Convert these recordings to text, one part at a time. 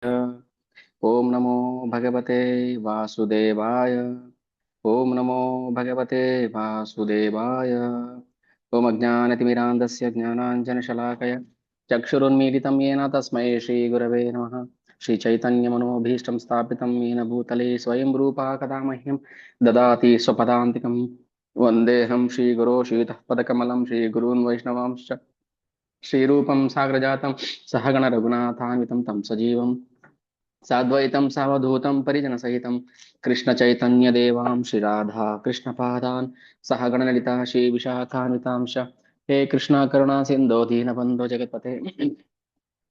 ओम नमो भगवते वासुदेवाय। ओम नमो भगवते वासुदेवाय। ओम अज्ञानतिमिरान्धस्य ज्ञानाञ्जनशलाकया चक्षुरुन्मीलितं येन तस्मै श्रीगुरवे नमः। श्रीचैतन्यमनोभीष्टं स्थापितं येन भूतले स्वयं रूपा कदा मह्यं ददाति स्वपदान्तिकं। वन्देऽहं श्रीगुरो श्रीयुतः पदकमलं श्रीगुरून् वैष्णवांश्च श्रीरूपं साग्रजातं सहगण रघुनाथान्वितं तं सजीवं साद्वैतं सावधूतं परिजनसहितं कृष्णचैतन्यदेवां श्रीराधा कृष्णपादान् सहगणललिता श्रीविशाखान्वितांश। हे कृष्णा करुणा सिन्धो दीनबन्धो जगत्पते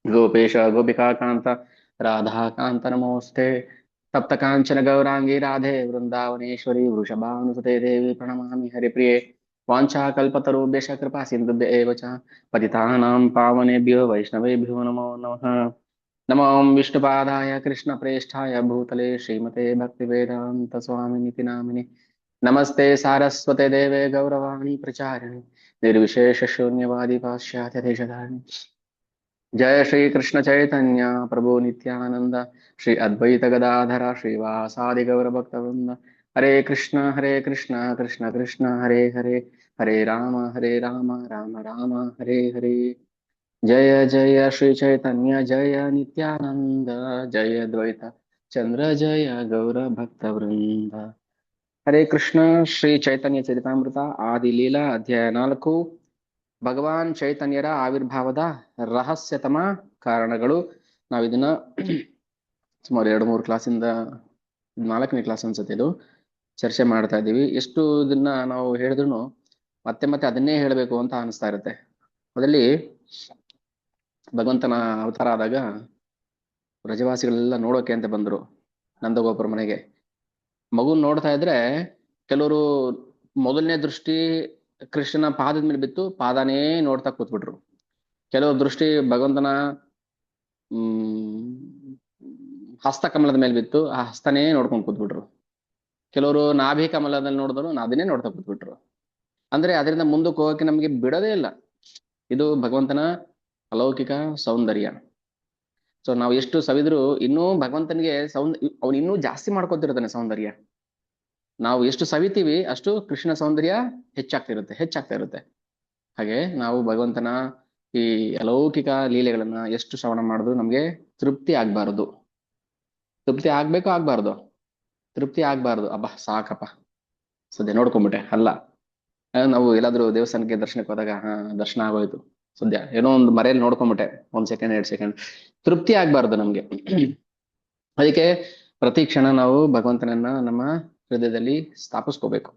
गोपेश गोपिकान्त राधाकान्त नमोऽस्ते। तप्त कांचन गौरांगी राधे वृंदावनेश्वरी वृषभानुसुते देवी प्रणमामि हरिप्रिये। वाञ्छाकल्पतरुभ्यश्च कृपा सिन्धुभ्य एव च पतितानां पावनेभ्यो वैष्णवेभ्यो नमो नमः। नमो विष्णुपादाय कृष्णप्रेष्ठाय भूतले श्रीमते भक्तिवेदान्त स्वामिनिति नामिने। नमस्ते सारस्वते देवे गौरवाणी प्रचारिणे निर्विशेष शून्यवादी पाश्चात्य देशधारिणे। जय श्री कृष्ण चैतन्य प्रभु नित्यानंद श्री अद्वैत गदाधर श्रीवासादि गौर भक्तवृंद। हरे कृष्ण कृष्ण कृष्ण हरे हरे हरे राम राम राम हरे हरे। जय जय श्री चैतन्य जय नित्यानंद जय द्वैत चंद्र जय गौर भक्तवृंद। हरे कृष्ण ಶ್ರೀ ಚೈತನ್ಯ ಚರಿತಾಮೃತ ಆದಿ ಲೀಲಾ ಅಧ್ಯಾಯ 4 ಭಗವಾನ್ ಚೈತನ್ಯರ ಆವಿರ್ಭಾವದ ರಹಸ್ಯತಮ ಕಾರಣಗಳು. ನಾವು ಇದನ್ನ ಸುಮಾರು 2-3 ಕ್ಲಾಸಿಂದ 4ನೇ ಕ್ಲಾಸ್ ಅನ್ಸುತ್ತೆ ಇದು ಚರ್ಚೆ ಮಾಡ್ತಾ ಇದ್ದೀವಿ. ಎಷ್ಟು ಇದನ್ನ ನಾವು ಹೇಳಿದ್ರು ಮತ್ತೆ ಮತ್ತೆ ಅದನ್ನೇ ಹೇಳಬೇಕು ಅಂತ ಅನಿಸ್ತಾ ಇರುತ್ತೆ. ಮೊದಲಿ ಭಗವಂತನ ಅವತಾರ ಆದಾಗ ಬ್ರಜವಾಸಿಗಳೆಲ್ಲ ನೋಡೋಕೆ ಅಂತ ಬಂದ್ರು ನಂದಗೋಪುರ ಮನೆಗೆ. ಮಗುನ್ ನೋಡ್ತಾ ಇದ್ರೆ ಕೆಲವರು ಮೊದಲನೇ ದೃಷ್ಟಿ ಕೃಷ್ಣನ ಪಾದದ ಮೇಲೆ ಬಿತ್ತು, ಪಾದನೇ ನೋಡ್ತಾ ಕೂತ್ಬಿಟ್ರು. ಕೆಲವು ದೃಷ್ಟಿ ಭಗವಂತನ ಹಸ್ತ ಕಮಲದ ಮೇಲೆ ಬಿತ್ತು, ಆ ಹಸ್ತನೇ ನೋಡ್ಕೊಂಡು ಕೂತ್ಬಿಟ್ರು. ಕೆಲವರು ನಾಭಿ ಕಮಲದಲ್ಲಿ ನೋಡಿದ್ರು, ಅದನ್ನೇ ನೋಡ್ತಾ ಕೂತ್ಬಿಟ್ರು. ಅಂದ್ರೆ ಅದರಿಂದ ಮುಂದಕ್ಕೆ ಹೋಗಕ್ಕೆ ನಮಗೆ ಬಿಡೋದೇ ಇಲ್ಲ. ಇದು ಭಗವಂತನ ಅಲೌಕಿಕ ಸೌಂದರ್ಯ. ಸೊ ನಾವು ಎಷ್ಟು ಸವಿದ್ರು ಇನ್ನೂ ಭಗವಂತನಿಗೆ ಅವನು ಇನ್ನೂ ಜಾಸ್ತಿ ಮಾಡ್ಕೊತಿರ್ತಾನೆ ಸೌಂದರ್ಯ. ನಾವು ಎಷ್ಟು ಸವಿತೀವಿ ಅಷ್ಟು ಕೃಷ್ಣ ಸೌಂದರ್ಯ ಹೆಚ್ಚಾಗ್ತಾ ಇರುತ್ತೆ. ಹಾಗೆ ನಾವು ಭಗವಂತನ ಈ ಅಲೌಕಿಕ ಲೀಲೆಗಳನ್ನ ಎಷ್ಟು ಶ್ರವಣ ಮಾಡಿದ್ರು ನಮ್ಗೆ ತೃಪ್ತಿ ಆಗ್ಬಾರ್ದು. ತೃಪ್ತಿ ಆಗ್ಬಾರ್ದು. ತೃಪ್ತಿ ಆಗ್ಬಾರ್ದು, ಅಬ್ಬಾ ಸಾಕಪ್ಪ ಸದ್ಯ ನೋಡ್ಕೊಂಬಿಟ್ಟೆ ಅಲ್ಲ. ನಾವು ಎಲ್ಲಾದ್ರೂ ದೇವಸ್ಥಾನಕ್ಕೆ ದರ್ಶನಕ್ಕೆ ಹೋದಾಗ ದರ್ಶನ ಆಗೋಯ್ತು, ಸದ್ಯ ಏನೋ ಒಂದು ಮರೆಯಲ್ಲಿ ನೋಡ್ಕೊಂಬಿಟ್ಟೆ, 1 ಸೆಕೆಂಡ್ 2 ಸೆಕೆಂಡ್, ತೃಪ್ತಿ ಆಗ್ಬಾರ್ದು ನಮ್ಗೆ. ಅದಕ್ಕೆ ಪ್ರತಿ ಕ್ಷಣ ನಾವು ಭಗವಂತನನ್ನ ನಮ್ಮ ಹೃದಯದಲ್ಲಿ ಸ್ಥಾಪಿಸ್ಕೋಬೇಕು.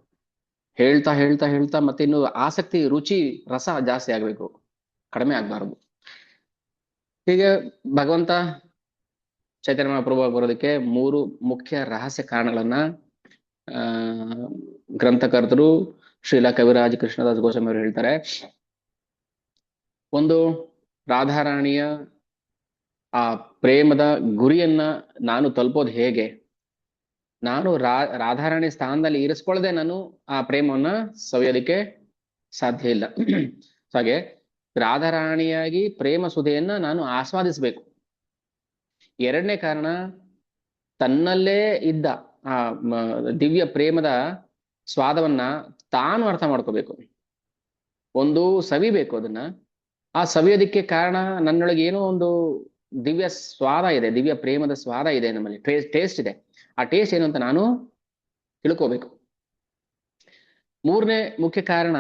ಹೇಳ್ತಾ ಹೇಳ್ತಾ ಹೇಳ್ತಾ ಮತ್ತೆ ಇನ್ನು ಆಸಕ್ತಿ, ರುಚಿ, ರಸ ಜಾಸ್ತಿ ಆಗ್ಬೇಕು, ಕಡಿಮೆ ಆಗ್ಬಾರ್ದು. ಹೀಗೆ ಭಗವಂತ ಚೈತನ್ಯ ಮಹಾಪ್ರಭು ಬರೋದಕ್ಕೆ 3 ಮುಖ್ಯ ರಹಸ್ಯ ಕಾರಣಗಳನ್ನ ಗ್ರಂಥಕರ್ತರು ಶ್ರೀಲಾ ಕವಿರಾಜ್ ಕೃಷ್ಣದಾಸ್ ಗೋಸ್ವಾಮಿ ಅವರು ಹೇಳ್ತಾರೆ. ಒಂದು, ರಾಧಾರಾಣಿಯ ಆ ಪ್ರೇಮದ ಗುರಿಯನ್ನ ನಾನು ತಲುಪೋದು ಹೇಗೆ, ನಾನು ರಾಧಾರಾಣಿ ಸ್ಥಾನದಲ್ಲಿ ಇರಿಸ್ಕೊಳ್ಳದೆ ನಾನು ಆ ಪ್ರೇಮವನ್ನ ಸವಿಯೋದಕ್ಕೆ ಸಾಧ್ಯ ಇಲ್ಲ. ಹಾಗೆ ರಾಧಾರಾಣಿಯಾಗಿ ಪ್ರೇಮ ಸುಧೆಯನ್ನ ನಾನು ಆಸ್ವಾದಿಸ್ಬೇಕು. 2ನೇ ಕಾರಣ, ತನ್ನಲ್ಲೇ ಇದ್ದ ಆ ದಿವ್ಯ ಪ್ರೇಮದ ಸ್ವಾದವನ್ನ ತಾನು ಅರ್ಥ ಮಾಡ್ಕೋಬೇಕು. ಒಂದು ಸವಿಬೇಕು ಅದನ್ನ. ಆ ಸವಿಯೋದಕ್ಕೆ ಕಾರಣ ನನ್ನೊಳಗೆ ಏನೋ ಒಂದು ದಿವ್ಯ ಸ್ವಾದ ಇದೆ, ದಿವ್ಯ ಪ್ರೇಮದ ಸ್ವಾದ ಇದೆ, ನಮ್ಮಲ್ಲಿ ಟೇಸ್ಟ್ ಇದೆ. ಆ ಟೇಸ್ಟ್ ಏನು ಅಂತ ನಾನು ತಿಳ್ಕೋಬೇಕು. 3ನೇ ಮುಖ್ಯ ಕಾರಣ,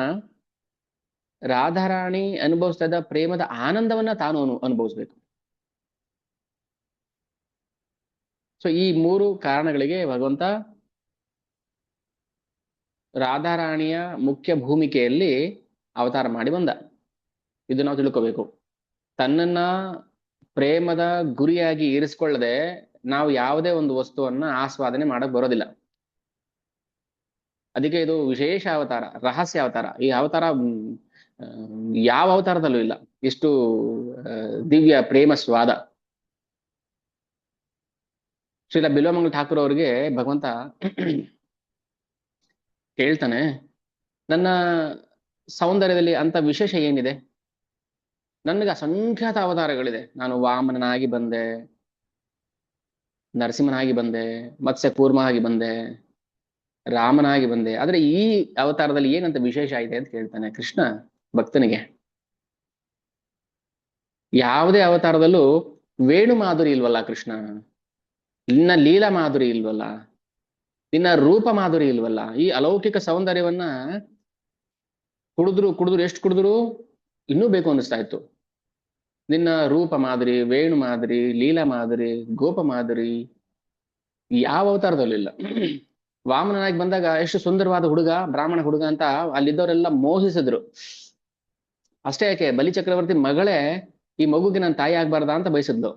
ರಾಧಾರಾಣಿ ಅನುಭವಿಸ್ತಾ ಇದ್ದ ಪ್ರೇಮದ ಆನಂದವನ್ನ ತಾನು ಅನುಭವಿಸ್ಬೇಕು. ಸೊ ಈ 3 ಕಾರಣಗಳಿಗೆ ಭಗವಂತ ರಾಧಾರಾಣಿಯ ಮುಖ್ಯ ಭೂಮಿಕೆಯಲ್ಲಿ ಅವತಾರ ಮಾಡಿ ಬಂದ. ಇದು ನಾವು ತಿಳ್ಕೋಬೇಕು. ತನ್ನನ್ನ ಪ್ರೇಮದ ಗುರಿಯಾಗಿ ಇರಿಸ್ಕೊಳ್ಳದೆ ನಾವು ಯಾವುದೇ ಒಂದು ವಸ್ತುವನ್ನ ಆಸ್ವಾದನೆ ಮಾಡಕ್ ಬರೋದಿಲ್ಲ. ಅದಕ್ಕೆ ಇದು ವಿಶೇಷ ಅವತಾರ, ರಹಸ್ಯ ಅವತಾರ. ಈ ಅವತಾರ ಯಾವ ಅವತಾರದಲ್ಲೂ ಇಲ್ಲ, ಇಷ್ಟು ದಿವ್ಯ ಪ್ರೇಮ ಸ್ವಾದ. ಶ್ರೀಲ ಬಿಲ್ವಮಂಗಲ ಠಾಕೂರ್ ಅವರಿಗೆ ಭಗವಂತ ಕೇಳ್ತಾನೆ, ನನ್ನ ಸೌಂದರ್ಯದಲ್ಲಿ ಅಂತ ವಿಶೇಷ ಏನಿದೆ? ನನಗೆ ಅಸಂಖ್ಯಾತ ಅವತಾರಗಳಿದೆ, ನಾನು ವಾಮನನಾಗಿ ಬಂದೆ, ನರಸಿಂಹನಾಗಿ ಬಂದೆ, ಮತ್ಸ್ಯ ಕೂರ್ಮ ಆಗಿ ಬಂದೆ, ರಾಮನಾಗಿ ಬಂದೆ. ಆದ್ರೆ ಈ ಅವತಾರದಲ್ಲಿ ಏನಂತ ವಿಶೇಷ ಇದೆ ಅಂತ ಕೇಳ್ತಾನೆ ಕೃಷ್ಣ ಭಕ್ತನಿಗೆ. ಯಾವುದೇ ಅವತಾರದಲ್ಲೂ ವೇಣು ಮಾಧುರಿ ಇಲ್ವಲ್ಲ ಕೃಷ್ಣ, ನಿನ್ನ ಲೀಲಾ ಮಾಧುರಿ ಇಲ್ವಲ್ಲ, ನಿನ್ನ ರೂಪ ಮಾಧುರಿ ಇಲ್ವಲ್ಲ. ಈ ಅಲೌಕಿಕ ಸೌಂದರ್ಯವನ್ನ ಕುಡಿದ್ರು ಕುಡಿದ್ರು ಎಷ್ಟು ಕುಡಿದ್ರು ಇನ್ನೂ ಬೇಕು ಅನ್ನಿಸ್ತಾ ಇತ್ತು. ನಿನ್ನ ರೂಪ ಮಾಧುರಿ, ವೇಣು ಮಾಧುರಿ, ಲೀಲಾ ಮಾಧುರಿ, ಗೋಪ ಮಾಧುರಿ ಯಾವ ಅವತಾರದಲ್ಲೂ ಇಲ್ಲ. ವಾಮನನಾಗಿ ಬಂದಾಗ ಎಷ್ಟು ಸುಂದರವಾದ ಹುಡುಗ, ಬ್ರಾಹ್ಮಣ ಹುಡುಗ ಅಂತ ಅಲ್ಲಿದ್ದವರೆಲ್ಲ ಮೋಹಿಸಿದ್ರು. ಅಷ್ಟೇ ಯಾಕೆ, ಬಲಿ ಚಕ್ರವರ್ತಿ ಮಗಳೇ ಈ ಮಗುಗೆ ನಾನು ತಾಯಿ ಆಗ್ಬಾರ್ದಾ ಅಂತ ಬಯಸಿದ್ಲು.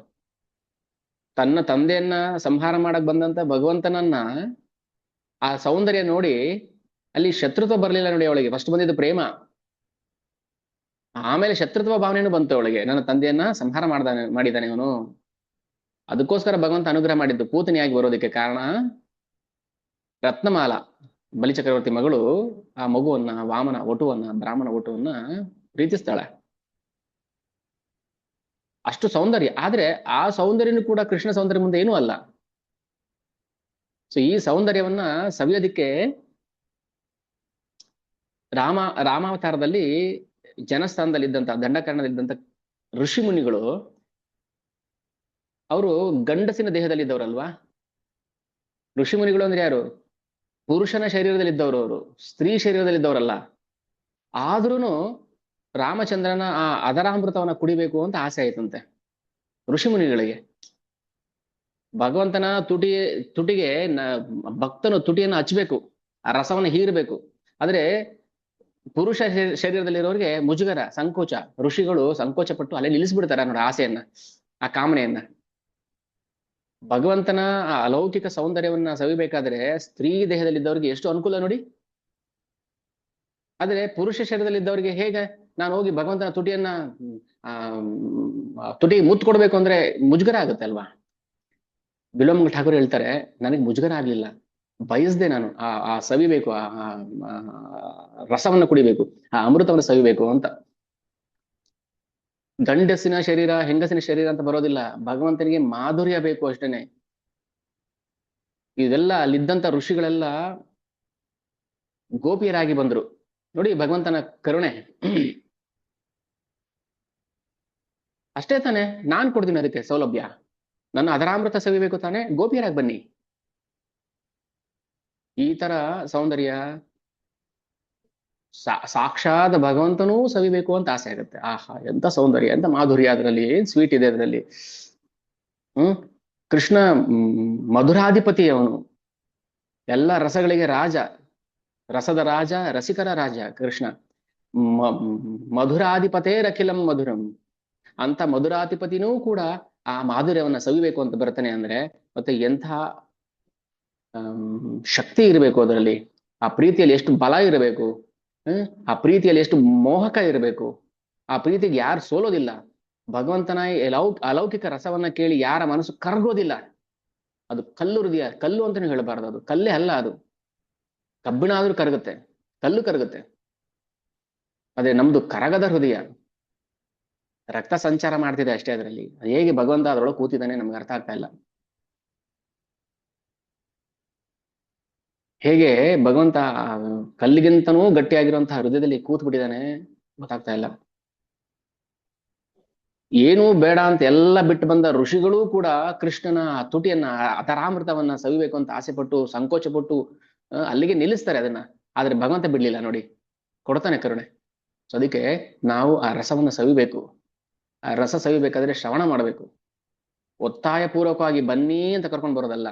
ತನ್ನ ತಂದೆಯನ್ನ ಸಂಹಾರ ಮಾಡಕ್ ಬಂದಂತ ಭಗವಂತನನ್ನ ಆ ಸೌಂದರ್ಯ ನೋಡಿ ಅಲ್ಲಿ ಶತ್ರುತ್ವ ಬರ್ಲಿಲ್ಲ ನೋಡಿ ಅವಳಿಗೆ. ಫಸ್ಟ್ ಬಂದಿದ್ದು ಪ್ರೇಮ, ಆಮೇಲೆ ಶತ್ರುತ್ವ ಭಾವನೆನೂ ಬಂತು ಅವಳಿಗೆ. ನನ್ನ ತಂದೆಯನ್ನ ಸಂಹಾರ ಮಾಡಿದಾನೆ ಅವನು. ಅದಕ್ಕೋಸ್ಕರ ಭಗವಂತ ಅನುಗ್ರಹ ಮಾಡಿದ್ದು ಪೂತನಿಯಾಗಿ ಬರೋದಕ್ಕೆ ಕಾರಣ ರತ್ನಮಾಲ, ಬಲಿಚಕ್ರವರ್ತಿ ಮಗಳು ಆ ಮಗುವನ್ನ, ವಾಮನ ವಟುವನ್ನ, ಬ್ರಾಹ್ಮಣ ವಟುವನ್ನ ಪ್ರೀತಿಸ್ತಾಳೆ. ಅಷ್ಟು ಸೌಂದರ್ಯ. ಆದ್ರೆ ಆ ಸೌಂದರ್ಯನೂ ಕೂಡ ಕೃಷ್ಣ ಸೌಂದರ್ಯ ಮುಂದೆ ಏನೂ ಅಲ್ಲ. ಸೊ ಈ ಸೌಂದರ್ಯವನ್ನ ಸವಿಯೋದಿಕ್ಕೆ ರಾಮಾವತಾರದಲ್ಲಿ ಜನಸ್ಥಾನದಲ್ಲಿದ್ದಂತ ದಂಡಕಾರಣದಲ್ಲಿದ್ದಂತ ಋಷಿ ಮುನಿಗಳು ಅವರು ಗಂಡಸಿನ ದೇಹದಲ್ಲಿದ್ದವರಲ್ವಾ. ಋಷಿ ಮುನಿಗಳು ಅಂದ್ರೆ ಯಾರು? ಪುರುಷನ ಶರೀರದಲ್ಲಿದ್ದವರು, ಅವರು ಸ್ತ್ರೀ ಶರೀರದಲ್ಲಿದ್ದವರಲ್ಲ. ಆದ್ರೂನು ರಾಮಚಂದ್ರನ ಆ ಅದರಾಮೃತವನ್ನ ಕುಡಿಬೇಕು ಅಂತ ಆಸೆ ಆಯ್ತಂತೆ ಋಷಿ ಮುನಿಗಳಿಗೆ. ಭಗವಂತನ ತುಟಿಗೆ ಭಕ್ತನು ತುಟಿಯನ್ನು ಹಚ್ಬೇಕು, ಆ ರಸವನ್ನು ಹೀರಬೇಕು. ಆದ್ರೆ ಪುರುಷ ಶರೀರದಲ್ಲಿರೋರಿಗೆ ಮುಜುಗರ, ಸಂಕೋಚ. ಋಷಿಗಳು ಸಂಕೋಚ ಪಟ್ಟು ಅಲ್ಲೇ ನಿಲ್ಲಿಸ್ಬಿಡ್ತಾರೆ ನೋಡಿ ಆಸೆಯನ್ನ, ಆ ಕಾಮನೆಯನ್ನ. ಭಗವಂತನ ಆ ಅಲೌಕಿಕ ಸೌಂದರ್ಯವನ್ನ ಸವಿಬೇಕಾದ್ರೆ ಸ್ತ್ರೀ ದೇಹದಲ್ಲಿದ್ದವರಿಗೆ ಎಷ್ಟು ಅನುಕೂಲ ನೋಡಿ. ಆದ್ರೆ ಪುರುಷ ಶರೀರದಲ್ಲಿದ್ದವರಿಗೆ ಹೇಗೆ ನಾನು ಹೋಗಿ ಭಗವಂತನ ತುಟಿಯನ್ನ ತುಟಿಗೆ ಮುತ್ತು ಕೊಡ್ಬೇಕು ಅಂದ್ರೆ ಮುಜುಗರ ಆಗುತ್ತೆ ಅಲ್ವಾ. ಬಿಲ್ವಮಂಗಲ ಠಾಕೂರ್ ಹೇಳ್ತಾರೆ, ನನಗೆ ಮುಜುಗರ ಆಗ್ಲಿಲ್ಲ, ಬಯಸ್ದೆ ನಾನು ಆ ಸವಿಬೇಕು, ಆ ರಸವನ್ನ ಕುಡಿಬೇಕು, ಆ ಅಮೃತವನ್ನು ಸವಿಬೇಕು ಅಂತ. ಗಂಡಸಿನ ಶರೀರ ಹೆಂಗಸಿನ ಶರೀರ ಅಂತ ಬರೋದಿಲ್ಲ, ಭಗವಂತನಿಗೆ ಮಾಧುರ್ಯ ಬೇಕು ಅಷ್ಟೇನೆ. ಇದೆಲ್ಲ ಅಲ್ಲಿದ್ದಂತ ಋಷಿಗಳೆಲ್ಲ ಗೋಪಿಯರಾಗಿ ಬಂದ್ರು ನೋಡಿ. ಭಗವಂತನ ಕರುಣೆ ಅಷ್ಟೇ ತಾನೆ. ನಾನ್ ಕೊಡ್ತೀನಿ ಅದಕ್ಕೆ ಸೌಲಭ್ಯ, ನನ್ನ ಅದರಾಮೃತ ಸವಿಬೇಕು ತಾನೆ, ಗೋಪಿಯರಾಗಿ ಬನ್ನಿ. ಈ ತರ ಸೌಂದರ್ಯ ಸಾಕ್ಷಾತ್ ಭಗವಂತನೂ ಸವಿಬೇಕು ಅಂತ ಆಸೆ ಆಗುತ್ತೆ. ಆಹಾ, ಎಂತ ಸೌಂದರ್ಯ, ಎಂತ ಮಾಧುರ್ಯ, ಅದರಲ್ಲಿ ಏನ್ ಸ್ವೀಟ್ ಇದೆ ಅದರಲ್ಲಿ. ಕೃಷ್ಣ ಮಧುರಾಧಿಪತಿ, ಅವನು ಎಲ್ಲ ರಸಗಳಿಗೆ ರಾಜ, ರಸದ ರಾಜ, ರಸಿಕರ ರಾಜ ಕೃಷ್ಣ. ಮಧುರಾಧಿಪತೇ ರಖಿಲಂ ಮಧುರಂ ಅಂತ ಮಧುರಾಧಿಪತಿನೂ ಕೂಡ ಆ ಮಾಧುರ್ಯವನ್ನ ಸವಿಬೇಕು ಅಂತ ಬರ್ತಾನೆ ಅಂದ್ರೆ ಮತ್ತೆ ಎಂಥ ಶಕ್ತಿ ಇರಬೇಕು ಅದರಲ್ಲಿ. ಆ ಪ್ರೀತಿಯಲ್ಲಿ ಎಷ್ಟು ಬಲ ಇರಬೇಕು, ಆ ಪ್ರೀತಿಯಲ್ಲಿ ಎಷ್ಟು ಮೋಹಕ ಇರಬೇಕು. ಆ ಪ್ರೀತಿಗೆ ಯಾರು ಸೋಲೋದಿಲ್ಲ. ಭಗವಂತನ ಅಲೌಕಿಕ ರಸವನ್ನ ಕೇಳಿ ಯಾರ ಮನಸ್ಸು ಕರಗೋದಿಲ್ಲ. ಅದು ಕಲ್ಲು ಹೃದಯ, ಕಲ್ಲು ಅಂತಾನೆ ಹೇಳಬಾರದು, ಅದು ಕಲ್ಲೇ ಅಲ್ಲ, ಅದು ಕಬ್ಬಿಣ ಆದ್ರೂ ಕರಗುತ್ತೆ, ಕಲ್ಲು ಕರಗುತ್ತೆ. ಅದೇ ನಮ್ದು ಕರಗದ ಹೃದಯ, ರಕ್ತ ಸಂಚಾರ ಮಾಡ್ತಿದೆ ಅಷ್ಟೇ ಅದರಲ್ಲಿ. ಹೇಗೆ ಭಗವಂತ ಅದರೊಳಗೆ ಕೂತಿದ್ದಾನೆ ನಮ್ಗೆ ಅರ್ಥ ಆಗ್ತಾ ಇಲ್ಲ. ಹೇಗೆ ಭಗವಂತ ಕಲ್ಲಿಗಿಂತನೂ ಗಟ್ಟಿಯಾಗಿರುವಂತಹ ಹೃದಯದಲ್ಲಿ ಕೂತ್ ಬಿಟ್ಟಿದ್ದಾನೆ ಗೊತ್ತಾಗ್ತಾ ಇಲ್ಲ. ಏನೂ ಬೇಡ ಅಂತ ಎಲ್ಲ ಬಿಟ್ಟು ಬಂದ ಋಷಿಗಳೂ ಕೂಡ ಕೃಷ್ಣನ ತುಟಿಯನ್ನ, ಅದರಾಮೃತವನ್ನ ಸವಿಬೇಕು ಅಂತ ಆಸೆ ಪಟ್ಟು ಸಂಕೋಚ ಪಟ್ಟು ಅಲ್ಲಿಗೆ ನಿಲ್ಲಿಸ್ತಾರೆ ಅದನ್ನ. ಆದ್ರೆ ಭಗವಂತ ಬಿಡ್ಲಿಲ್ಲ ನೋಡಿ, ಕೊಡ್ತಾನೆ ಕರುಣೆ. ಸೊ ಅದಕ್ಕೆ ನಾವು ಆ ರಸವನ್ನ ಸವಿಬೇಕು. ಆ ರಸ ಸವಿಬೇಕಾದ್ರೆ ಶ್ರವಣ ಮಾಡಬೇಕು, ಒತ್ತಾಯ ಪೂರ್ವಕವಾಗಿ ಬನ್ನಿ ಅಂತ ಕರ್ಕೊಂಡು ಬರೋದಲ್ಲ.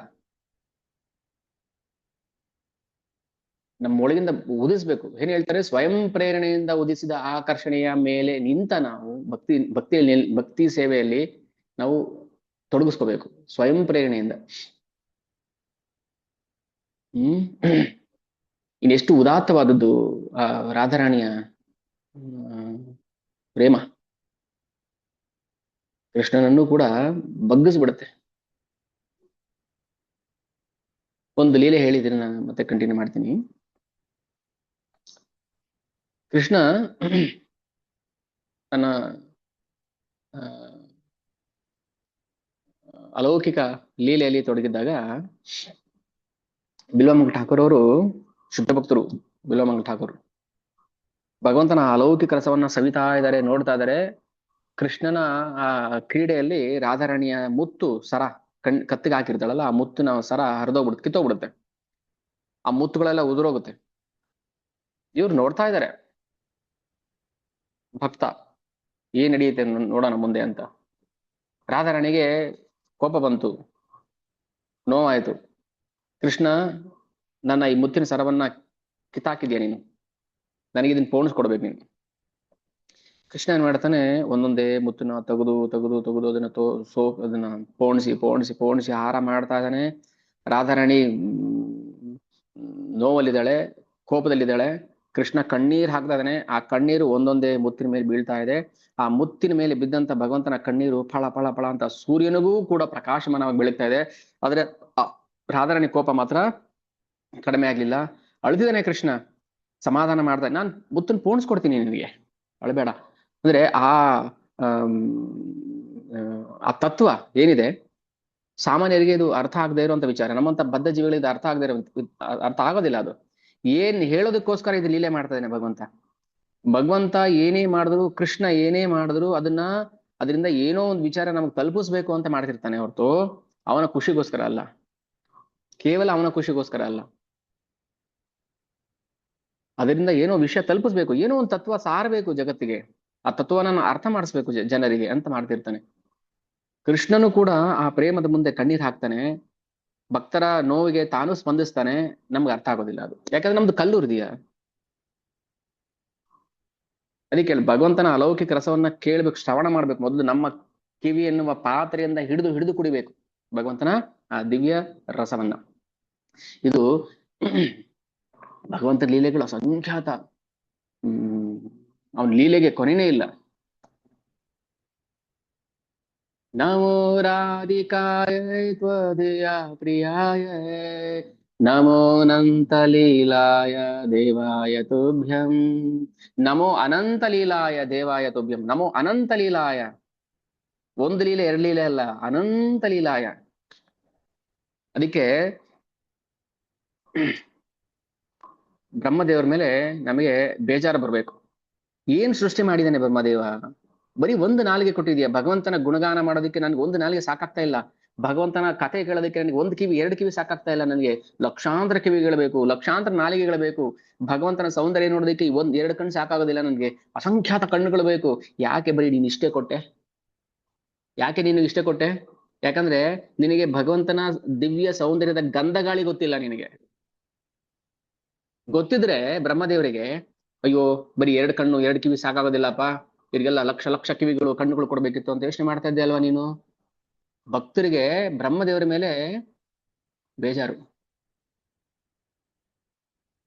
ನಮ್ಮ ಒಳಗಿಂದ ಉದಿಸ್ಬೇಕು. ಏನ್ ಹೇಳ್ತಾರೆ, ಸ್ವಯಂ ಪ್ರೇರಣೆಯಿಂದ ಉದಿಸಿದ ಆಕರ್ಷಣೆಯ ಮೇಲೆ ನಿಂತ ನಾವು ಭಕ್ತಿ ಸೇವೆಯಲ್ಲಿ ನಾವು ತೊಡಗಿಸ್ಕೋಬೇಕು ಸ್ವಯಂ ಪ್ರೇರಣೆಯಿಂದ. ಇನ್ನೆಷ್ಟು ಉದಾತ್ತವಾದದ್ದು ಆ ರಾಧಾರಾಣಿಯ ಪ್ರೇಮ, ಕೃಷ್ಣನನ್ನು ಕೂಡ ಬಗ್ಗಿಸ್ಬಿಡುತ್ತೆ. ಒಂದು ಲೀಲೆ ಹೇಳಿದ್ರೆ ನಾನು ಮತ್ತೆ ಕಂಟಿನ್ಯೂ ಮಾಡ್ತೀನಿ. ಕೃಷ್ಣ ತನ್ನ ಅಲೌಕಿಕ ಲೀಲೆಯಲ್ಲಿ ತೊಡಗಿದ್ದಾಗ ಬಿಲ್ವಮಂಗಲ ಠಾಕೂರ್ ಅವರು ಶುದ್ಧ ಭಕ್ತರು. ಬಿಲ್ವಮಂಗಲ ಠಾಕೂರ್ ಭಗವಂತನ ಅಲೌಕಿಕ ರಸವನ್ನ ಸವಿತಾ ಇದ್ದಾರೆ, ನೋಡ್ತಾ ಇದ್ದಾರೆ. ಕೃಷ್ಣನ ಆ ಕ್ರೀಡೆಯಲ್ಲಿ ರಾಧಾರಾಣಿಯ ಮುತ್ತು ಸರ ಕತ್ತಿಗೆ ಹಾಕಿರ್ತಾಳಲ್ಲ, ಆ ಮುತ್ತಿನ ಸರ ಹರಿದೋಗ್ಬಿಡುತ್ತೆ, ಕಿತ್ತೋಗ್ಬಿಡುತ್ತೆ, ಆ ಮುತ್ತುಗಳೆಲ್ಲ ಉದುರೋಗುತ್ತೆ. ಇವ್ರು ನೋಡ್ತಾ ಇದ್ದಾರೆ, ಭಕ್ತ ಏನ್ ನಡೆಯುತ್ತೆ ನೋಡೋಣ ಮುಂದೆ ಅಂತ. ರಾಧಾರಾಣಿಗೆ ಕೋಪ ಬಂತು, ನೋವಾಯ್ತು. ಕೃಷ್ಣ, ನನ್ನ ಈ ಮುತ್ತಿನ ಸರವನ್ನ ಕಿತ್ತಾಕಿದ್ಯಾ ನೀನು, ನನಗೆ ಇದನ್ನ ಪೋಣಿಸ್ಕೊಡ್ಬೇಕು ನೀನು. ಕೃಷ್ಣ ಏನ್ ಮಾಡ್ತಾನೆ, ಒಂದೊಂದೇ ಮುತ್ತಿನ ತೆಗೆದು ತೆಗೆದು ತೆಗೆದು ಅದನ್ನ ಪೋಣಿಸಿ ಪೋಣಿಸಿ ಪೋಣಿಸಿ ಹಾರ ಮಾಡ್ತಾ ಇದ್ದಾನೆ. ರಾಧಾರಾಣಿ ನೋವಲ್ಲಿದ್ದಾಳೆ, ಕೋಪದಲ್ಲಿದ್ದಾಳೆ. ಕೃಷ್ಣ ಕಣ್ಣೀರ್ ಹಾಕ್ತಾ ಇದ್ದಾನೆ. ಆ ಕಣ್ಣೀರು ಒಂದೊಂದೇ ಮುತ್ತಿನ ಮೇಲೆ ಬೀಳ್ತಾ ಇದೆ. ಆ ಮುತ್ತಿನ ಮೇಲೆ ಬಿದ್ದಂತ ಭಗವಂತನ ಕಣ್ಣೀರು ಫಳ ಫಳ ಫಳ ಅಂತ ಸೂರ್ಯನಿಗೂ ಕೂಡ ಪ್ರಕಾಶಮಾನವಾಗಿ ಬೆಳೀತಾ ಇದೆ. ಆದ್ರೆ ರಾಧಾರಾಣಿ ಕೋಪ ಮಾತ್ರ ಕಡಿಮೆ ಆಗ್ಲಿಲ್ಲ. ಅಳ್ದಿದ್ದಾನೆ ಕೃಷ್ಣ, ಸಮಾಧಾನ ಮಾಡ್ತಾ, ನಾನ್ ಮುತ್ತನ್ ಪೋಣಿಸ್ಕೊಡ್ತೀನಿ ನಿನಗೆ, ಅಳಬೇಡ. ಅಂದ್ರೆ ಆ ತತ್ವ ಏನಿದೆ, ಸಾಮಾನ್ಯರಿಗೆ ಇದು ಅರ್ಥ ಆಗದೆ ಇರುವಂತ ವಿಚಾರ. ನಮ್ಮಂತ ಬದ್ಧ ಜೀವಿಗಳಿಗೆ ಅರ್ಥ ಆಗೋದಿಲ್ಲ. ಅದು ಏನ್ ಹೇಳೋದಕ್ಕೋಸ್ಕರ ಇದು ಲೀಲೆ ಮಾಡ್ತಾ ಇದ್ದಾನೆ ಭಗವಂತ. ಭಗವಂತ ಏನೇ ಮಾಡಿದ್ರು, ಕೃಷ್ಣ ಏನೇ ಮಾಡಿದ್ರು ಅದರಿಂದ ಏನೋ ಒಂದು ವಿಚಾರ ನಮ್ಗೆ ತಲುಪಿಸ್ಬೇಕು ಅಂತ ಮಾಡ್ತಿರ್ತಾನೆ ಹೊರತು ಅವನ ಖುಷಿಗೋಸ್ಕರ ಅಲ್ಲ, ಕೇವಲ ಅವನ ಖುಷಿಗೋಸ್ಕರ ಅಲ್ಲ. ಅದರಿಂದ ಏನೋ ವಿಷಯ ತಲುಪಿಸ್ಬೇಕು, ಏನೋ ಒಂದು ತತ್ವ ಸಾರಬೇಕು ಜಗತ್ತಿಗೆ, ಆ ತತ್ವನ ಅರ್ಥ ಮಾಡಿಸ್ಬೇಕು ಜನರಿಗೆ ಅಂತ ಮಾಡ್ತಿರ್ತಾನೆ. ಕೃಷ್ಣನು ಕೂಡ ಆ ಪ್ರೇಮದ ಮುಂದೆ ಕಣ್ಣೀರ್ ಹಾಕ್ತಾನೆ, ಭಕ್ತರ ನೋವಿಗೆ ತಾನು ಸ್ಪಂದಿಸ್ತಾನೆ. ನಮ್ಗೆ ಅರ್ಥ ಆಗೋದಿಲ್ಲ ಅದು, ಯಾಕಂದ್ರೆ ನಮ್ದು ಕಲ್ಲು ಹೃದಯ. ಅದಕ್ಕೆ ಭಗವಂತನ ಅಲೌಕಿಕ ರಸವನ್ನ ಕೇಳ್ಬೇಕು, ಶ್ರವಣ ಮಾಡ್ಬೇಕು. ಮೊದಲು ನಮ್ಮ ಕಿವಿ ಎನ್ನುವ ಪಾತ್ರೆಯಿಂದ ಹಿಡಿದು ಹಿಡಿದು ಕುಡಿಬೇಕು ಭಗವಂತನ ಆ ದಿವ್ಯ ರಸವನ್ನ. ಇದು ಭಗವಂತನ ಲೀಲೆಗಳು ಅಸಂಖ್ಯಾತ. ಅವನ ಲೀಲೆಗೆ ಕೊನೆನೇ ಇಲ್ಲ. ನಮೋ ರಾಧಿಕಾಯ ತ್ವದಯ ಪ್ರಿಯಾಯ, ನಮೋ ಅನಂತ ಲೀಲಾಯ ದೇವಾಯ ತುಭ್ಯಂ. ನಮೋ ಅನಂತ ಲೀಲಾಯ ದೇವಾಯ ತುಭ್ಯಂ. ನಮೋ ಅನಂತ ಲೀಲಾಯ, ಒಂದು ಲೀಲೆ ಎರಡು ಲೀಲೆ ಅಲ್ಲ, ಅನಂತ ಲೀಲಾಯ. ಅದಕ್ಕೆ ಬ್ರಹ್ಮದೇವರ ಮೇಲೆ ನಮಗೆ ಬೇಜಾರು ಬರ್ಬೇಕು. ಏನ್ ಸೃಷ್ಟಿ ಮಾಡಿದ್ದಾನೆ ಬ್ರಹ್ಮದೇವ, ಬರೀ ಒಂದು ನಾಲಿಗೆ ಕೊಟ್ಟಿದ್ಯಾ. ಭಗವಂತನ ಗುಣಗಾನ ಮಾಡೋದಕ್ಕೆ ನನ್ಗೆ ಒಂದು ನಾಲಿಗೆ ಸಾಕಾಗ್ತಾ ಇಲ್ಲ. ಭಗವಂತನ ಕಥೆ ಕೇಳೋದಕ್ಕೆ ನನಗೆ ಒಂದು ಕಿವಿ ಎರಡು ಕಿವಿ ಸಾಕಾಗ್ತಾ ಇಲ್ಲ. ನನಗೆ ಲಕ್ಷಾಂತರ ಕಿವಿಗಳು ಬೇಕು, ಲಕ್ಷಾಂತರ ನಾಲಿಗೆಗಳು ಬೇಕು. ಭಗವಂತನ ಸೌಂದರ್ಯ ನೋಡೋದಕ್ಕೆ ಒಂದ್ ಎರಡು ಕಣ್ಣು ಸಾಕಾಗೋದಿಲ್ಲ ನನಗೆ, ಅಸಂಖ್ಯಾತ ಕಣ್ಣುಗಳು ಬೇಕು. ಯಾಕೆ ಬರೀ ನೀನ್ ಇಷ್ಟೇ ಕೊಟ್ಟೆ? ಯಾಕೆ ನೀನು ಇಷ್ಟೇ ಕೊಟ್ಟೆ? ಯಾಕಂದ್ರೆ ನಿನಗೆ ಭಗವಂತನ ದಿವ್ಯ ಸೌಂದರ್ಯದ ಗಂಧಗಾಳಿ ಗೊತ್ತಿಲ್ಲ. ನಿನಗೆ ಗೊತ್ತಿದ್ರೆ ಬ್ರಹ್ಮದೇವರಿಗೆ, ಅಯ್ಯೋ ಬರೀ ಎರಡು ಕಣ್ಣು ಎರಡು ಕಿವಿ ಸಾಕಾಗೋದಿಲ್ಲಪ್ಪ, ಇವರಿಗೆಲ್ಲ ಲಕ್ಷ ಲಕ್ಷ ಕಿವಿಗಳು ಕಣ್ಣುಗಳು ಕೊಡ್ಬೇಕಿತ್ತು ಅಂತ ಯೋಚನೆ ಮಾಡ್ತಾ ಇದ್ದೆ ಅಲ್ವಾ ನೀನು? ಭಕ್ತರಿಗೆ ಬ್ರಹ್ಮದೇವರ ಮೇಲೆ ಬೇಜಾರು.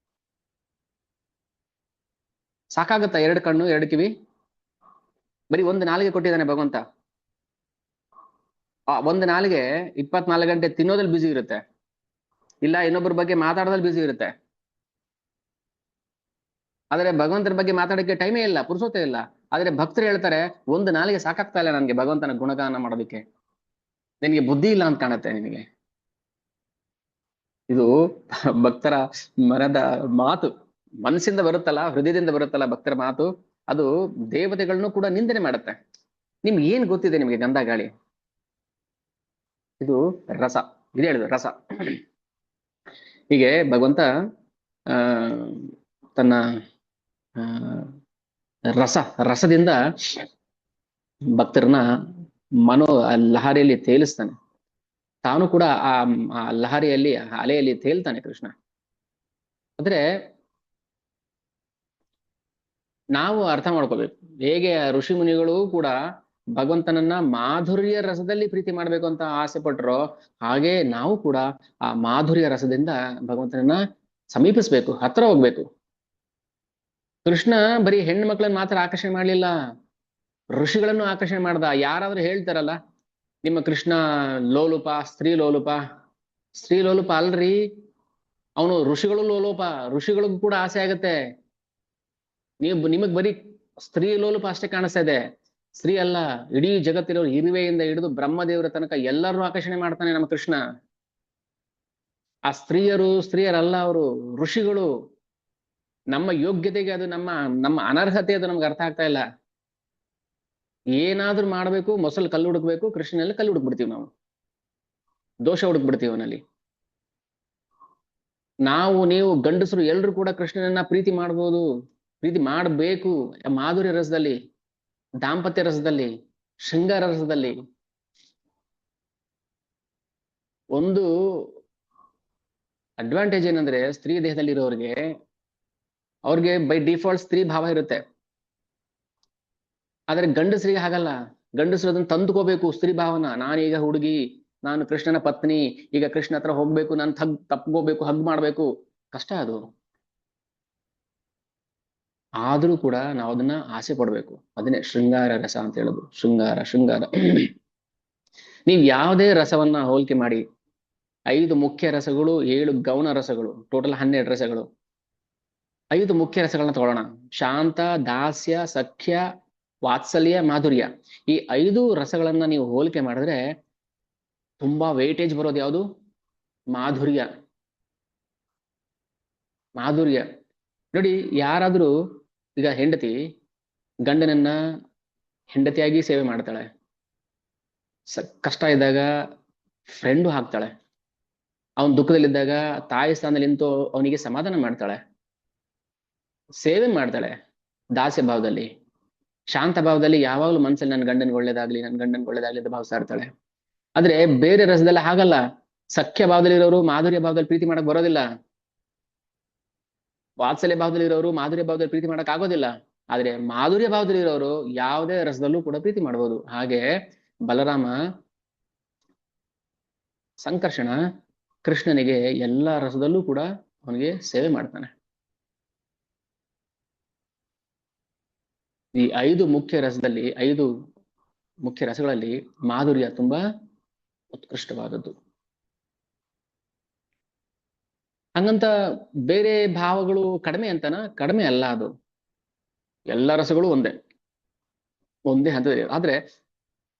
ಸಾಕಾಗತ್ತಾ ಎರಡು ಕಣ್ಣು ಎರಡು ಕಿವಿ? ಬರೀ ಒಂದು ನಾಲಿಗೆ ಕೊಟ್ಟಿದ್ದಾನೆ ಭಗವಂತ. ಆ ಒಂದು ನಾಲಿಗೆ 24 ಗಂಟೆ ತಿನ್ನೋದ್ರಲ್ಲಿ ಬ್ಯುಸಿ ಇರುತ್ತೆ, ಇಲ್ಲ ಇನ್ನೊಬ್ಬರ ಬಗ್ಗೆ ಮಾತಾಡೋದ್ರಲ್ಲಿ ಬ್ಯುಸಿ ಇರುತ್ತೆ. ಆದ್ರೆ ಭಗವಂತನ ಬಗ್ಗೆ ಮಾತಾಡೋಕ್ಕೆ ಟೈಮೇ ಇಲ್ಲ, ಪುರುಸೋತೆ ಇಲ್ಲ. ಆದ್ರೆ ಭಕ್ತರು ಹೇಳ್ತಾರೆ, ಒಂದು ನಾಲಿಗೆ ಸಾಕಾಗ್ತಾ ಇಲ್ಲ ನನ್ಗೆ ಭಗವಂತನ ಗುಣಗಾನ ಮಾಡೋದಕ್ಕೆ. ನಿನಗೆ ಬುದ್ಧಿ ಇಲ್ಲ ಅಂತ ಕಾಣುತ್ತೆ ನಿನಗೆ. ಇದು ಭಕ್ತರ ಮನದ ಮಾತು, ಮನಸ್ಸಿಂದ ಬರುತ್ತಲ್ಲ, ಹೃದಯದಿಂದ ಬರುತ್ತಲ್ಲ ಭಕ್ತರ ಮಾತು. ಅದು ದೇವತೆಗಳನ್ನು ಕೂಡ ನಿಂದನೆ ಮಾಡುತ್ತೆ. ನಿಮ್ಗೆ ಏನ್ ಗೊತ್ತಿದೆ ನಿಮ್ಗೆ ಗಂಧ ಗಾಳಿ? ಇದು ರಸ, ಇದು ಹೇಳಿದ್ರು ರಸ. ಹೀಗೆ ಭಗವಂತ ತನ್ನ ರಸದಿಂದ ಭಕ್ತರನ್ನ ಮನೋ ಲಹರಿಯಲ್ಲಿ ತೇಲಿಸ್ತಾನೆ. ತಾನು ಕೂಡ ಆ ಲಹರಿಯಲ್ಲಿ, ಅಲೆಯಲ್ಲಿ ತೇಲ್ತಾನೆ ಕೃಷ್ಣ. ಅಂದ್ರೆ ನಾವು ಅರ್ಥ ಮಾಡ್ಕೋಬೇಕು, ಹೇಗೆ ಋಷಿ ಮುನಿಗಳು ಕೂಡ ಭಗವಂತನನ್ನ ಮಾಧುರ್ಯ ರಸದಲ್ಲಿ ಪ್ರೀತಿ ಮಾಡ್ಬೇಕು ಅಂತ ಆಸೆ ಪಟ್ರೋ, ಹಾಗೆ ನಾವು ಕೂಡ ಆ ಮಾಧುರ್ಯ ರಸದಿಂದ ಭಗವಂತನನ್ನ ಸಮೀಪಿಸ್ಬೇಕು, ಹತ್ರ ಹೋಗ್ಬೇಕು. ಕೃಷ್ಣ ಬರೀ ಹೆಣ್ಣು ಮಕ್ಕಳನ್ನ ಮಾತ್ರ ಆಕರ್ಷಣೆ ಮಾಡ್ಲಿಲ್ಲ, ಋಷಿಗಳನ್ನು ಆಕರ್ಷಣೆ ಮಾಡ್ದ. ಯಾರಾದ್ರೂ ಹೇಳ್ತಾರಲ್ಲ, ನಿಮ್ಮ ಕೃಷ್ಣ ಲೋಲುಪ, ಸ್ತ್ರೀ ಲೋಲುಪ. ಸ್ತ್ರೀ ಲೋಲುಪ ಅಲ್ರಿ, ಅವನು ಋಷಿಗಳು ಲೋಲುಪ. ಋಷಿಗಳಿಗೂ ಕೂಡ ಆಸೆ ಆಗತ್ತೆ. ನಿಮಗ್ ಬರೀ ಸ್ತ್ರೀ ಲೋಲುಪ ಅಷ್ಟೇ ಕಾಣಿಸ್ತಾ ಇದೆ. ಸ್ತ್ರೀ ಅಲ್ಲ, ಇಡೀ ಜಗತ್ತಿರೋ ಇರುವೆಯಿಂದ ಹಿಡಿದು ಬ್ರಹ್ಮದೇವರ ತನಕ ಎಲ್ಲರನ್ನೂ ಆಕರ್ಷಣೆ ಮಾಡ್ತಾನೆ ನಮ್ಮ ಕೃಷ್ಣ. ಆ ಸ್ತ್ರೀಯರಲ್ಲ, ಅವರು ಋಷಿಗಳು. ನಮ್ಮ ಯೋಗ್ಯತೆಗೆ ಅದು ನಮ್ಮ ನಮ್ಮ ಅನರ್ಹತೆ ಅದು ನಮ್ಗೆ ಅರ್ಥ ಆಗ್ತಾ ಇಲ್ಲ. ಏನಾದ್ರೂ ಮಾಡ್ಬೇಕು, ಮೊಸಲ್ ಕಲ್ಲು ಹುಡುಕ್ಬೇಕು, ಕೃಷ್ಣನಲ್ಲಿ ಕಲ್ಲು ಹುಡುಕ್ಬಿಡ್ತೀವಿ ನಾವು, ದೋಷ ಹುಡುಕ್ಬಿಡ್ತೀವಿ ಅವನಲ್ಲಿ. ನಾವು ನೀವು ಗಂಡಸರು ಎಲ್ರು ಕೂಡ ಕೃಷ್ಣನನ್ನ ಪ್ರೀತಿ ಮಾಡ್ಬೋದು, ಪ್ರೀತಿ ಮಾಡಬೇಕು. ಮಾಧುರ್ಯ ರಸದಲ್ಲಿ, ದಾಂಪತ್ಯ ರಸದಲ್ಲಿ, ಶೃಂಗಾರ ರಸದಲ್ಲಿ. ಒಂದು ಅಡ್ವಾಂಟೇಜ್ ಏನಂದ್ರೆ, ಸ್ತ್ರೀ ದೇಹದಲ್ಲಿ ಇರೋರಿಗೆ, ಅವ್ರಿಗೆ ಬೈ ಡಿಫಾಲ್ಟ್ ಸ್ತ್ರೀ ಭಾವ ಇರುತ್ತೆ. ಆದ್ರೆ ಗಂಡಸರಿಗೆ ಹಾಗಲ್ಲ. ಗಂಡಸರು ಅದನ್ನ ತಂದುಕೋಬೇಕು, ಸ್ತ್ರೀ ಭಾವನ. ನಾನೀಗ ಹುಡುಗಿ, ನಾನು ಕೃಷ್ಣನ ಪತ್ನಿ, ಈಗ ಕೃಷ್ಣ ಹತ್ರ ಹೋಗ್ಬೇಕು, ನಾನು ತಪ್ಕೋಬೇಕು, ಹಗ್ ಮಾಡ್ಬೇಕು. ಕಷ್ಟ ಅದು. ಆದ್ರೂ ಕೂಡ ನಾವು ಅದನ್ನ ಆಸೆ ಪಡ್ಬೇಕು. ಅದನ್ನೇ ಶೃಂಗಾರ ರಸ ಅಂತ ಹೇಳುದು. ಶೃಂಗಾರ ನೀವ್ ಯಾವುದೇ ರಸವನ್ನ ಹೋಲಿಕೆ ಮಾಡಿ, 5 ಮುಖ್ಯ ರಸಗಳು, 7 ಗೌಣ ರಸಗಳು, ಟೋಟಲ್ 12 ರಸಗಳು. 5 ಮುಖ್ಯ ರಸಗಳನ್ನ ತಗೊಳ್ಳೋಣ. ಶಾಂತ, ದಾಸ್ಯ, ಸಖ್ಯ, ವಾತ್ಸಲ್ಯ, ಮಾಧುರ್ಯ. ಈ 5 ರಸಗಳನ್ನ ನೀವು ಹೋಲಿಕೆ ಮಾಡಿದ್ರೆ ತುಂಬಾ ವೇಟೇಜ್ ಬರೋದು ಯಾವುದು? ಮಾಧುರ್ಯ. ಮಾಧುರ್ಯ ನೋಡಿ, ಯಾರಾದ್ರೂ ಈಗ ಹೆಂಡತಿ ಗಂಡನನ್ನ ಹೆಂಡತಿಯಾಗಿ ಸೇವೆ ಮಾಡ್ತಾಳೆ, ಕಷ್ಟ ಇದ್ದಾಗ ಫ್ರೆಂಡು ಹಾಕ್ತಾಳೆ, ಅವನ್ ದುಃಖದಲ್ಲಿದ್ದಾಗ ತಾಯಿ ಸ್ಥಾನದಲ್ಲಿ ನಿಂತು ಅವನಿಗೆ ಸಮಾಧಾನ ಮಾಡ್ತಾಳೆ, ಸೇವೆ ಮಾಡ್ತಾಳೆ. ದಾಸ್ಯ ಭಾವದಲ್ಲಿ, ಶಾಂತ ಭಾವದಲ್ಲಿ ಯಾವಾಗ್ಲೂ ಮನ್ಸಲ್ಲಿ ನನ್ನ ಗಂಡನ್ಗೆ ಒಳ್ಳೇದಾಗ್ಲಿ, ನನ್ನ ಗಂಡನ್ಗೆ ಒಳ್ಳೇದಾಗ್ಲಿ ಅಂತ ಭಾವಿಸ್ತಾ ಇರ್ತಾಳೆ. ಆದ್ರೆ ಬೇರೆ ರಸದಲ್ಲಿ ಹಾಗಲ್ಲ. ಸಖ್ಯ ಭಾವದಲ್ಲಿ ಇರೋರು ಮಾಧುರ್ಯ ಭಾವದಲ್ಲಿ ಪ್ರೀತಿ ಮಾಡಕ್ ಬರೋದಿಲ್ಲ. ವಾತ್ಸಲ್ಯ ಭಾವದಲ್ಲಿ ಇರೋರು ಮಾಧುರ್ಯ ಭಾವದಲ್ಲಿ ಪ್ರೀತಿ ಮಾಡಕ್ ಆಗೋದಿಲ್ಲ. ಆದ್ರೆ ಮಾಧುರ್ಯ ಭಾವದಲ್ಲಿ ಇರೋರು ಯಾವುದೇ ರಸದಲ್ಲೂ ಕೂಡ ಪ್ರೀತಿ ಮಾಡ್ಬೋದು. ಹಾಗೆ ಬಲರಾಮ, ಸಂಕರ್ಷಣ ಕೃಷ್ಣನಿಗೆ ಎಲ್ಲಾ ರಸದಲ್ಲೂ ಕೂಡ ಅವನಿಗೆ ಸೇವೆ ಮಾಡ್ತಾನೆ. ಈ 5 ಮುಖ್ಯ ರಸದಲ್ಲಿ, 5 ಮುಖ್ಯ ರಸಗಳಲ್ಲಿ ಮಾಧುರ್ಯ ತುಂಬಾ ಉತ್ಕೃಷ್ಟವಾದದ್ದು. ಹಂಗಂತ ಬೇರೆ ಭಾವಗಳು ಕಡಿಮೆ ಅಂತನ? ಕಡಿಮೆ ಅಲ್ಲ. ಅದು ಎಲ್ಲ ರಸಗಳು ಒಂದೇ ಹಂತದಲ್ಲಿ. ಆದ್ರೆ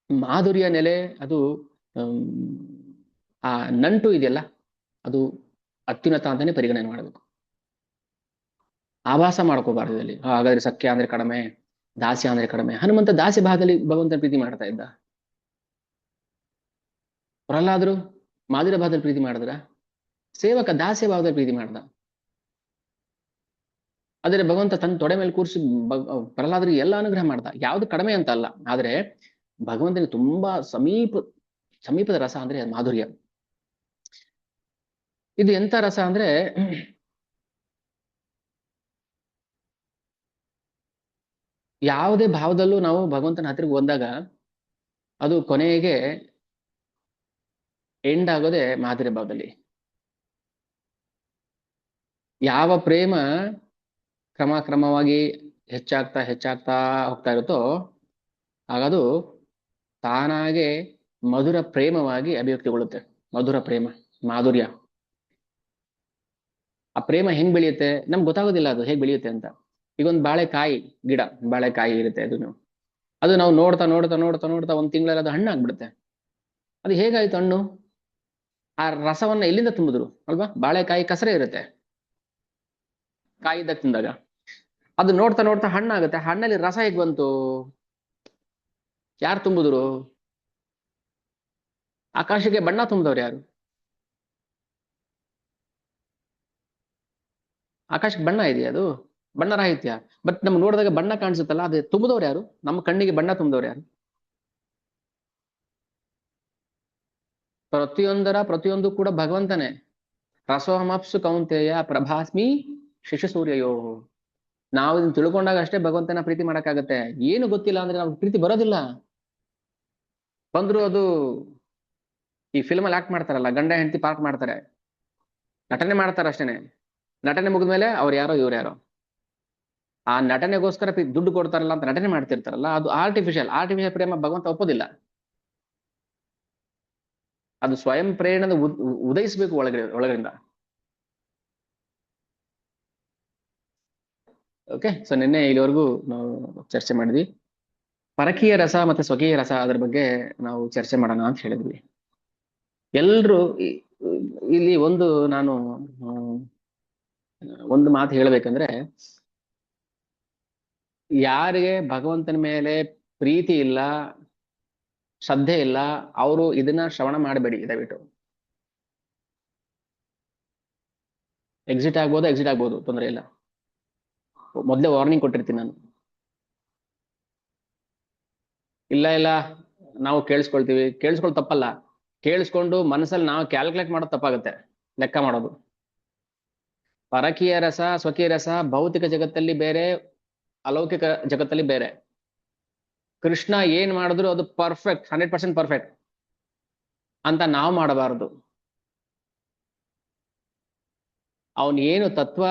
ಮಾಧುರ್ಯ ನೆಲೆ ಅದು, ಆ ನಂಟು ಇದೆಯಲ್ಲ, ಅದು ಅತ್ಯುನ್ನತ ಅಂತಾನೆ ಪರಿಗಣನೆ ಮಾಡಬೇಕು. ಆಭಾಸ ಮಾಡ್ಕೋಬಾರ್ದು ಇದರಲ್ಲಿ. ಹಾಗಾದ್ರೆ ಸಖ್ಯ ಅಂದ್ರೆ ಕಡಿಮೆ, ದಾಸ್ಯ ಅಂದ್ರೆ ಕಡಿಮೆ. ಹನುಮಂತ ದಾಸ್ಯ ಭಾಗದಲ್ಲಿ ಭಗವಂತನ ಪ್ರೀತಿ ಮಾಡ್ತಾ ಇದ್ದ. ಪ್ರಹ್ಲಾದರು ಮಾಧುರ್ಯ ಭಾಗದಲ್ಲಿ ಪ್ರೀತಿ ಮಾಡಿದ್ರ? ಸೇವಕ ದಾಸ್ಯ ಭಾವದಲ್ಲಿ ಪ್ರೀತಿ ಮಾಡ್ದ. ಆದ್ರೆ ಭಗವಂತ ತನ್ನ ತೊಡೆ ಮೇಲೆ ಕೂರಿಸಿ ಪ್ರಹ್ಲಾದರಿಗೆ ಎಲ್ಲ ಅನುಗ್ರಹ ಮಾಡ್ದ. ಯಾವ್ದು ಕಡಿಮೆ ಅಂತ ಅಲ್ಲ, ಆದ್ರೆ ಭಗವಂತನಿಗೆ ತುಂಬಾ ಸಮೀಪದ ರಸ ಅಂದ್ರೆ ಮಾಧುರ್ಯ. ಇದು ಎಂತ ರಸ ಅಂದ್ರೆ, ಯಾವುದೇ ಭಾವದಲ್ಲೂ ನಾವು ಭಗವಂತನ ಹತ್ತಿರಕ್ಕೆ ಬಂದಾಗ ಅದು ಕೊನೆಗೆ ಎಂಡ್ ಆಗೋದೆ ಮಾಧುರ್ಯ ಭಾವದಲ್ಲಿ. ಯಾವ ಪ್ರೇಮ ಕ್ರಮವಾಗಿ ಹೆಚ್ಚಾಗ್ತಾ ಹೋಗ್ತಾ ಇರುತ್ತೋ, ಆಗದು ತಾನಾಗೆ ಮಧುರ ಪ್ರೇಮವಾಗಿ ಅಭಿವ್ಯಕ್ತಿಗೊಳ್ಳುತ್ತೆ. ಮಧುರ ಪ್ರೇಮ, ಮಾಧುರ್ಯ. ಆ ಪ್ರೇಮ ಹೆಂಗ್ ಬೆಳೆಯುತ್ತೆ ನಮ್ಗೆ ಗೊತ್ತಾಗೋದಿಲ್ಲ, ಅದು ಹೇಗ್ ಬೆಳೆಯುತ್ತೆ ಅಂತ. ಈಗ ಒಂದು ಬಾಳೆಕಾಯಿ ಗಿಡ, ಬಾಳೆಕಾಯಿ ಇರುತ್ತೆ, ಅದು ನಾವು ನೋಡ್ತಾ 1 ತಿಂಗಳಲ್ಲಿ ಅದು ಹಣ್ಣಾಗ್ಬಿಡುತ್ತೆ. ಅದು ಹೇಗಾಯ್ತು ಹಣ್ಣು? ಆ ರಸವನ್ನ ಎಲ್ಲಿಂದ ತುಂಬಿದ್ರು ಅಲ್ವಾ? ಬಾಳೆಕಾಯಿ ಕಸರೇ ಇರುತ್ತೆ, ಕಾಯಿ ಇದ್ದಾಗ ತಿಂದಾಗ. ಅದು ನೋಡ್ತಾ ಹಣ್ಣಾಗುತ್ತೆ. ಹಣ್ಣಲ್ಲಿ ರಸ ಹೇಗ್ ಬಂತು? ಯಾರು ತುಂಬಿದ್ರು? ಆಕಾಶಕ್ಕೆ ಬಣ್ಣ ತುಂಬಿದವ್ರು ಯಾರು? ಆಕಾಶಕ್ಕೆ ಬಣ್ಣ ಇದೆಯಾ? ಅದು ಬಣ್ಣ ರಾಹಿತ್ಯ. ಬಟ್ ನಮ್ಗೆ ನೋಡಿದಾಗ ಬಣ್ಣ ಕಾಣಿಸುತ್ತಲ್ಲ, ಅದೇ ತುಂಬಿದವ್ರು ಯಾರು? ನಮ್ಮ ಕಣ್ಣಿಗೆ ಬಣ್ಣ ತುಂಬಿದವ್ರು ಯಾರು? ಪ್ರತಿಯೊಂದು ಕೂಡ ಭಗವಂತನೇ. ರಸೋಹಮಪ್ಸು ಕೌಂತೆಯ ಪ್ರಭಾಸ್ಮಿ ಶಿಶು ಸೂರ್ಯಯೋ. ನಾವು ಇದನ್ನ ತಿಳ್ಕೊಂಡಾಗ ಅಷ್ಟೇ ಭಗವಂತನ ಪ್ರೀತಿ ಮಾಡಕ್ಕಾಗತ್ತೆ. ಏನು ಗೊತ್ತಿಲ್ಲ ಅಂದ್ರೆ ನಾವು ಪ್ರೀತಿ ಬರೋದಿಲ್ಲ. ಬಂದ್ರು ಅದು ಈ ಫಿಲ್ಮ್ ಅಲ್ಲಿ ಆಕ್ಟ್ ಮಾಡ್ತಾರಲ್ಲ, ಗಂಡ ಹೆಂಡತಿ ಪಾರ್ಕ್ ಮಾಡ್ತಾರೆ, ನಟನೆ ಮಾಡ್ತಾರೆ ಅಷ್ಟೇನೆ. ನಟನೆ ಮುಗಿದ್ಮೇಲೆ ಅವ್ರು ಯಾರೋ ಇವ್ರು ಯಾರೋ. ಆ ನಟನೆಗೋಸ್ಕರ ದುಡ್ಡು ಕೊಡ್ತಾರಲ್ಲ ಅಂತ ನಟನೆ ಮಾಡ್ತಿರ್ತಾರಲ್ಲ, ಅದು ಆರ್ಟಿಫಿಷಿಯಲ್ ಪ್ರೇಮ ಭಗವಂತ ಒಪ್ಪೋದಿಲ್ಲ. ಅದು ಸ್ವಯಂ ಪ್ರೇರಣೆ ಉದಯಿಸ್ಬೇಕು ಒಳಗಡೆಯಿಂದ. ಓಕೆ, ಸೊ ನಿನ್ನೆ ಇಲ್ಲಿವರೆಗೂ ನಾವು ಚರ್ಚೆ ಮಾಡಿದ್ವಿ. ಪರಕೀಯ ರಸ ಮತ್ತೆ ಸ್ವಕೀಯ ರಸ ಅದ್ರ ಬಗ್ಗೆ ನಾವು ಚರ್ಚೆ ಮಾಡೋಣ ಅಂತ ಹೇಳಿದ್ವಿ. ಎಲ್ರು ಇಲ್ಲಿ ಒಂದು ನಾನು ಒಂದು ಮಾತು ಹೇಳ್ಬೇಕಂದ್ರೆ, ಯಾರಿಗೆ ಭಗವಂತನ ಮೇಲೆ ಪ್ರೀತಿ ಇಲ್ಲ, ಶ್ರದ್ಧೆ ಇಲ್ಲ, ಅವರು ಇದನ್ನ ಶ್ರವಣ ಮಾಡಬೇಡಿ ದಯವಿಟ್ಟು. ಎಕ್ಸಿಟ್ ಆಗ್ಬೋದು, ತೊಂದರೆ ಇಲ್ಲ. ಮೊದಲೇ ವಾರ್ನಿಂಗ್ ಕೊಟ್ಟಿರ್ತೀನಿ ನಾನು. ಇಲ್ಲ ನಾವು ಕೇಳಿಸ್ಕೊಳ್ಳೋದು ತಪ್ಪಲ್ಲ. ಕೇಳಿಸ್ಕೊಂಡು ಮನಸ್ಸಲ್ಲಿ ನಾವು ಕ್ಯಾಲ್ಕುಲೇಟ್ ಮಾಡೋದು ತಪ್ಪಾಗುತ್ತೆ, ಲೆಕ್ಕ ಮಾಡೋದು. ಪರಕೀಯ ರಸ ಸ್ವಕೀಯ ರಸ ಭೌತಿಕ ಜಗತ್ತಲ್ಲಿ ಬೇರೆ, ಅಲೌಕಿಕ ಜಗತ್ತಲ್ಲಿ ಬೇರೆ. ಕೃಷ್ಣ ಏನ್ ಮಾಡಿದ್ರು ಅದು ಪರ್ಫೆಕ್ಟ್, 100% ಪರ್ಫೆಕ್ಟ್ ಅಂತ ನಾವು ಮಾಡಬಾರದು. ಅವನ್ ಏನು ತತ್ವ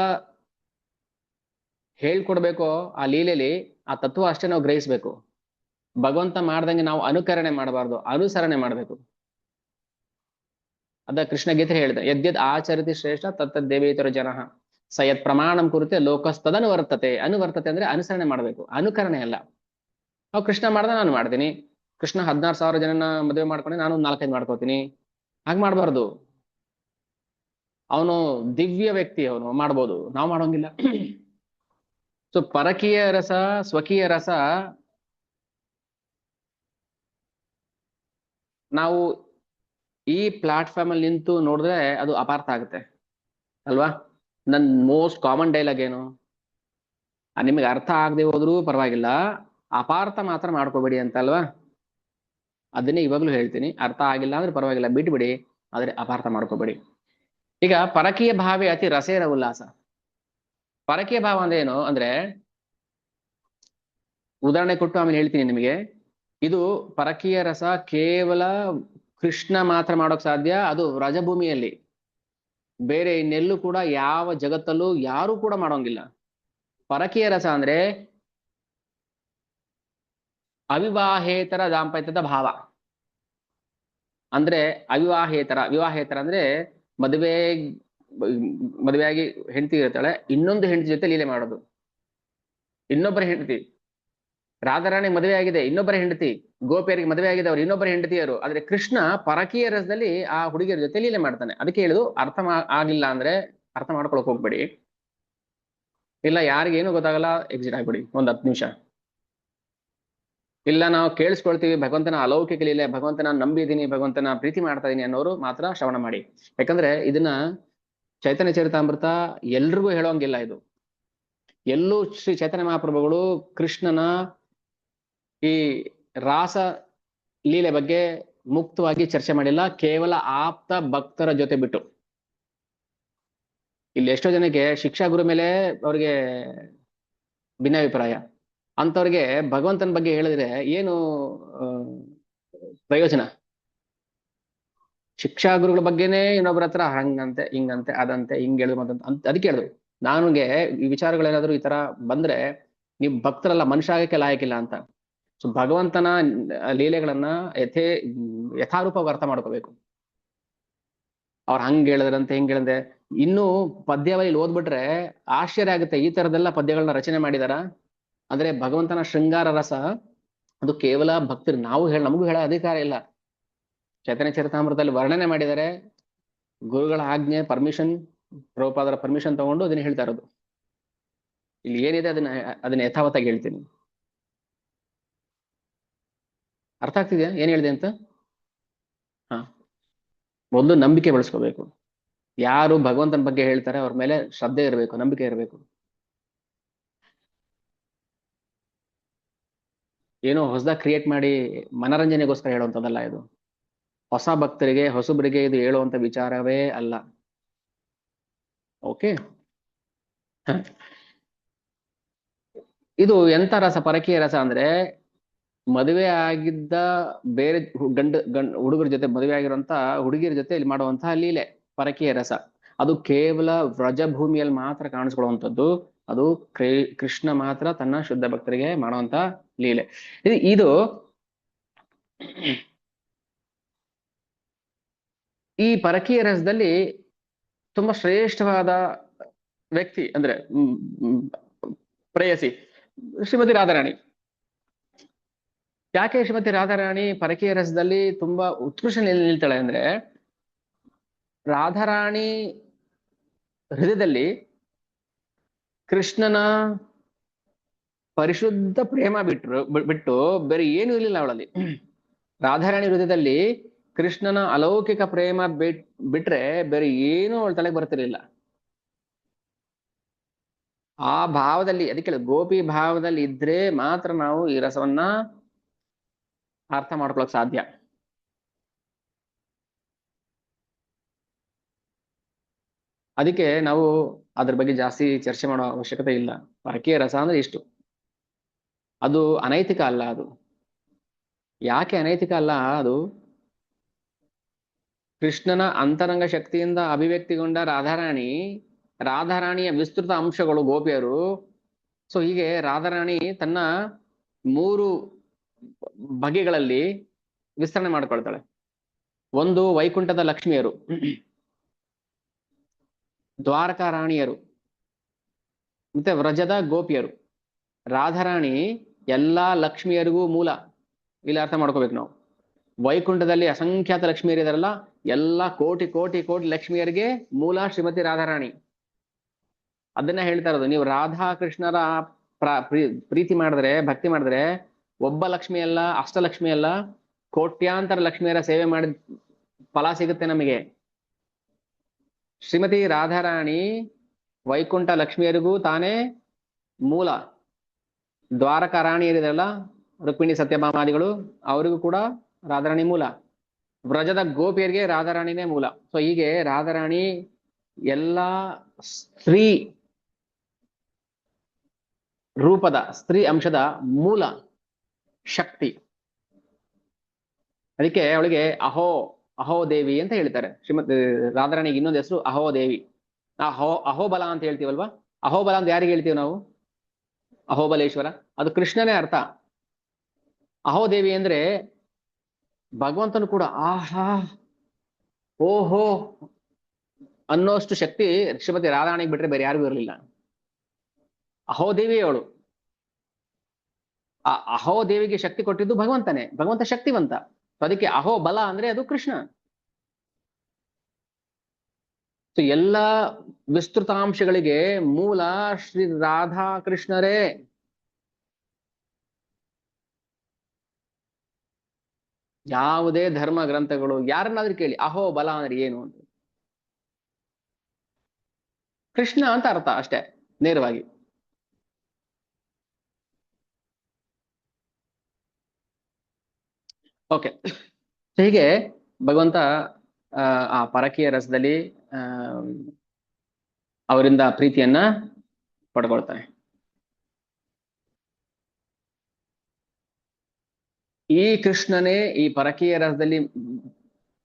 ಹೇಳ್ಕೊಡ್ಬೇಕೋ ಆ ಲೀಲೆಯಲ್ಲಿ, ಆ ತತ್ವ ಅಷ್ಟೇ ನಾವು ಗ್ರಹಿಸ್ಬೇಕು. ಭಗವಂತ ಮಾಡ್ದಂಗೆ ನಾವು ಅನುಕರಣೆ ಮಾಡಬಾರ್ದು, ಅನುಸರಣೆ ಮಾಡಬೇಕು. ಅದ ಕೃಷ್ಣ ಗೀತೆ ಹೇಳಿದ, ಯದ್ಯದ್ ಆಚರಿತಿ ಶ್ರೇಷ್ಠ ತತ್ತದ್ ದೇವೇತರ ಜನಃ ಸ ಯತ್ ಪ್ರಮಾಣಂ ಕುರಿತೆ ಲೋಕಸ್ತದನುವರ್ತತೆ. ಅನುವರ್ತತೆ ಅಂದ್ರೆ ಅನುಸರಣೆ ಮಾಡಬೇಕು, ಅನುಕರಣೆ ಅಲ್ಲ. ನಾವು ಕೃಷ್ಣ ಮಾಡ್ದ ನಾನು ಮಾಡ್ತೀನಿ, ಕೃಷ್ಣ 16,000 ಜನನ ಮದುವೆ ಮಾಡ್ಕೊಂಡು ನಾನು 4-5 ಮಾಡ್ಕೋತೀನಿ, ಹಾಗೆ ಮಾಡಬಾರ್ದು. ಅವನು ದಿವ್ಯ ವ್ಯಕ್ತಿ, ಅವನು ಮಾಡ್ಬೋದು, ನಾವು ಮಾಡೋಂಗಿಲ್ಲ. ಸೊ ಪರಕೀಯ ರಸ ಸ್ವಕೀಯ ರಸ ನಾವು ಈ ಪ್ಲಾಟ್ಫಾರ್ಮ್ ಅಲ್ಲಿ ನಿಂತು ನೋಡಿದ್ರೆ ಅದು ಅಪಾರ್ಥ ಆಗುತ್ತೆ ಅಲ್ವಾ. ನನ್ ಮೋಸ್ಟ್ ಕಾಮನ್ ಡೈಲಾಗ್ ಏನು, ನಿಮಗೆ ಅರ್ಥ ಆಗದೆ ಹೋದ್ರೂ ಪರವಾಗಿಲ್ಲ, ಅಪಾರ್ಥ ಮಾತ್ರ ಮಾಡ್ಕೋಬೇಡಿ ಅಂತ ಅಲ್ವಾ. ಅದನ್ನೇ ಇವಾಗ್ಲೂ ಹೇಳ್ತೀನಿ, ಅರ್ಥ ಆಗಿಲ್ಲ ಅಂದ್ರೆ ಪರವಾಗಿಲ್ಲ, ಬಿಟ್ಬಿಡಿ, ಆದ್ರೆ ಅಪಾರ್ಥ ಮಾಡ್ಕೋಬೇಡಿ. ಈಗ ಪರಕೀಯ ಭಾವೇ ಅತಿ ರಸೇರ ಉಲ್ಲಾಸ. ಪರಕೀಯ ಭಾವ ಅಂದ್ರೆ ಏನು ಅಂದ್ರೆ, ಉದಾಹರಣೆ ಕೊಟ್ಟು ಆಮೇಲೆ ಹೇಳ್ತೀನಿ ನಿಮಗೆ. ಇದು ಪರಕೀಯ ರಸ ಕೇವಲ ಕೃಷ್ಣ ಮಾತ್ರ ಮಾಡೋಕ್ ಸಾಧ್ಯ, ಅದು ವ್ರಜಭೂಮಿಯಲ್ಲಿ. ಬೇರೆ ಇನ್ನೆಲ್ಲೂ ಕೂಡ ಯಾವ ಜಗತ್ತಲ್ಲೂ ಯಾರು ಕೂಡ ಮಾಡೋಂಗಿಲ್ಲ. ಪರಕೀಯ ರಸ ಅಂದ್ರೆ ಅವಿವಾಹೇತರ ದಾಂಪತ್ಯದ ಭಾವ. ಅಂದ್ರೆ ವಿವಾಹೇತರ ಅಂದ್ರೆ ಮದುವೆ ಮದುವೆಯಾಗಿ ಹೆಂಡತಿ ಇರ್ತಾಳೆ, ಇನ್ನೊಂದು ಹೆಂಡತಿ ಜೊತೆ ಲೀಲೆ ಮಾಡೋದು. ಇನ್ನೊಬ್ಬರ ಹೆಂಡತಿ, ರಾಧಾರಾಣಿ ಮದುವೆ ಆಗಿದೆ, ಇನ್ನೊಬ್ಬರ ಹೆಂಡತಿ. ಗೋಪಿಯರಿಗೆ ಮದುವೆ ಆಗಿದೆ, ಅವ್ರು ಇನ್ನೊಬ್ಬರ ಹೆಂಡತಿಯರು. ಆದ್ರೆ ಕೃಷ್ಣ ಪರಕೀಯ ರಸದಲ್ಲಿ ಆ ಹುಡುಗಿಯರ ಜೊತೆ ಲೀಲೆ ಮಾಡ್ತಾನೆ. ಅದಕ್ಕೆ ಹೇಳುದು, ಆಗಿಲ್ಲ ಅಂದ್ರೆ ಅರ್ಥ ಮಾಡ್ಕೊಳಕ್ ಹೋಗ್ಬೇಡಿ. ಇಲ್ಲ ಯಾರಿಗೇನು ಗೊತ್ತಾಗಲ್ಲ, ಎಕ್ಸಿಟ್ ಆಗ್ಬಿಡಿ ಒಂದ್ 10 ನಿಮಿಷ. ಇಲ್ಲ ನಾವು ಕೇಳಿಸ್ಕೊಳ್ತೀವಿ, ಭಗವಂತನ ಅಲೌಕಿಕ ಲೀಲೆ, ಭಗವಂತನ ನಂಬಿದೀನಿ, ಭಗವಂತನ ಪ್ರೀತಿ ಮಾಡ್ತಾ ಇದೀನಿ ಅನ್ನೋರು ಮಾತ್ರ ಶ್ರವಣ ಮಾಡಿ. ಯಾಕಂದ್ರೆ ಇದನ್ನ ಚೈತನ್ಯ ಚರಿತಾಮೃತ ಎಲ್ರಿಗೂ ಹೇಳೋಂಗಿಲ್ಲ. ಇದು ಎಲ್ಲೂ ಶ್ರೀ ಚೈತನ್ಯ ಮಹಾಪ್ರಭುಗಳು ಕೃಷ್ಣನ ಈ ರಾಸ ಲೀಲೆ ಬಗ್ಗೆ ಮುಕ್ತವಾಗಿ ಚರ್ಚೆ ಮಾಡಿಲ್ಲ, ಕೇವಲ ಆಪ್ತ ಭಕ್ತರ ಜೊತೆ ಬಿಟ್ಟು. ಇಲ್ಲಿ ಎಷ್ಟೋ ಜನಕ್ಕೆ ಶಿಕ್ಷಾ ಗುರು ಮೇಲೆ ಅವ್ರಿಗೆ ಭಿನ್ನಾಭಿಪ್ರಾಯ. ಅಂತವ್ರಿಗೆ ಭಗವಂತನ ಬಗ್ಗೆ ಹೇಳಿದ್ರೆ ಏನು ಪ್ರಯೋಜನ? ಶಿಕ್ಷಾ ಗುರುಗಳ ಬಗ್ಗೆನೇ ಇನ್ನೊಬ್ರ ಹತ್ರ ಹಂಗಂತೆ ಹಿಂಗಂತೆ ಅದಂತೆ ಹಿಂಗ್ ಹೇಳುದು ಅಂತ ಅದಕ್ಕೆ ಹೇಳುದು. ನನಗೆ ಈ ವಿಚಾರಗಳೇನಾದ್ರು ಈ ತರ ಬಂದ್ರೆ, ನೀವು ಭಕ್ತರಲ್ಲ, ಮನುಷ್ಯ ಆಗಕ್ಕೆ ಲಾಯಕ್ಕಿಲ್ಲ ಅಂತ. ಸೊ ಭಗವಂತನ ಲೀಲೆಗಳನ್ನ ಯಥಾರೂಪವಾಗಿ ಅರ್ಥ ಮಾಡ್ಕೋಬೇಕು. ಅವ್ರು ಹಂಗ್ ಹೇಳಿದ್ರಂತೆ ಹಿಂಗ್ ಹೇಳಿದ್ರೆ, ಇನ್ನು ಪದ್ಯಾವಳಿ ಓದ್ಬಿಟ್ರೆ ಆಶ್ಚರ್ಯ ಆಗುತ್ತೆ, ಈ ತರದೆಲ್ಲ ಪದ್ಯಗಳನ್ನ ರಚನೆ ಮಾಡಿದಾರ. ಅಂದ್ರೆ ಭಗವಂತನ ಶೃಂಗಾರ ರಸ ಅದು ಕೇವಲ ಭಕ್ತರು, ನಮಗೂ ಹೇಳೋ ಅಧಿಕಾರ ಇಲ್ಲ. ಚೈತನ್ಯ ಚರಿತಾಮೃತದಲ್ಲಿ ವರ್ಣನೆ ಮಾಡಿದರೆ, ಗುರುಗಳ ಆಜ್ಞೆ, ಪರ್ಮಿಷನ್, ಪ್ರಭುಪಾದರ ಪರ್ಮಿಷನ್ ತಗೊಂಡು ಅದನ್ನ ಹೇಳ್ತಾ ಇರೋದು. ಇಲ್ಲಿ ಏನಿದೆ ಅದನ್ನ ಯಥಾವತ್ತಾಗಿ ಹೇಳ್ತೀನಿ. ಅರ್ಥ ಆಗ್ತಿದ್ಯಾ ಏನ್ ಹೇಳಿದೆ ಅಂತ? ಹಾ, ಮೊದಲು ನಂಬಿಕೆ ಬೆಳೆಸ್ಕೋಬೇಕು. ಯಾರು ಭಗವಂತನ ಬಗ್ಗೆ ಹೇಳ್ತಾರೆ ಅವ್ರ ಮೇಲೆ ಶ್ರದ್ಧೆ ಇರಬೇಕು, ನಂಬಿಕೆ ಇರಬೇಕು. ಏನೋ ಹೊಸದಾಗಿ ಕ್ರಿಯೇಟ್ ಮಾಡಿ ಮನರಂಜನೆಗೋಸ್ಕರ ಹೇಳುವಂಥದ್ದಲ್ಲ ಇದು. ಹೊಸ ಭಕ್ತರಿಗೆ, ಹೊಸಬರಿಗೆ ಇದು ಹೇಳುವಂತ ವಿಚಾರವೇ ಅಲ್ಲ. ಓಕೆ, ಇದು ಎಂತ ರಸ ಪರಕೀಯ ರಸ ಅಂದ್ರೆ, ಮದುವೆ ಆಗಿದ್ದ ಬೇರೆ ಹುಡುಗರ ಜೊತೆ ಮದುವೆ ಆಗಿರುವಂತ ಹುಡುಗಿಯರ ಜೊತೆ ಇಲ್ಲಿ ಮಾಡುವಂತಹ ಲೀಲೆ ಪರಕೀಯ ರಸ. ಅದು ಕೇವಲ ವ್ರಜಭೂಮಿಯಲ್ಲಿ ಮಾತ್ರ ಕಾಣಿಸ್ಕೊಳ್ಳುವಂಥದ್ದು. ಅದು ಕೃಷ್ಣ ಮಾತ್ರ ತನ್ನ ಶುದ್ಧ ಭಕ್ತರಿಗೆ ಮಾಡುವಂತ ಲೀಲೆ. ಇದು ಈ ಪರಕೀಯ ರಸದಲ್ಲಿ ತುಂಬಾ ಶ್ರೇಷ್ಠವಾದ ವ್ಯಕ್ತಿ ಅಂದ್ರೆ ಪ್ರೇಯಸಿ ಶ್ರೀಮತಿ ರಾಧಾರಾಣಿ. ಯಾಕೆ ಶ್ರೀಮತಿ ರಾಧಾರಾಣಿ ಪರಕೀಯ ರಸದಲ್ಲಿ ತುಂಬಾ ಉತ್ಕೃಷ್ಟ ನಿಲ್ತಾಳೆ ಅಂದ್ರೆ, ರಾಧಾರಾಣಿ ಹೃದಯದಲ್ಲಿ ಕೃಷ್ಣನ ಪರಿಶುದ್ಧ ಪ್ರೇಮ ಬಿಟ್ಟು ಬೇರೆ ಏನು ಇರಲಿಲ್ಲ ಅವಳಲ್ಲಿ. ರಾಧಾರಾಣಿ ಹೃದಯದಲ್ಲಿ ಕೃಷ್ಣನ ಅಲೌಕಿಕ ಪ್ರೇಮ ಬಿಟ್ರೆ ಬೇರೆ ಏನೂ ಅವಳ ತಲೆಗೆ ಬರ್ತಿರ್ಲಿಲ್ಲ. ಆ ಭಾವದಲ್ಲಿ, ಅದಕ್ಕೆ ಗೋಪಿ ಭಾವದಲ್ಲಿ ಇದ್ರೆ ಮಾತ್ರ ನಾವು ಈ ರಸವನ್ನ ಅರ್ಥ ಮಾಡ್ಕೊಳಕ್ ಸಾಧ್ಯ. ಅದಕ್ಕೆ ನಾವು ಅದ್ರ ಬಗ್ಗೆ ಜಾಸ್ತಿ ಚರ್ಚೆ ಮಾಡೋ ಅವಶ್ಯಕತೆ ಇಲ್ಲ. ಪರಕೀಯ ರಸ ಅಂದ್ರೆ ಇಷ್ಟು. ಅದು ಅನೈತಿಕ ಅಲ್ಲ. ಅದು ಯಾಕೆ ಅನೈತಿಕ ಅಲ್ಲ? ಅದು ಕೃಷ್ಣನ ಅಂತರಂಗ ಶಕ್ತಿಯಿಂದ ಅಭಿವ್ಯಕ್ತಿಗೊಂಡ ರಾಧಾರಾಣಿಯ ವಿಸ್ತೃತ ಅಂಶಗಳು ಗೋಪಿಯರು. ಸೊ ಹೀಗೆ ರಾಧಾರಾಣಿ ತನ್ನ 3 ಬಗೆಗಳಲ್ಲಿ ವಿಸ್ತರಣೆ ಮಾಡ್ಕೊಳ್ತಾಳೆ. ಒಂದು ವೈಕುಂಠದ ಲಕ್ಷ್ಮಿಯರು, ದ್ವಾರಕಾ ರಾಣಿಯರು, ಮತ್ತೆ ವ್ರಜದ ಗೋಪಿಯರು. ರಾಧಾರಾಣಿ ಎಲ್ಲಾ ಲಕ್ಷ್ಮಿಯರಿಗೂ ಮೂಲ. ಇಲ್ಲಿ ಅರ್ಥ ಮಾಡ್ಕೋಬೇಕು ನಾವು. ವೈಕುಂಠದಲ್ಲಿ ಅಸಂಖ್ಯಾತ ಲಕ್ಷ್ಮಿಯರಿದಾರಲ್ಲ, ಎಲ್ಲಾ ಕೋಟಿ ಕೋಟಿ ಕೋಟಿ ಲಕ್ಷ್ಮಿಯರಿಗೆ ಮೂಲ ಶ್ರೀಮತಿ ರಾಧಾರಾಣಿ. ಅದನ್ನ ಹೇಳ್ತಾ ಇರೋದು. ನೀವು ರಾಧಾ ಕೃಷ್ಣರ ಪ್ರೀತಿ ಮಾಡಿದ್ರೆ, ಭಕ್ತಿ ಮಾಡಿದ್ರೆ, ಒಬ್ಬ ಲಕ್ಷ್ಮಿ ಅಲ್ಲ, ಅಷ್ಟಲಕ್ಷ್ಮಿ ಅಲ್ಲ, ಕೋಟ್ಯಾಂತರ ಲಕ್ಷ್ಮಿಯರ ಸೇವೆ ಮಾಡಿದ ಫಲ ಸಿಗುತ್ತೆ ನಮಗೆ. ಶ್ರೀಮತಿ ರಾಧಾರಾಣಿ ವೈಕುಂಠ ಲಕ್ಷ್ಮಿಯರಿಗೂ ತಾನೇ ಮೂಲ. ದ್ವಾರಕಾ ರಾಣಿಯರಿದಾರಲ್ಲ, ರುಕ್ಮಿಣಿ ಸತ್ಯಭಾಮಾದಿಗಳು, ಅವರಿಗೂ ಕೂಡ ರಾಧಾರಾಣಿ ಮೂಲ. ವ್ರಜದ ಗೋಪಿಯರಿಗೆ ರಾಧಾರಾಣಿನೇ ಮೂಲ. ಸೊ ಹೀಗೆ ರಾಧಾರಾಣಿ ಎಲ್ಲಾ ಸ್ತ್ರೀ ರೂಪದ, ಸ್ತ್ರೀ ಅಂಶದ ಮೂಲ ಶಕ್ತಿ. ಅದಕ್ಕೆ ಅವಳಿಗೆ ಅಹೋದೇವಿ ಅಂತ ಹೇಳ್ತಾರೆ. ಶ್ರೀಮತಿ ರಾಧಾರಾಣಿಗೆ ಇನ್ನೊಂದು ಹೆಸರು ಅಹೋದೇವಿ. ಅಹೋಬಲ ಅಂತ ಹೇಳ್ತೀವಲ್ವಾ? ಅಹೋಬಲ ಅಂತ ಯಾರಿಗೆ ಹೇಳ್ತೀವಿ ನಾವು? ಅಹೋಬಲೇಶ್ವರ. ಅದು ಕೃಷ್ಣನೇ ಅರ್ಥ. ಅಹೋದೇವಿ ಅಂದ್ರೆ ಭಗವಂತನು ಕೂಡ ಆಹಾ ಓಹೋ ಅನ್ನೋಷ್ಟು ಶಕ್ತಿ ಶ್ರೀಮತಿ ರಾಧಾರಾಣಿಗೆ ಬಿಟ್ರೆ ಬೇರೆ ಯಾರಿಗೂ ಇರಲಿಲ್ಲ. ಅಹೋದೇವಿ ಅವಳು. ಆ ಅಹೋದೇವಿಗೆ ಶಕ್ತಿ ಕೊಟ್ಟಿದ್ದು ಭಗವಂತನೇ. ಭಗವಂತ ಶಕ್ತಿವಂತ. ಅದಕ್ಕೆ ಅಹೋಬಲ ಅಂದ್ರೆ ಅದು ಕೃಷ್ಣ. ಸೊ ಎಲ್ಲ ವಿಸ್ತೃತಾಂಶಗಳಿಗೆ ಮೂಲ ಶ್ರೀ ರಾಧಾ ಕೃಷ್ಣರೇ. ಯಾವುದೇ ಧರ್ಮ ಗ್ರಂಥಗಳು ಯಾರನ್ನಾದ್ರೂ ಕೇಳಿ ಅಹೋಬಲ ಅಂದ್ರೆ ಏನು ಅಂತ, ಕೃಷ್ಣ ಅಂತ ಅರ್ಥ ಅಷ್ಟೇ, ನೇರವಾಗಿ. ಓಕೆ. ಹೀಗೆ ಭಗವಂತ ಆ ಪರಕೀಯ ರಸದಲ್ಲಿ ಅವರಿಂದ ಪ್ರೀತಿಯನ್ನ ಪಡ್ಕೊಳ್ತಾನೆ. ಈ ಕೃಷ್ಣನೇ, ಈ ಪರಕೀಯ ರಸದಲ್ಲಿ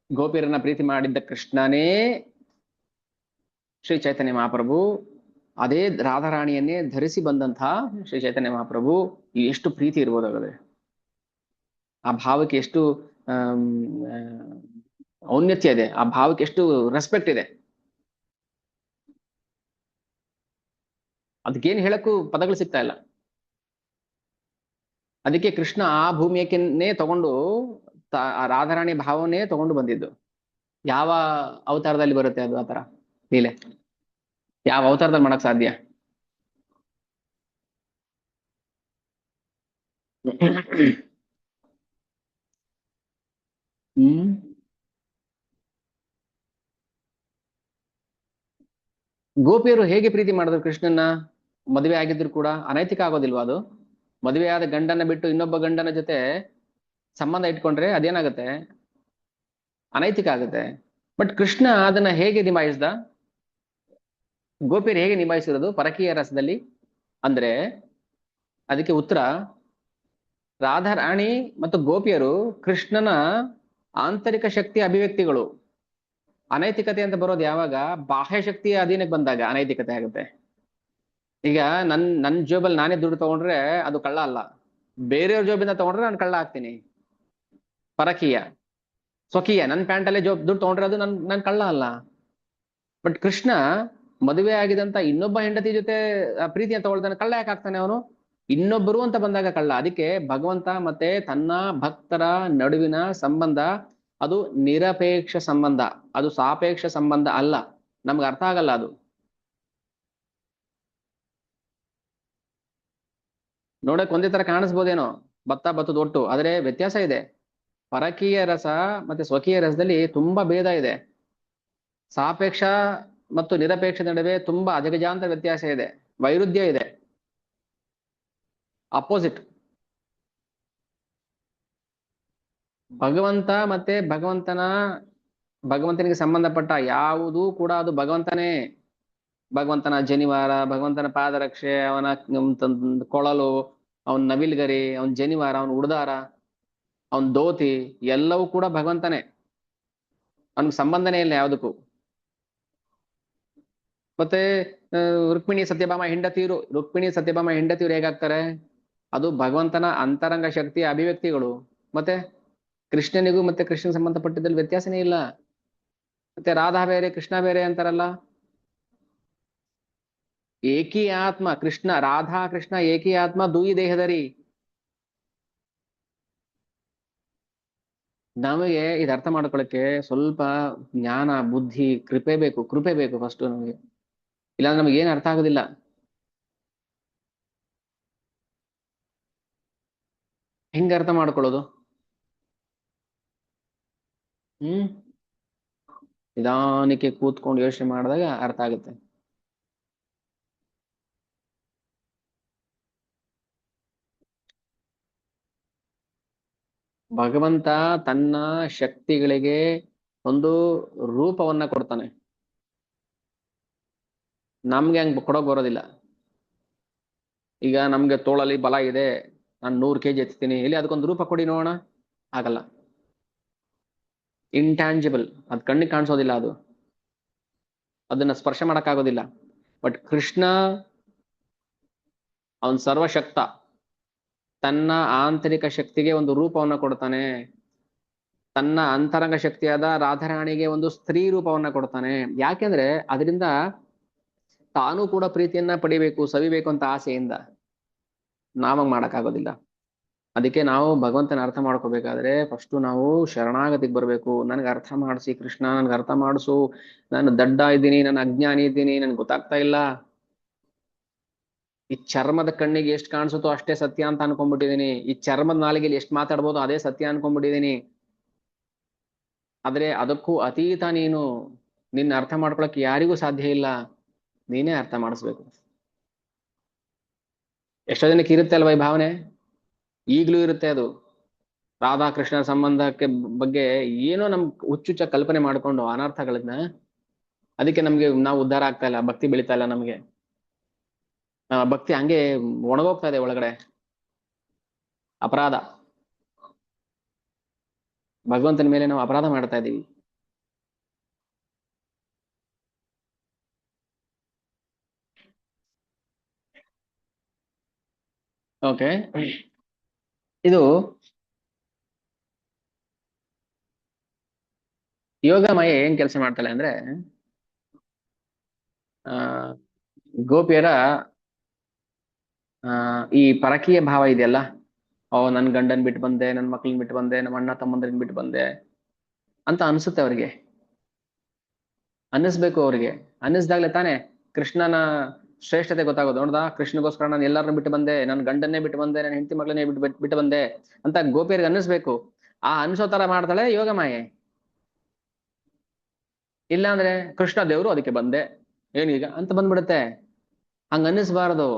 ಗೋಪಿಯರನ್ನ ಪ್ರೀತಿ ಮಾಡಿದ್ದ ಕೃಷ್ಣನೇ ಶ್ರೀ ಚೈತನ್ಯ ಮಹಾಪ್ರಭು. ಅದೇ ರಾಧಾರಾಣಿಯನ್ನೇ ಧರಿಸಿ ಬಂದಂತಹ ಶ್ರೀ ಚೈತನ್ಯ ಮಹಾಪ್ರಭು. ಎಷ್ಟು ಪ್ರೀತಿ ಇರ್ಬೋದಾಗದೆ, ಆ ಭಾವಕ್ಕೆ ಎಷ್ಟು ಔನ್ನತ್ಯ ಇದೆ, ಆ ಭಾವಕ್ಕೆ ಎಷ್ಟು ರೆಸ್ಪೆಕ್ಟ್ ಇದೆ. ಅದಕ್ಕೇನು ಹೇಳಕ್ಕೂ ಪದಗಳು ಸಿಗ್ತಾ ಇಲ್ಲ. ಅದಕ್ಕೆ ಕೃಷ್ಣ ಆ ಭೂಮಿಯನ್ನೇ ತಗೊಂಡು, ಆ ರಾಧಾರಾಣಿ ಭಾವನೇ ತಗೊಂಡು ಬಂದಿದ್ದು. ಯಾವ ಅವತಾರದಲ್ಲಿ ಬರುತ್ತೆ ಅದು? ಆತರ ಲೀಲೆ ಯಾವ ಅವತಾರದಲ್ಲಿ ಮಾಡಕ್ ಸಾಧ್ಯ? ಗೋಪಿಯರು ಹೇಗೆ ಪ್ರೀತಿ ಮಾಡಿದ್ರು ಕೃಷ್ಣನ್ನ? ಮದುವೆ ಆಗಿದ್ರು ಕೂಡ ಅನೈತಿಕ ಆಗೋದಿಲ್ವಾ ಅದು? ಮದುವೆಯಾದ ಗಂಡನ ಬಿಟ್ಟು ಇನ್ನೊಬ್ಬ ಗಂಡನ ಜೊತೆ ಸಂಬಂಧ ಇಟ್ಕೊಂಡ್ರೆ ಅದೇನಾಗುತ್ತೆ? ಅನೈತಿಕ ಆಗುತ್ತೆ. ಬಟ್ ಕೃಷ್ಣ ಅದನ್ನ ಹೇಗೆ ನಿಭಾಯಿಸ್ದ? ಗೋಪಿಯರು ಹೇಗೆ ನಿಭಾಯಿಸಿರೋದು ಪರಕೀಯ ರಸದಲ್ಲಿ ಅಂದ್ರೆ, ಅದಕ್ಕೆ ಉತ್ತರ ರಾಧಾರಾಣಿ ಮತ್ತು ಗೋಪಿಯರು ಕೃಷ್ಣನ ಆಂತರಿಕ ಶಕ್ತಿಯ ಅಭಿವ್ಯಕ್ತಿಗಳು. ಅನೈತಿಕತೆ ಅಂತ ಬರೋದು ಯಾವಾಗ? ಬಾಹ್ಯ ಶಕ್ತಿಯ ಅಧೀನಕ್ಕೆ ಬಂದಾಗ ಅನೈತಿಕತೆ ಆಗುತ್ತೆ. ಈಗ ನನ್ ಜೋಬಲ್ಲಿ ನಾನೇ ದುಡ್ಡು ತಗೊಂಡ್ರೆ ಅದು ಕಳ್ಳ ಅಲ್ಲ. ಬೇರೆಯವ್ರ ಜೋಬಿಂದ ತಗೊಂಡ್ರೆ ನಾನು ಕಳ್ಳ ಆಗ್ತೀನಿ. ಪರಕೀಯ. ಸ್ವಕೀಯ. ನನ್ನ ಪ್ಯಾಂಟಲ್ಲೇ ದುಡ್ಡು ತಗೊಂಡ್ರೆ ಅದು ನನ್ ಕಳ್ಳ ಅಲ್ಲ. ಬಟ್ ಕೃಷ್ಣ ಮದುವೆ ಆಗಿದಂತ ಇನ್ನೊಬ್ಬ ಹೆಂಡತಿ ಜೊತೆ ಪ್ರೀತಿಯನ್ನು ತಗೊಳ್ತಾನೆ, ಕಳ್ಳ ಯಾಕೆ ಆಗ್ತಾನೆ ಅವನು? ಇನ್ನೊಬ್ಬರು ಅಂತ ಬಂದಾಗ ಕಳ್ಳ. ಅದಕ್ಕೆ ಭಗವಂತ ಮತ್ತೆ ತನ್ನ ಭಕ್ತರ ನಡುವಿನ ಸಂಬಂಧ ಅದು ನಿರಪೇಕ್ಷ ಸಂಬಂಧ, ಅದು ಸಾಪೇಕ್ಷ ಸಂಬಂಧ ಅಲ್ಲ. ನಮ್ಗೆ ಅರ್ಥ ಆಗಲ್ಲ ಅದು. ನೋಡಕ್ ಒಂದೇ ತರ ಕಾಣಿಸ್ಬೋದೇನೋ, ಭತ್ತದ ಒಟ್ಟು, ಆದ್ರೆ ವ್ಯತ್ಯಾಸ ಇದೆ. ಪರಕೀಯ ರಸ ಮತ್ತೆ ಸ್ವಕೀಯ ರಸದಲ್ಲಿ ತುಂಬಾ ಭೇದ ಇದೆ. ಸಾಪೇಕ್ಷ ಮತ್ತು ನಿರಪೇಕ್ಷ ನಡುವೆ ತುಂಬಾ ಅಜಗಜಾಂತರ ವ್ಯತ್ಯಾಸ ಇದೆ, ವೈರುಧ್ಯ ಇದೆ, ಅಪೋಸಿಟ್. ಭಗವಂತ ಮತ್ತೆ ಭಗವಂತನಿಗೆ ಸಂಬಂಧಪಟ್ಟ ಯಾವುದೂ ಕೂಡ ಅದು ಭಗವಂತನೇ. ಭಗವಂತನ ಜನಿವಾರ, ಭಗವಂತನ ಪಾದರಕ್ಷೆ, ಅವನ ಕೊಳಲು, ಅವನ ನವಿಲ್ಗರಿ, ಅವನ ಜನಿವಾರ, ಅವನ ಉಡ್ದಾರ, ಅವನ ಧೋತಿ, ಎಲ್ಲವೂ ಕೂಡ ಭಗವಂತನೇ. ಅವನಿಗೆ ಸಂಬಂಧನೇ ಇಲ್ಲ ಯಾವುದಕ್ಕೂ. ಮತ್ತೆ ರುಕ್ಮಿಣಿ ಸತ್ಯಭಾಮ ಹೆಂಡತಿಯರು ಹೇಗಾಗ್ತಾರೆ? ಅದು ಭಗವಂತನ ಅಂತರಂಗ ಶಕ್ತಿಯ ಅಭಿವ್ಯಕ್ತಿಗಳು. ಮತ್ತೆ ಕೃಷ್ಣನಿಗೂ ಮತ್ತೆ ಕೃಷ್ಣನ್ ಸಂಬಂಧಪಟ್ಟಿದ್ದಲ್ಲಿ ವ್ಯತ್ಯಾಸನೇ ಇಲ್ಲ. ಮತ್ತೆ ರಾಧಾ ಬೇರೆ ಕೃಷ್ಣ ಬೇರೆ ಅಂತಾರಲ್ಲ. ಏಕಿ ಆತ್ಮ ಕೃಷ್ಣ, ರಾಧಾ ಕೃಷ್ಣ ಏಕಿ ಆತ್ಮ ದುಯಿ ದೇಹದರಿ. ನಮಗೆ ಇದು ಅರ್ಥ ಮಾಡ್ಕೊಳಕ್ಕೆ ಸ್ವಲ್ಪ ಜ್ಞಾನ, ಬುದ್ಧಿ, ಕೃಪೆ ಬೇಕು ಫಸ್ಟ್ ನಮಗೆ. ಇಲ್ಲಾಂದ್ರೆ ನಮಗೆ ಏನು ಅರ್ಥ ಆಗೋದಿಲ್ಲ. ಹೆಂಗ ಅರ್ಥ ಮಾಡ್ಕೊಳ್ಳೋದು? ಹ್ಮ್ ನಿಧಾನಕ್ಕೆ ಕೂತ್ಕೊಂಡು ಯೋಚನೆ ಮಾಡಿದಾಗ ಅರ್ಥ ಆಗುತ್ತೆ. ಭಗವಂತ ತನ್ನ ಶಕ್ತಿಗಳಿಗೆ ಒಂದು ರೂಪವನ್ನ ಕೊಡ್ತಾನೆ. ನಮ್ಗೆ ಹಂಗ್ ಕೊಡೋಕ್ ಬರೋದಿಲ್ಲ. ಈಗ ನಮ್ಗೆ ತೋಳಲ್ಲಿ ಬಲ ಇದೆ, ನಾನು 100 kg ಎತ್ತೀನಿ, ಇಲ್ಲಿ ಅದಕ್ಕೊಂದು ರೂಪ ಕೊಡಿ ನೋಡೋಣ. ಆಗಲ್ಲ. ಇಂಟ್ಯಾಂಜಿಬಲ್, ಅದ್ ಕಣ್ಣಿಗೆ ಕಾಣಿಸೋದಿಲ್ಲ, ಅದನ್ನ ಸ್ಪರ್ಶ ಮಾಡಕ್ಕಾಗೋದಿಲ್ಲ. ಬಟ್ ಕೃಷ್ಣ ಅವನ್ ಸರ್ವಶಕ್ತ, ತನ್ನ ಆಂತರಿಕ ಶಕ್ತಿಗೆ ಒಂದು ರೂಪವನ್ನ ಕೊಡ್ತಾನೆ. ತನ್ನ ಅಂತರಂಗ ಶಕ್ತಿಯಾದ ರಾಧಾರಾಣಿಗೆ ಒಂದು ಸ್ತ್ರೀ ರೂಪವನ್ನ ಕೊಡ್ತಾನೆ. ಯಾಕೆಂದ್ರೆ ಅದರಿಂದ ತಾನು ಕೂಡ ಪ್ರೀತಿಯನ್ನ ಪಡಿಬೇಕು, ಸವಿಬೇಕು ಅಂತ ಆಸೆಯಿಂದ. ನಾವಂಗ್ ಮಾಡಕ್ಕಾಗೋದಿಲ್ಲ. ಅದಕ್ಕೆ ನಾವು ಭಗವಂತನ ಅರ್ಥ ಮಾಡ್ಕೋಬೇಕಾದ್ರೆ ಫಸ್ಟ್ ನಾವು ಶರಣಾಗತಿಗೆ ಬರ್ಬೇಕು. ನನ್ಗೆ ಅರ್ಥ ಮಾಡಿಸಿ ಕೃಷ್ಣ, ನನ್ಗೆ ಅರ್ಥ ಮಾಡಿಸು, ನಾನು ದಡ್ಡ ಇದ್ದೀನಿ, ನಾನು ಅಜ್ಞಾನಿ ಇದ್ದೀನಿ, ನನ್ಗೆ ಗೊತ್ತಾಗ್ತಾ ಇಲ್ಲ. ಈ ಚರ್ಮದ ಕಣ್ಣಿಗೆ ಎಷ್ಟು ಕಾಣಿಸುತ್ತೋ ಅಷ್ಟೇ ಸತ್ಯ ಅಂತ ಅನ್ಕೊಂಡ್ಬಿಟ್ಟಿದೀನಿ. ಈ ಚರ್ಮದ ನಾಲಿಗೆಯಲ್ಲಿ ಎಷ್ಟು ಮಾತಾಡ್ಬೋದು ಅದೇ ಸತ್ಯ ಅನ್ಕೊಂಡ್ಬಿಟ್ಟಿದೀನಿ. ಆದ್ರೆ ಅದಕ್ಕೂ ಅತೀತ ನೀನು. ನಿನ್ನ ಅರ್ಥ ಮಾಡ್ಕೊಳಕ್ ಯಾರಿಗೂ ಸಾಧ್ಯ ಇಲ್ಲ, ನೀನೇ ಅರ್ಥ ಮಾಡಿಸ್ಬೇಕು. ಎಷ್ಟೋ ಜನಕ್ಕೆ ಇರುತ್ತೆ ಅಲ್ವಾ ಈ ಭಾವನೆ, ಈಗ್ಲೂ ಇರುತ್ತೆ ಅದು. ರಾಧಾಕೃಷ್ಣ ಸಂಬಂಧಕ್ಕೆ ಬಗ್ಗೆ ಏನೋ ನಮ್ ಹುಚ್ಚುಚ್ಚ ಕಲ್ಪನೆ ಮಾಡ್ಕೊಂಡು ಅನರ್ಥಗಳನ್ನ. ಅದಕ್ಕೆ ನಮ್ಗೆ ನಾವು ಉದ್ಧಾರ ಆಗ್ತಾ ಇಲ್ಲ, ಭಕ್ತಿ ಬೆಳೀತಾ ಇಲ್ಲ ನಮ್ಗೆ. ಭಕ್ತಿ ಹಂಗೆ ಒಣಗೋಗ್ತಾ ಇದೆ ಒಳಗಡೆ. ಅಪರಾಧ, ಭಗವಂತನ ಮೇಲೆ ನಾವು ಅಪರಾಧ ಮಾಡ್ತಾ ಇದೀವಿ. ಓಕೆ, ಇದು ಯೋಗಮಯ ಏನ್ ಕೆಲಸ ಮಾಡ್ತಾಳೆ ಅಂದ್ರೆ, ಆ ಗೋಪಿಯರ ಈ ಪರಕೀಯ ಭಾವ ಇದೆಯಲ್ಲ, ನನ್ ಗಂಡನ್ ಬಿಟ್ಟು ಬಂದೆ, ನನ್ ಮಕ್ಳನ್ ಬಿಟ್ಟು ಬಂದೆ, ನಮ್ಮ ಅಣ್ಣ ತಮ್ಮಂದ್ರನ್ ಬಿಟ್ಟು ಬಂದೆ ಅಂತ ಅನ್ಸುತ್ತೆ ಅವ್ರಿಗೆ. ಅನ್ನಿಸ್ಬೇಕು ಅವ್ರಿಗೆ. ಅನ್ನಿಸ್ದಾಗ್ಲೆ ತಾನೇ ಕೃಷ್ಣನ ಶ್ರೇಷ್ಠತೆ ಗೊತ್ತಾಗೋದು. ನೋಡ್ದ, ಕೃಷ್ಣಗೋಸ್ಕರ ನಾನು ಎಲ್ಲರನ್ನ ಬಿಟ್ಟು ಬಂದೆ, ನನ್ನ ಗಂಡನ್ನೇ ಬಿಟ್ಟು ಬಂದೆ, ನನ್ನ ಹೆಂಡತಿ ಮಗಳನ್ನೇ ಬಿಟ್ಟು ಬಂದೆ ಅಂತ ಗೋಪಿಯರಿಗೆ ಅನ್ನಿಸ್ಬೇಕು. ಆ ಅನ್ಸೋ ತರ ಮಾಡ್ತಾಳೆ ಯೋಗ ಮಾಯೆ. ಇಲ್ಲ ಅಂದ್ರೆ ಕೃಷ್ಣ ದೇವ್ರು ಅದಕ್ಕೆ ಬಂದೆ ಏನೀಗ ಅಂತ ಬಂದ್ಬಿಡುತ್ತೆ. ಹಂಗ ಅನ್ನಿಸ್ಬಾರದು.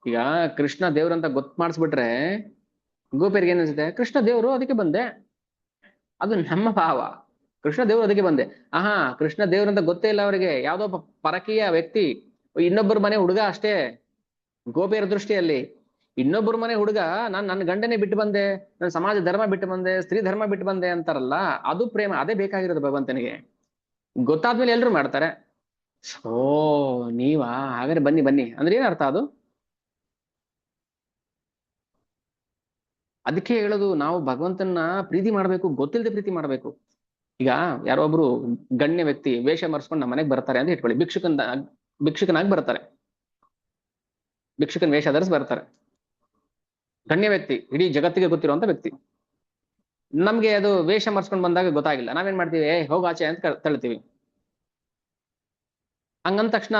ಈಗ ಕೃಷ್ಣ ದೇವ್ರಂತ ಗೊತ್ತು ಮಾಡಿಸ್ಬಿಟ್ರೆ ಗೋಪಿಯರಿಗೆ ಏನ್ ಅನ್ಸುತ್ತೆ? ಕೃಷ್ಣ ದೇವ್ರು ಅದಕ್ಕೆ ಬಂದೆ, ಅದು ನಮ್ಮ ಭಾವ. ಕೃಷ್ಣ ದೇವ್ರು ಅದಕ್ಕೆ ಬಂದೆ. ಆಹಾ, ಕೃಷ್ಣ ದೇವ್ರಂತ ಗೊತ್ತೇ ಇಲ್ಲ ಅವರಿಗೆ. ಯಾವ್ದೋ ಪರಕೀಯ ವ್ಯಕ್ತಿ, ಇನ್ನೊಬ್ಬರ ಮನೆ ಹುಡುಗ ಅಷ್ಟೇ. ಗೋಪಿಯರ ದೃಷ್ಟಿಯಲ್ಲಿ ಇನ್ನೊಬ್ಬರ ಮನೆ ಹುಡುಗ, ನನ್ನ ಗಂಡನೇ ಬಿಟ್ಟು ಬಂದೆ, ನನ್ನ ಸಮಾಜ ಧರ್ಮ ಬಿಟ್ಟು ಬಂದೆ, ಸ್ತ್ರೀ ಧರ್ಮ ಬಿಟ್ಟು ಬಂದೆ ಅಂತಾರಲ್ಲ, ಅದು ಪ್ರೇಮ. ಅದೇ ಬೇಕಾಗಿರೋದು ಭಗವಂತನಿಗೆ. ಗೊತ್ತಾದ್ಮೇಲೆ ಎಲ್ರು ಮಾಡ್ತಾರೆ. ಓ ನೀವಾ, ಹಾಗಾದ್ರೆ ಬನ್ನಿ ಬನ್ನಿ ಅಂದ್ರೆ ಏನ್ ಅರ್ಥ ಅದು? ಅದಕ್ಕೆ ಹೇಳೋದು, ನಾವು ಭಗವಂತನ ಪ್ರೀತಿ ಮಾಡ್ಬೇಕು, ಗೊತ್ತಿಲ್ಲದೆ ಪ್ರೀತಿ ಮಾಡ್ಬೇಕು. ಈಗ ಯಾರೋ ಒಬ್ರು ಗಣ್ಯ ವ್ಯಕ್ತಿ ವೇಷ ಮರ್ಸ್ಕೊಂಡು ನಮ್ಮ ಮನೆಗೆ ಬರ್ತಾರೆ ಅಂತ ಇಟ್ಕೊಳ್ಳಿ, ಭಿಕ್ಷುಕನಾಗಿ ಬರ್ತಾರೆ. ಭಿಕ್ಷುಕನ ವೇಷ ಧರಿಸಿ ಬರ್ತಾರೆ. ಗಣ್ಯ ವ್ಯಕ್ತಿ, ಇಡೀ ಜಗತ್ತಿಗೆ ಗೊತ್ತಿರುವಂತ ವ್ಯಕ್ತಿ. ನಮ್ಗೆ ಅದು ವೇಷ ಮರ್ಸ್ಕೊಂಡ್ ಬಂದಾಗ ಗೊತ್ತಾಗಿಲ್ಲ, ನಾವೇನ್ ಮಾಡ್ತೀವಿ, ಹೋಗ ಆಚೆ ಅಂತ ತಳ್ತೀವಿ. ಹಂಗಂದ ತಕ್ಷಣ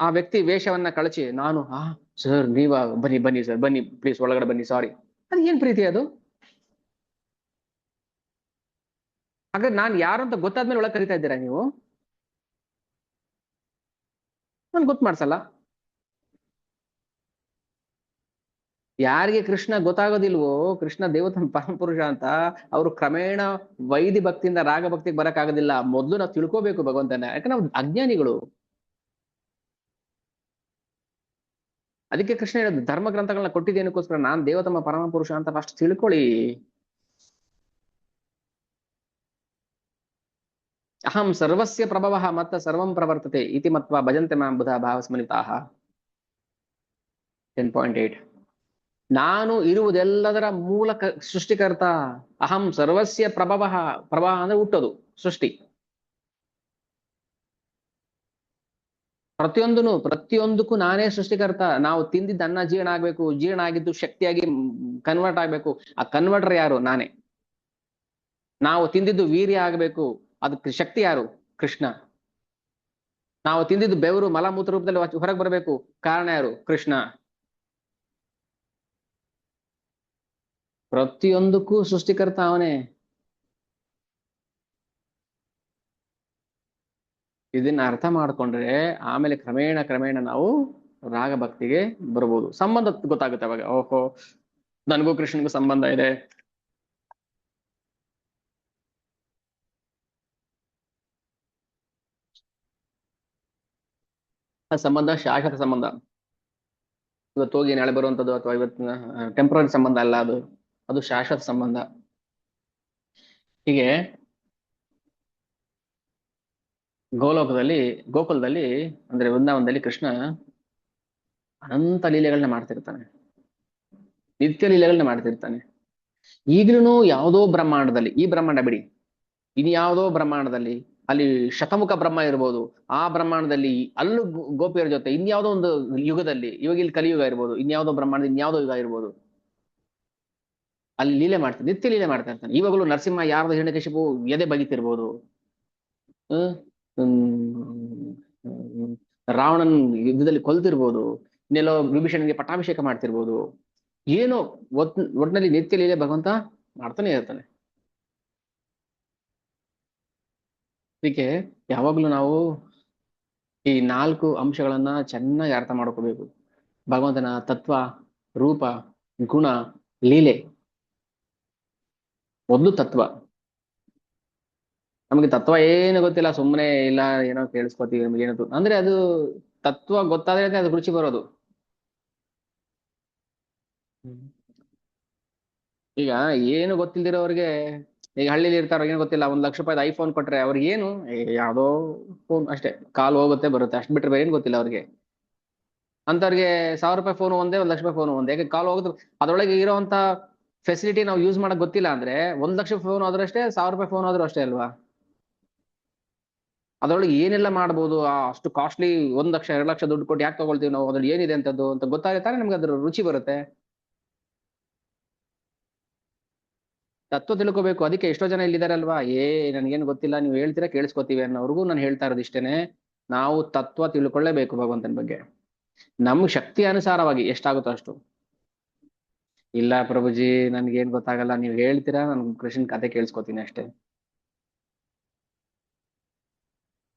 ಆ ವ್ಯಕ್ತಿ ವೇಷವನ್ನ ಕಳಚಿ, ನಾನು ಸರ್ ನೀವ ಬನ್ನಿ ಬನ್ನಿ ಸರ್ ಬನ್ನಿ ಪ್ಲೀಸ್ ಒಳಗಡೆ ಬನ್ನಿ, ಸಾರಿ. ಅದು ಏನ್ ಪ್ರೀತಿ ಅದು? ಹಾಗಾದ್ರೆ ನಾನ್ ಯಾರು ಅಂತ ಗೊತ್ತಾದ್ಮೇಲೆ ಒಳಗೆ ಕರಿತಾ ಇದ್ದೀರಾ ನೀವು? ನನ್ ಗೊತ್ತು ಮಾಡ್ಸಲ್ಲ. ಯಾರಿಗೆ ಕೃಷ್ಣ ಗೊತ್ತಾಗೋದಿಲ್ವೋ, ಕೃಷ್ಣ ದೇವತ ಪರಮ ಪುರುಷ ಅಂತ, ಅವರು ಕ್ರಮೇಣ ವೈದಿ ಭಕ್ತಿಯಿಂದ ರಾಗ ಭಕ್ತಿಗೆ ಬರಕ್ ಆಗೋದಿಲ್ಲ. ಮೊದ್ಲು ನಾವು ತಿಳ್ಕೋಬೇಕು ಭಗವಂತನ, ಯಾಕಂದ್ರೆ ನಾವು ಅಜ್ಞಾನಿಗಳು. ಅದಕ್ಕೆ ಕೃಷ್ಣ ಹೇಳೋದು, ಧರ್ಮ ಗ್ರಂಥಗಳನ್ನ ಕೊಟ್ಟಿದ್ದೇನಕ್ಕೋಸ್ಕರ, ನಾನ್ ದೇವತಮ ಪರಮ ಪುರುಷ ಅಂತ ಫಸ್ಟ್ ತಿಳ್ಕೊಳ್ಳಿ. ಅಹಂ ಸರ್ವಸ್ಯ ಪ್ರಭವ ಮತ್ತ ಸರ್ವಂ ಪ್ರವರ್ತತೆ ಇತಿ ಮತ್ವ ಭಜಂತೆ ಮಾಂ ಬುಧ ಭಾವಸ್ಮನಿತಾಹ. 10.8. ನಾನು ಇರುವುದೆಲ್ಲದರ ಮೂಲಕ ಸೃಷ್ಟಿಕರ್ತ. ಅಹಂ ಸರ್ವಸ್ಯ ಪ್ರಭವ, ಪ್ರಭವ ಅಂದ್ರೆ ಹುಟ್ಟೋದು, ಸೃಷ್ಟಿ. ಪ್ರತಿಯೊಂದಕ್ಕೂ ನಾನೇ ಸೃಷ್ಟಿಕರ್ತ. ನಾವು ತಿಂದಿದ್ದ ಅನ್ನ ಜೀರ್ಣ ಆಗ್ಬೇಕು, ಜೀರ್ಣ ಆಗಿದ್ದು ಶಕ್ತಿಯಾಗಿ ಕನ್ವರ್ಟ್ ಆಗ್ಬೇಕು, ಆ ಕನ್ವರ್ಟರ್ ಯಾರು? ನಾನೇ. ನಾವು ತಿಂದಿದ್ದು ವೀರ್ಯ ಆಗ್ಬೇಕು, ಅದಕ್ಕೆ ಶಕ್ತಿ ಯಾರು? ಕೃಷ್ಣ. ನಾವು ತಿಂದಿದ್ದು ಬೆವರು ಮಲಮೂತ್ರ ರೂಪದಲ್ಲಿ ಹೊರಗೆ ಬರಬೇಕು, ಕಾರಣ ಯಾರು? ಕೃಷ್ಣ. ಪ್ರತಿಯೊಂದಕ್ಕೂ ಸೃಷ್ಟಿಕರ್ತ ಅವನೇ. ಇದನ್ನ ಅರ್ಥ ಮಾಡ್ಕೊಂಡ್ರೆ ಆಮೇಲೆ ಕ್ರಮೇಣ ಕ್ರಮೇಣ ನಾವು ರಾಗ ಭಕ್ತಿಗೆ ಬರ್ಬೋದು. ಸಂಬಂಧ ಗೊತ್ತಾಗುತ್ತೆ ಅವಾಗ, ಓಹೋ ನನಗೂ ಕೃಷ್ಣನಿಗೂ ಸಂಬಂಧ ಇದೆ. ಆ ಸಂಬಂಧ ಶಾಶ್ವತ ಸಂಬಂಧ. ಇವತ್ತು ಹೋಗಿ ನಾಳೆ ಬರುವಂತದ್ದು ಅಥವಾ ಇವತ್ತು ಟೆಂಪ್ರರಿ ಸಂಬಂಧ ಅಲ್ಲ, ಅದು ಅದು ಶಾಶ್ವತ ಸಂಬಂಧ. ಹೀಗೆ ಗೋಲೋಕದಲ್ಲಿ, ಗೋಕುಲದಲ್ಲಿ ಅಂದ್ರೆ ವೃಂದಾವನದಲ್ಲಿ ಕೃಷ್ಣ ಅನಂತ ಲೀಲೆಗಳನ್ನ ಮಾಡ್ತಿರ್ತಾನೆ, ನಿತ್ಯ ಲೀಲೆಗಳನ್ನ ಮಾಡ್ತಿರ್ತಾನೆ. ಈಗ್ಲೂ ಯಾವುದೋ ಬ್ರಹ್ಮಾಂಡದಲ್ಲಿ, ಈ ಬ್ರಹ್ಮಾಂಡ ಬಿಡಿ, ಇನ್ಯಾವುದೋ ಬ್ರಹ್ಮಾಂಡದಲ್ಲಿ, ಅಲ್ಲಿ ಶತಮುಖ ಬ್ರಹ್ಮ ಇರ್ಬೋದು, ಆ ಬ್ರಹ್ಮಾಂಡದಲ್ಲಿ ಅಲ್ಲೂ ಗೋಪಿಯರ ಜೊತೆ ಇನ್ಯಾವುದೋ ಒಂದು ಯುಗದಲ್ಲಿ, ಇವಾಗ ಇಲ್ಲಿ ಕಲಿಯುಗ ಇರ್ಬೋದು, ಇನ್ಯಾವುದೋ ಬ್ರಹ್ಮಾಂಡ ಇನ್ಯಾವುದೋ ಯುಗ ಇರ್ಬೋದು, ಅಲ್ಲಿ ಲೀಲೆ ಮಾಡ್ತಾನೆ, ನಿತ್ಯ ಲೀಲೆ ಮಾಡ್ತಾ ಇರ್ತಾನೆ. ಇವಾಗಲೂ ನರಸಿಂಹ ಯಾರ್ದು ಹಿರಣ್ಯಕಶಿಪು ಎದೆ ಬಗಿತಿರ್ಬೋದು, ರಾವಣನ್ ಯುದ್ಧದಲ್ಲಿ ಕೊಲ್ತಿರ್ಬೋದು, ಇನ್ನೆಲ್ಲೋ ವಿಭೀಷಣನಿಗೆ ಪಟ್ಟಾಭಿಷೇಕ ಮಾಡ್ತಿರ್ಬೋದು. ಏನೋ ಒಟ್ನಲ್ಲಿ ನಿತ್ಯ ಲೀಲೆ ಭಗವಂತ ಮಾಡ್ತಾನೆ ಇರ್ತಾನೆ. ಅದಕ್ಕೆ ಯಾವಾಗ್ಲೂ ನಾವು ಈ 4 ಅಂಶಗಳನ್ನ ಚೆನ್ನಾಗಿ ಅರ್ಥ ಮಾಡ್ಕೋಬೇಕು. ಭಗವಂತನ ತತ್ವ, ರೂಪ, ಗುಣ, ಲೀಲೆ. ಮೊದಲು ತತ್ವ. ನಮಗೆ ತತ್ವ ಏನು ಗೊತ್ತಿಲ್ಲ, ಸುಮ್ಮನೆ ಇಲ್ಲ ಏನೋ ಕೇಳಿಸ್ಕೊತೀವಿ, ನಮ್ಗೆ ಏನದು ಅಂದ್ರೆ ಅದು ತತ್ವ ಗೊತ್ತಾದ್ರೆ ಅದು ರುಚಿ ಬರೋದು. ಈಗ ಏನು ಗೊತ್ತಿಲ್ದಿರೋರಿಗೆ, ಈಗ ಹಳ್ಳಿಲಿ ಇರ್ತಾರ, ಏನು ಗೊತ್ತಿಲ್ಲ, 1 ಲಕ್ಷ ರೂಪಾಯಿ ಐಫೋನ್ ಕೊಟ್ರೆ ಅವ್ರಿಗೆ ಏನು, ಯಾವ್ದೋ ಫೋನ್ ಅಷ್ಟೇ, ಕಾಲ್ ಹೋಗುತ್ತೆ ಬರುತ್ತೆ, ಅಷ್ಟ್ ಬಿಟ್ರೆ ಬೇರೆ ಏನ್ ಗೊತ್ತಿಲ್ಲ ಅವ್ರಿಗೆ. ಅಂತವ್ರಿಗೆ 1,000 ರೂಪಾಯಿ ಫೋನ್ ಒಂದೇ, 1 ಲಕ್ಷ ರೂಪಾಯಿ ಫೋನ್ ಒಂದೇ. ಯಾಕೆ ಕಾಲ್ ಹೋಗುದು, ಅದ್ರೊಳಗೆ ಇರೋಂತ ಫೆಸಿಲಿಟಿ ನಾವು ಯೂಸ್ ಮಾಡಕ್ ಗೊತ್ತಿಲ್ಲ ಅಂದ್ರೆ, 1 ಲಕ್ಷ ಫೋನ್ ಆದ್ರೂ ಅಷ್ಟೇ, 1,000 ರೂಪಾಯಿ ಫೋನ್ ಆದ್ರೂ ಅಷ್ಟೇ ಅಲ್ವಾ? ಅದ್ರೊಳಗೆ ಏನೆಲ್ಲ ಮಾಡ್ಬೋದು, ಅಷ್ಟು ಕಾಸ್ಟ್ಲಿ 1 ಲಕ್ಷ 2 ಲಕ್ಷ ದುಡ್ಡು ಕೊಟ್ಟು ಯಾಕೆ ತಗೊಳ್ತೀವಿ ನಾವು, ಅದ್ರಲ್ಲಿ ಏನಿದೆ ಅಂತದ್ದು ಅಂತ ಗೊತ್ತಾಗುತ್ತೆ ತಾನೇ ನಮ್ಗೆ ಅದ್ರ ರುಚಿ ಬರುತ್ತೆ. ತತ್ವ ತಿಳ್ಕೋಬೇಕು. ಅದಕ್ಕೆ ಎಷ್ಟೋ ಜನ ಇಲ್ಲಿದಾರಲ್ವಾ, ನನ್ಗೇನು ಗೊತ್ತಿಲ್ಲ, ನೀವು ಹೇಳ್ತೀರಾ ಕೇಳಿಸ್ಕೊತೀವಿ ಅನ್ನೋರ್ಗು ನಾನು ಹೇಳ್ತಾ ಇರೋದು ಇಷ್ಟೇನೆ, ನಾವು ತತ್ವ ತಿಳ್ಕೊಳ್ಳೇಬೇಕು ಭಗವಂತನ ಬಗ್ಗೆ, ನಮ್ ಶಕ್ತಿ ಅನುಸಾರವಾಗಿ ಎಷ್ಟಾಗುತ್ತೋ ಅಷ್ಟು. ಇಲ್ಲ ಪ್ರಭುಜಿ ನನ್ಗೇನ್ ಗೊತ್ತಾಗಲ್ಲ, ನೀವು ಹೇಳ್ತೀರಾ, ನನ್ ಕೃಷ್ಣನ್ ಕತೆ ಕೇಳಿಸ್ಕೊತೀನಿ ಅಷ್ಟೇ.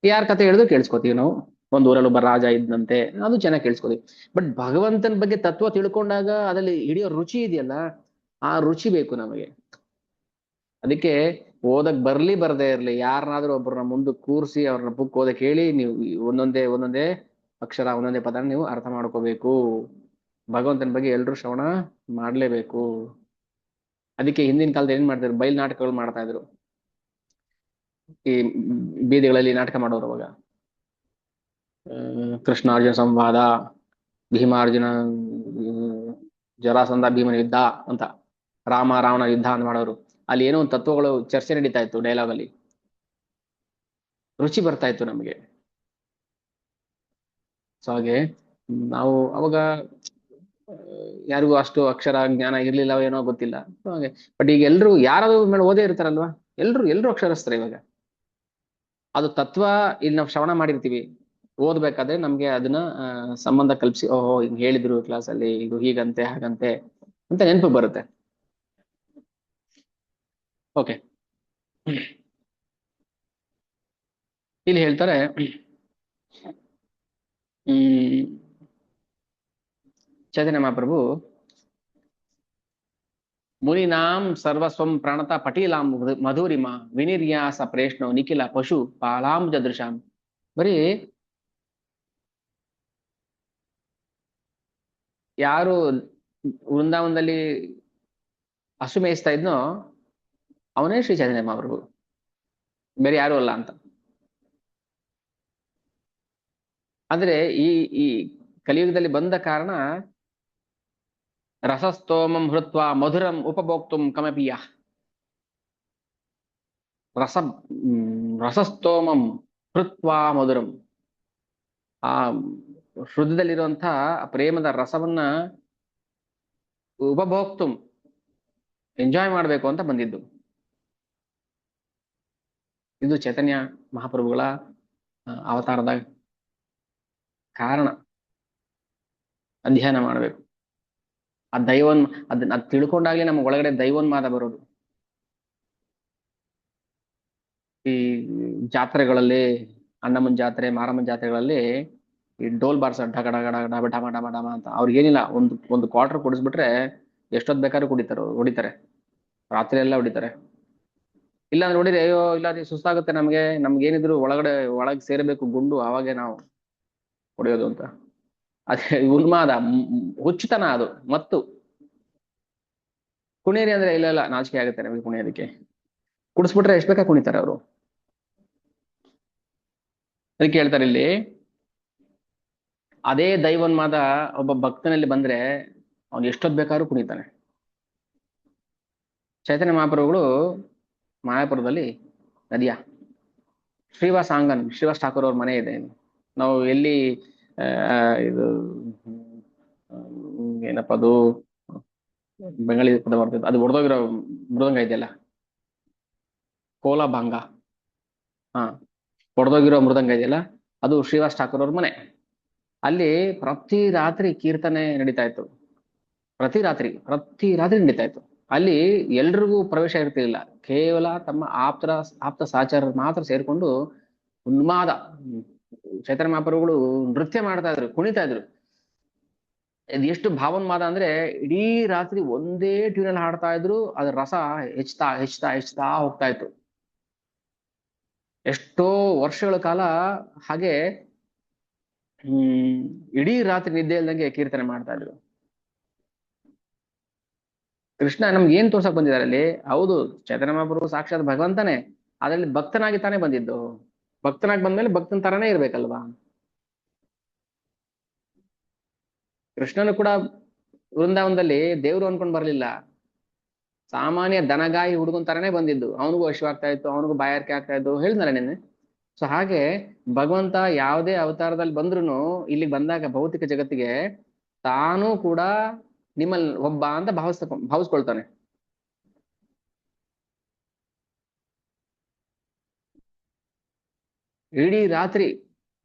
ಯಾರ್ ಕತೆ ಹೇಳಿದ್ರು ಕೇಳಿಸ್ಕೊತೀವಿ ನಾವು. ಒಂದ್ ಊರಲ್ಲಿ ಒಬ್ಬ ರಾಜ ಇದ್ದಂತೆ, ಅದು ಚೆನ್ನಾಗಿ ಕೇಳಿಸ್ಕೊತೀವಿ. ಬಟ್ ಭಗವಂತನ ಬಗ್ಗೆ ತತ್ವ ತಿಳ್ಕೊಂಡಾಗ ಅದ್ರಲ್ಲಿ ಹಿಡಿಯೋ ರುಚಿ ಇದೆಯಲ್ಲ, ಆ ರುಚಿ ಬೇಕು ನಮಗೆ. ಅದಕ್ಕೆ ಓದಕ್ ಬರ್ಲಿ ಬರ್ದೇ ಇರ್ಲಿ, ಯಾರನ್ನಾದ್ರೂ ಒಬ್ಬರನ್ನ ಮುಂದೆ ಕೂರಿಸಿ ಅವ್ರನ್ನ ಬುಕ್ ಓದಕ್ ಹೇಳಿ, ನೀವು ಒಂದೊಂದೇ ಒಂದೊಂದೇ ಅಕ್ಷರ, ಒಂದೊಂದೇ ಪದ ನೀವು ಅರ್ಥ ಮಾಡ್ಕೋಬೇಕು. ಭಗವಂತನ ಬಗ್ಗೆ ಎಲ್ರೂ ಶ್ರವಣ ಮಾಡ್ಲೇಬೇಕು. ಅದಕ್ಕೆ ಹಿಂದಿನ ಕಾಲದ ಏನ್ ಮಾಡ್ತಿದ್ರು, ಬಯಲ್ ನಾಟಕಗಳು ಮಾಡ್ತಾ ಇದ್ರು. ಈ ಬೀದಿಗಳಲ್ಲಿ ನಾಟಕ ಮಾಡೋರು ಅವಾಗ, ಕೃಷ್ಣಾರ್ಜುನ ಸಂವಾದ, ಭೀಮಾರ್ಜುನ, ಜರಾಸಂಧ ಭೀಮನ ಯುದ್ಧ ಅಂತ, ರಾಮ ರಾವಣ ಯುದ್ಧ ಅಂತ ಮಾಡೋರು. ಅಲ್ಲಿ ಏನೋ ಒಂದು ತತ್ವಗಳು ಚರ್ಚೆ ನಡೀತಾ ಇತ್ತು ಡೈಲಾಗ್ ಅಲ್ಲಿ, ರುಚಿ ಬರ್ತಾ ಇತ್ತು ನಮಗೆ. ಸೊ ಹಾಗೆ ನಾವು ಅವಾಗ ಯಾರಿಗೂ ಅಷ್ಟು ಅಕ್ಷರ ಜ್ಞಾನ ಇರ್ಲಿಲ್ಲ ಏನೋ ಗೊತ್ತಿಲ್ಲ. ಹಾಗೆ ಬಟ್ ಈಗ ಎಲ್ರು ಯಾರಾದ್ರೂ ಮೇಲೆ ಓದೇ ಇರ್ತಾರಲ್ವಾ, ಎಲ್ರು ಅಕ್ಷರಸ್ಥರು ಇವಾಗ. ಅದು ತತ್ವ ಇಲ್ಲಿ ನಾವು ಶ್ರವಣ ಮಾಡಿರ್ತೀವಿ, ಓದ್ಬೇಕಾದ್ರೆ ನಮ್ಗೆ ಅದನ್ನ ಸಂಬಂಧ ಕಲ್ಪಿಸಿ, ಓಹೋ ಹಿಂಗ್ ಹೇಳಿದ್ರು ಕ್ಲಾಸ್ ಅಲ್ಲಿ, ಇದು ಹೀಗಂತೆ ಹಾಗಂತೆ ಅಂತ ನೆನಪು ಬರುತ್ತೆ. ಓಕೆ, ಇಲ್ಲಿ ಹೇಳ್ತಾರೆ ಹ್ಮ್ ಚೈತನ್ಯ ಮಹಾಪ್ರಭು, ಮುನಿನಾಂ ಸರ್ವಸ್ವಂ ಪ್ರಣತ ಪಟೀಲಾಂ ಮಧುರಿಮಾ ವಿನಿರ್ಯಾಸ ಪ್ರೇಷ್ಣೋ ನಿಖಿಲ ಪಶು ಪಾಲಾಂಬುಜ ದೃಶಾಂ. ಬರೀ ಯಾರು ವೃಂದಾವನದಲ್ಲಿ ಹಸು ಮೇಯಿಸ್ತಾ ಇದ್ನೋ ಅವನೇ ಶ್ರೀ ಚೈತನ್ಯ ಮಹಾಪ್ರಭು, ಬೇರೆ ಯಾರು ಅಲ್ಲ ಅಂತ. ಅಂದ್ರೆ ಈ ಕಲಿಯುಗದಲ್ಲಿ ಬಂದ ಕಾರಣ ರಸಸ್ತೋಮಂ ಹೃತ್ವ ಮಧುರಂ ಉಪಭೋಕ್ತುಂ ಕಮಪಿಯ. ರಸ ರಸಸ್ತೋಮಂ ಹೃತ್ವ ಮಧುರಂ, ಆ ಹೃದಯದಲ್ಲಿರುವಂತಹ ಪ್ರೇಮದ ರಸವನ್ನ ಉಪಭೋಕ್ತುಂ, ಎಂಜಾಯ್ ಮಾಡಬೇಕು ಅಂತ ಬಂದಿದ್ದು. ಇದು ಚೈತನ್ಯ ಮಹಾಪ್ರಭುಗಳ ಅವತಾರದ ಕಾರಣ. ಅಧ್ಯಯನ ಮಾಡಬೇಕು ಆ ದೈವನ್, ಅದನ್ನ ತಿಳ್ಕೊಂಡಾಗ್ಲೇ ನಮ್ಗೆ ಒಳಗಡೆ ದೈವೋನ್ಮಾದ ಬರೋದು. ಈ ಜಾತ್ರೆಗಳಲ್ಲಿ, ಅಣ್ಣಮ್ಮನ ಜಾತ್ರೆ, ಮಾರಮ್ಮನ ಜಾತ್ರೆಗಳಲ್ಲಿ ಈ ಡೋಲ್ ಬಾರ್ಸ ಢಗ ಢಗ ಢಗ ಡಬ ಡಮ ಡಮ ಡಮ ಅಂತ, ಅವ್ರಿಗೇನಿಲ್ಲ, ಒಂದು ಕ್ವಾರ್ಟರ್ ಕುಡಿಸ್ಬಿಟ್ರೆ ಎಷ್ಟೊತ್ತು ಬೇಕಾದ್ರೂ ಹೊಡಿತಾರೆ, ರಾತ್ರಿ ಎಲ್ಲ ಹೊಡಿತಾರೆ. ಇಲ್ಲ ಅಂದ್ರೆ ನೋಡಿರಿ, ಅಯ್ಯೋ ಇಲ್ಲ ಸುಸ್ತಾಗುತ್ತೆ ನಮ್ಗೇನಿದ್ರು ಒಳಗ್ ಸೇರಬೇಕು ಗುಂಡು, ಅವಾಗೆ ನಾವು ಹೊಡೆಯೋದು ಅಂತ. ಅದೇ ಉನ್ಮಾದ, ಹುಚ್ಚುತನ ಅದು. ಮತ್ತು ಕುಣಿಯರಿ ಅಂದ್ರೆ ಇಲ್ಲ ನಾಚಿಕೆ ಆಗುತ್ತೆ ನಮಗೆ ಕುಣಿಯೋದಕ್ಕೆ. ಕುಡಿಸ್ಬಿಟ್ರೆ ಎಷ್ಟ್ ಬೇಕಾ ಕುಣಿತಾರೆ ಅವರು. ಅದಕ್ಕೆ ಹೇಳ್ತಾರೆ ಇಲ್ಲಿ, ಅದೇ ದೈವನ್ಮಾದ ಒಬ್ಬ ಭಕ್ತನಲ್ಲಿ ಬಂದ್ರೆ ಅವ್ನು ಎಷ್ಟೊತ್ ಬೇಕಾದ್ರೂ ಕುಣಿತಾನೆ. ಚೈತನ್ಯ ಮಹಾಪ್ರಭುಗಳು ಮಾಯಾಪುರದಲ್ಲಿ ನದಿಯ ಶ್ರೀವಾಸ್ ಆಂಗನ್, ಶ್ರೀವಾಸ್ ಠಾಕೂರ್ ಅವ್ರ ಮನೆ ಇದೆ. ನಾವು ಎಲ್ಲಿ ಇದು ಏನಪ್ಪ ಅದು ಬೆಂಗಾಳಿ ಪದ ಬರ್ತದೆ, ಅದು ಹೊಡೆದೋಗಿರೋ ಮೃದಂಗ ಇದೆಯಲ್ಲ, ಕೋಲಾಭಂಗ, ಹಾ, ಹೊಡೆದೋಗಿರೋ ಮೃದಂಗ ಇದೆಯಲ್ಲ, ಅದು ಶ್ರೀವಾಸ್ ಠಾಕೂರ್ ಅವ್ರ ಮನೆ. ಅಲ್ಲಿ ಪ್ರತಿ ರಾತ್ರಿ ಕೀರ್ತನೆ ನಡೀತಾ ಇತ್ತು. ಪ್ರತಿ ರಾತ್ರಿ ನಡೀತಾ ಇತ್ತು. ಅಲ್ಲಿ ಎಲ್ರಿಗೂ ಪ್ರವೇಶ ಇರ್ತಿರ್ಲಿಲ್ಲ, ಕೇವಲ ತಮ್ಮ ಆಪ್ತ ಸಹಚರರು ಮಾತ್ರ ಸೇರ್ಕೊಂಡು ಉನ್ಮಾದ. ಚೈತನ್ಯ ಮಹಾಪ್ರಭುಗಳು ನೃತ್ಯ ಮಾಡ್ತಾ ಇದ್ರು, ಕುಣಿತಾ ಇದ್ರು. ಇದು ಎಷ್ಟು ಭಾವನ್ಮಾದ ಅಂದ್ರೆ ಇಡೀ ರಾತ್ರಿ ಒಂದೇ ಟ್ಯೂನಲ್ಲಿ ಹಾಡ್ತಾ ಇದ್ರು, ಅದ್ರ ರಸ ಹೆಚ್ಚುತ್ತಾ ಹೋಗ್ತಾ ಇತ್ತು. ಎಷ್ಟೋ ವರ್ಷಗಳ ಕಾಲ ಹಾಗೆ ಇಡೀ ರಾತ್ರಿ ನಿದ್ದೆ ಇಲ್ದಂಗೆ ಕೀರ್ತನೆ ಮಾಡ್ತಾ ಇದ್ರು. ಕೃಷ್ಣ ನಮ್ಗೆ ಏನ್ ತೋರ್ಸಕ್ ಬಂದಿದ್ದಾರೆ ಅಲ್ಲಿ? ಹೌದು, ಚೈತನ್ಯ ಮಹಾಪ್ರಭು ಸಾಕ್ಷಾತ್ ಭಗವಂತನೇ, ಅದರಲ್ಲಿ ಭಕ್ತನಾಗಿ ತಾನೇ ಬಂದಿದ್ದು. ಭಕ್ತನಾಗಿ ಬಂದ್ಮೇಲೆ ಭಕ್ತನ ತರನೇ ಇರ್ಬೇಕಲ್ವಾ. ಕೃಷ್ಣನು ಕೂಡ ವೃಂದಾವನದಲ್ಲಿ ದೇವ್ರು ಅನ್ಕೊಂಡ್ ಬರ್ಲಿಲ್ಲ, ಸಾಮಾನ್ಯ ದನಗಾಯಿ ಹುಡುಗನ್ ತರನೇ ಬಂದಿದ್ದು. ಅವನಿಗೂ ಹಸಿವಾಗ್ತಾ ಇತ್ತು, ಅವನಿಗೂ ಬಾಯಾರಿಕೆ ಆಗ್ತಾ ಇತ್ತು, ಹೇಳಿದ್ನಲ್ಲ ನಿನ್ನೆ. ಸೊ ಹಾಗೆ ಭಗವಂತ ಯಾವುದೇ ಅವತಾರದಲ್ಲಿ ಬಂದ್ರು ಇಲ್ಲಿ ಬಂದಾಗ ಭೌತಿಕ ಜಗತ್ತಿಗೆ ತಾನೂ ಕೂಡ ನಿಮ್ಮಲ್ಲಿ ಒಬ್ಬ ಅಂತ ಭಾವಿಸ್ಕೊಳ್ತಾನೆ. ಇಡೀ ರಾತ್ರಿ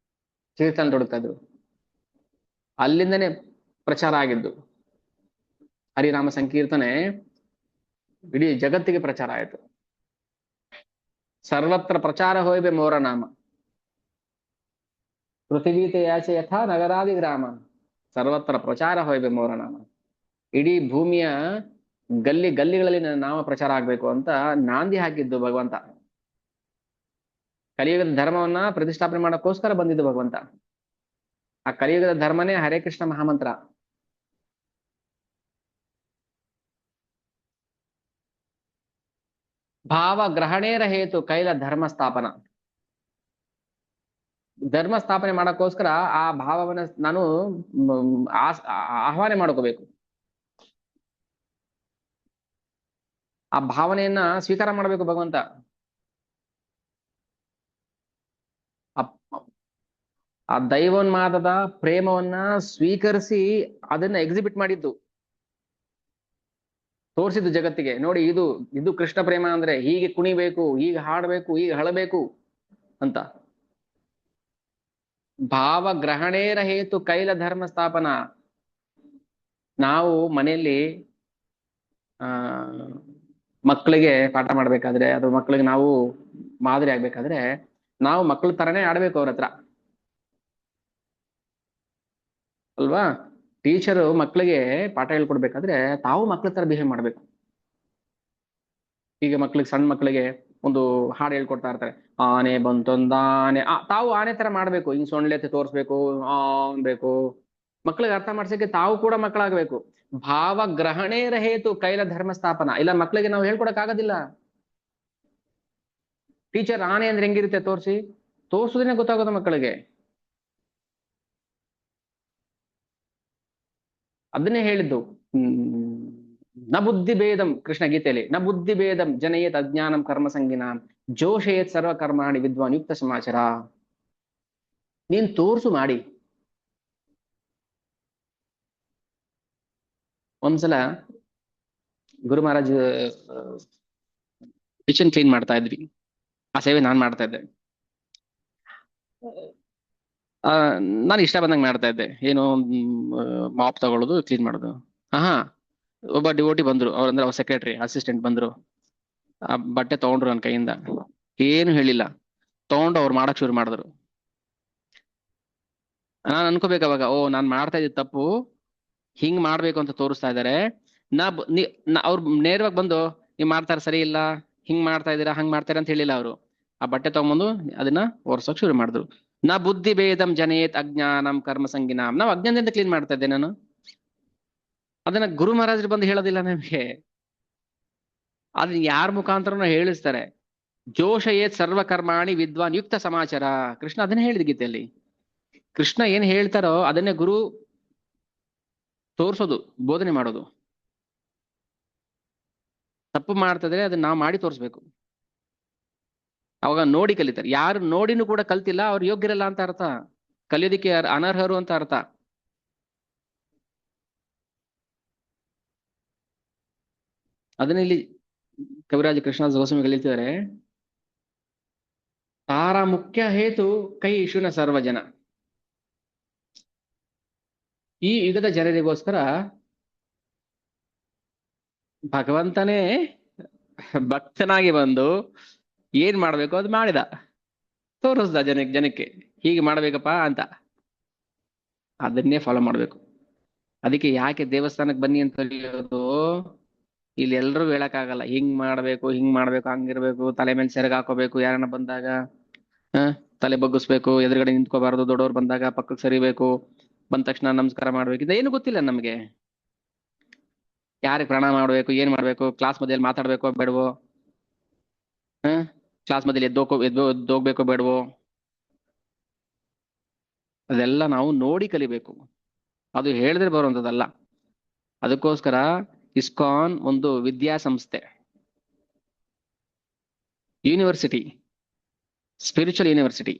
ಕೀರ್ತನೆ ತೊಡಗ್ತಾ ಇದ್ರು, ಅಲ್ಲಿಂದನೇ ಪ್ರಚಾರ ಆಗಿದ್ದು ಹರಿನಾಮ ಸಂಕೀರ್ತನೆ, ಇಡೀ ಜಗತ್ತಿಗೆ ಪ್ರಚಾರ ಆಯಿತು. ಸರ್ವತ್ರ ಪ್ರಚಾರ ಹೋಯ್ಬೆ ಮೋರ ನಾಮ, ಪೃಥಿವೀತೆ ಯಾಚೆ ಯಥಾ ನಗರಾದಿ ಗ್ರಾಮ, ಸರ್ವತ್ರ ಪ್ರಚಾರ ಹೋಯ್ಬೆ ಮೋರ ನಾಮ. ಇಡೀ ಭೂಮಿಯ ಗಲ್ಲಿಗಳಲ್ಲಿ ನನ್ನ ನಾಮ ಪ್ರಚಾರ ಆಗ್ಬೇಕು ಅಂತ ನಾಂದಿ ಹಾಕಿದ್ದು ಭಗವಂತ. ಕಲಿಯುಗದ ಧರ್ಮವನ್ನ ಪ್ರತಿಷ್ಠಾಪನೆ ಮಾಡೋಕ್ಕೋಸ್ಕರ ಬಂದಿದ್ದು ಭಗವಂತ. ಆ ಕಲಿಯುಗದ ಧರ್ಮನೇ ಹರೇ ಕೃಷ್ಣ ಮಹಾಮಂತ್ರ. ಭಾವ ಗ್ರಹಣೇರ ಹೇತು ಕೈಲ ಧರ್ಮ ಸ್ಥಾಪನ. ಧರ್ಮ ಸ್ಥಾಪನೆ ಮಾಡೋಕ್ಕೋಸ್ಕರ ಆ ಭಾವವನ್ನ ನಾನು ಆಹ್ವಾನ ಮಾಡ್ಕೋಬೇಕು. ಆ ಭಾವನೆಯನ್ನ ಸ್ವೀಕಾರ ಮಾಡಬೇಕು ಭಗವಂತ. ಆ ದೈವೋನ್ಮಾದದ ಪ್ರೇಮವನ್ನ ಸ್ವೀಕರಿಸಿ ಅದನ್ನ ಎಕ್ಸಿಬಿಟ್ ಮಾಡಿದ್ದು, ತೋರಿಸಿದ್ದು ಜಗತ್ತಿಗೆ. ನೋಡಿ, ಇದು ಇದು ಕೃಷ್ಣ ಪ್ರೇಮ ಅಂದ್ರೆ, ಹೀಗೆ ಕುಣಿಬೇಕು, ಹೀಗೆ ಹಾಡಬೇಕು, ಹೀಗೆ ಹಳಬೇಕು ಅಂತ. ಭಾವ ಗ್ರಹಣೇರ ಹೇತು ಕೈಲ ಧರ್ಮ ಸ್ಥಾಪನ. ನಾವು ಮನೆಯಲ್ಲಿ ಆ ಮಕ್ಕಳಿಗೆ ಪಾಠ ಮಾಡ್ಬೇಕಾದ್ರೆ, ಅದು ಮಕ್ಕಳಿಗೆ ನಾವು ಮಾದರಿ ಆಗ್ಬೇಕಾದ್ರೆ, ನಾವು ಮಕ್ಕಳ ತರನೇ ಆಡ್ಬೇಕು ಅವ್ರ ಹತ್ರ, ಅಲ್ವಾ? ಟೀಚರು ಮಕ್ಕಳಿಗೆ ಪಾಠ ಹೇಳ್ಕೊಡ್ಬೇಕಾದ್ರೆ ತಾವು ಮಕ್ಕಳ ತರ ಬಿಹೇವ್ ಮಾಡ್ಬೇಕು. ಈಗ ಮಕ್ಳಿಗೆ, ಸಣ್ಣ ಮಕ್ಕಳಿಗೆ ಒಂದು ಹಾಡು ಹೇಳ್ಕೊಡ್ತಾ ಇರ್ತಾರೆ, ಆನೆ ಬಂತೊಂದ ಆನೆ, ತಾವು ಆನೆ ತರ ಮಾಡ್ಬೇಕು, ಹಿಂಗ್ ಸೊಂಡ್ಲೆತ್ತಿ ತೋರ್ಸ್ಬೇಕು, ಅನ್ಬೇಕು. ಮಕ್ಳಿಗೆ ಅರ್ಥ ಮಾಡ್ಸಕ್ಕೆ ತಾವು ಕೂಡ ಮಕ್ಕಳಾಗ್ಬೇಕು. ಭಾವ ಗ್ರಹಣೇರ ಹೇತು ಕೈಲ ಧರ್ಮ ಸ್ಥಾಪನ. ಇಲ್ಲ ಮಕ್ಕಳಿಗೆ ನಾವು ಹೇಳ್ಕೊಡಕ್ ಆಗೋದಿಲ್ಲ. ಟೀಚರ್ ಆನೆ ಅಂದ್ರೆ ಹೆಂಗಿರುತ್ತೆ ತೋರಿಸಿ, ತೋರ್ಸುದೇನೆ ಗೊತ್ತಾಗೋದು ಮಕ್ಕಳಿಗೆ. ಅದನ್ನೇ ಹೇಳಿದ್ದು. ನ ಬುದ್ಧಿ ಭೇದಂ, ಕೃಷ್ಣ ಗೀತೆಯಲ್ಲಿ, ನ ಬುದ್ಧಿ ಭೇದಂ ಜನಯೇತ್ ಅಜ್ಞಾನಂ ಕರ್ಮ ಸಂಗಿನಾಂ ಜೋಷಯೇತ್ ಸರ್ವ ಕರ್ಮಾಣಿ ವಿದ್ವಾನ್ ಯುಕ್ತ ಸಮಾಚಾರ. ನೀನ್ ತೋರ್ಸು ಮಾಡಿ. ಒಂದ್ಸಲ ಗುರು ಮಹಾರಾಜ್ ಕಿಚನ್ ಕ್ಲೀನ್ ಮಾಡ್ತಾ ಇದ್ವಿ. ಆ ಸೇವೆ ನಾನ್ ಮಾಡ್ತಾ ಇದ್ದೆ. ನಾನು ಇಷ್ಟ ಬಂದಂಗೆ ಮಾಡ್ತಾ ಇದ್ದೆ. ಏನು ಮಾಪ್ ತಗೊಳ್ಳೋದು, ಕ್ಲೀನ್ ಮಾಡೋದು. ಹಾ, ಒಬ್ಬ ಡಿವೋಟಿ ಬಂದ್ರು, ಅವ್ರಂದ್ರೆ ಅವ್ರ ಸೆಕ್ರೆಟರಿ ಅಸಿಸ್ಟೆಂಟ್ ಬಂದ್ರು. ಆ ಬಟ್ಟೆ ತಗೊಂಡ್ರು ನನ್ನ ಕೈಯಿಂದ, ಏನು ಹೇಳಿಲ್ಲ, ತಗೊಂಡು ಅವ್ರು ಮಾಡಕ್ ಶುರು ಮಾಡಿದ್ರು. ನಾನ್ ಅನ್ಕೋಬೇಕು ಅವಾಗ, ಓ ನಾನ್ ಮಾಡ್ತಾ ಇದ್ದ ತಪ್ಪು, ಹಿಂಗ್ ಮಾಡ್ಬೇಕು ಅಂತ ತೋರಿಸ್ತಾ ಇದಾರೆ. ಅವ್ರು ನೇರವಾಗಿ ಬಂದು ನೀವ್ ಮಾಡ್ತಾರ ಸರಿ ಇಲ್ಲ, ಹಿಂಗ್ ಮಾಡ್ತಾ ಇದೀರಾ, ಹಂಗ್ ಮಾಡ್ತಾರ ಅಂತ ಹೇಳಿಲ್ಲ. ಅವರು ಆ ಬಟ್ಟೆ ತಗೊಂಬಂದು ಅದನ್ನ ಒರ್ಸಕ್ ಶುರು ಮಾಡಿದ್ರು. ನಾ ಬುದ್ಧಿ ಭೇದಂ ಜನೇತ್ ಅಜ್ಞಾನಂ ಕರ್ಮ ಸಂಗಿನಾಂ. ನಾವು ಅಜ್ಞಾನದಿಂದ ಕ್ಲೀನ್ ಮಾಡ್ತಾ ಇದ್ದೆ ನಾನು. ಅದನ್ನ ಗುರು ಮಹಾರಾಜರು ಬಂದು ಹೇಳೋದಿಲ್ಲ ನಮ್ಗೆ, ಅದನ್ನ ಯಾರ ಮುಖಾಂತರನೂ ಹೇಳಿಸ್ತಾರೆ. ಜೋಷಯೇತ್ ಸರ್ವ ಕರ್ಮಾಣಿ ವಿದ್ವಾನ್ ಯುಕ್ತ ಸಮಾಚಾರ. ಕೃಷ್ಣ ಅದನ್ನೇ ಹೇಳಿದ ಗೀತೆಯಲ್ಲಿ. ಕೃಷ್ಣ ಏನ್ ಹೇಳ್ತಾರೋ ಅದನ್ನೇ ಗುರು ತೋರ್ಸೋದು, ಬೋಧನೆ ಮಾಡೋದು. ತಪ್ಪು ಮಾಡ್ತಿದ್ರೆ ಅದನ್ನ ನಾವು ಮಾಡಿ ತೋರಿಸ್ಬೇಕು. ಅವಾಗ ನೋಡಿ ಕಲಿತಾರೆ. ಯಾರು ನೋಡಿನೂ ಕೂಡ ಕಲ್ತಿಲ್ಲ ಅವ್ರು ಯೋಗ್ಯರಲ್ಲ ಅಂತ ಅರ್ಥ, ಕಲಿಯೋದಿಕ್ಕೆ ಅನರ್ಹರು ಅಂತ ಅರ್ಥ. ಅದನ್ನ ಇಲ್ಲಿ ಕವಿರಾಜ ಕೃಷ್ಣದಾಸ ಗೋಸ್ವಾಮಿ ಕಲಿತಿದ್ದಾರೆ. ತಾರ ಮುಖ್ಯ ಹೇತು ಕೈ ಶುನ ಸರ್ವ ಜನ. ಈ ಯುಗದ ಜನರಿಗೋಸ್ಕರ ಭಗವಂತನೇ ಭಕ್ತನಾಗಿ ಬಂದು ಏನ್ ಮಾಡ್ಬೇಕು ಅದು ಮಾಡಿದ, ತೋರಿಸ್ದ ಜನಕ್ಕೆ ಹೀಗೆ ಮಾಡ್ಬೇಕಪ್ಪ ಅಂತ. ಅದನ್ನೇ ಫಾಲೋ ಮಾಡ್ಬೇಕು. ಅದಕ್ಕೆ ಯಾಕೆ ದೇವಸ್ಥಾನಕ್ಕೆ ಬನ್ನಿ ಅಂತ ಹೇಳೋದು, ಇಲ್ಲಿ ಎಲ್ರಿಗೂ ಹೇಳಕ್ಕಾಗಲ್ಲ ಹಿಂಗ್ ಮಾಡ್ಬೇಕು, ಹಿಂಗ್ ಮಾಡ್ಬೇಕು, ಹಂಗಿರ್ಬೇಕು, ತಲೆ ಮೇಲೆ ಸೆರಗ್ ಹಾಕೋಬೇಕು, ಯಾರನ್ನ ಬಂದಾಗ ತಲೆ ಬಗ್ಗಿಸ್ಬೇಕು, ಎದುರುಗಡೆ ನಿಂತ್ಕೋಬಾರ್ದು, ದೊಡ್ಡವ್ರು ಬಂದಾಗ ಪಕ್ಕಕ್ಕೆ ಸರಿಬೇಕು, ಬಂದ ತಕ್ಷಣ ನಮಸ್ಕಾರ ಮಾಡ್ಬೇಕು, ಇದೇನು ಗೊತ್ತಿಲ್ಲ ನಮ್ಗೆ. ಯಾರಿಗೆ ಪ್ರಣಾಮ ಮಾಡ್ಬೇಕು, ಏನ್ ಮಾಡ್ಬೇಕು, ಕ್ಲಾಸ್ ಮಧ್ಯೆಯಲ್ಲಿ ಮಾತಾಡ್ಬೇಕೋ ಬೇಡವೋ, ಕ್ಲಾಸ್ ಮಧ್ಯೆಯಲ್ಲಿ ಎದ್ದೋಗ್ಬೇಕೋ ಬೇಡವೋ, ಅದೆಲ್ಲ ನಾವು ನೋಡಿ ಕಲಿಬೇಕು. ಅದು ಹೇಳಿದ್ರೆ ಬರುವಂತದ್ದಲ್ಲ. ಅದಕ್ಕೋಸ್ಕರ ಇಸ್ಕಾನ್ ಒಂದು ವಿದ್ಯಾಸಂಸ್ಥೆ, ಯೂನಿವರ್ಸಿಟಿ, ಸ್ಪಿರಿಚುವಲ್ ಯೂನಿವರ್ಸಿಟಿ.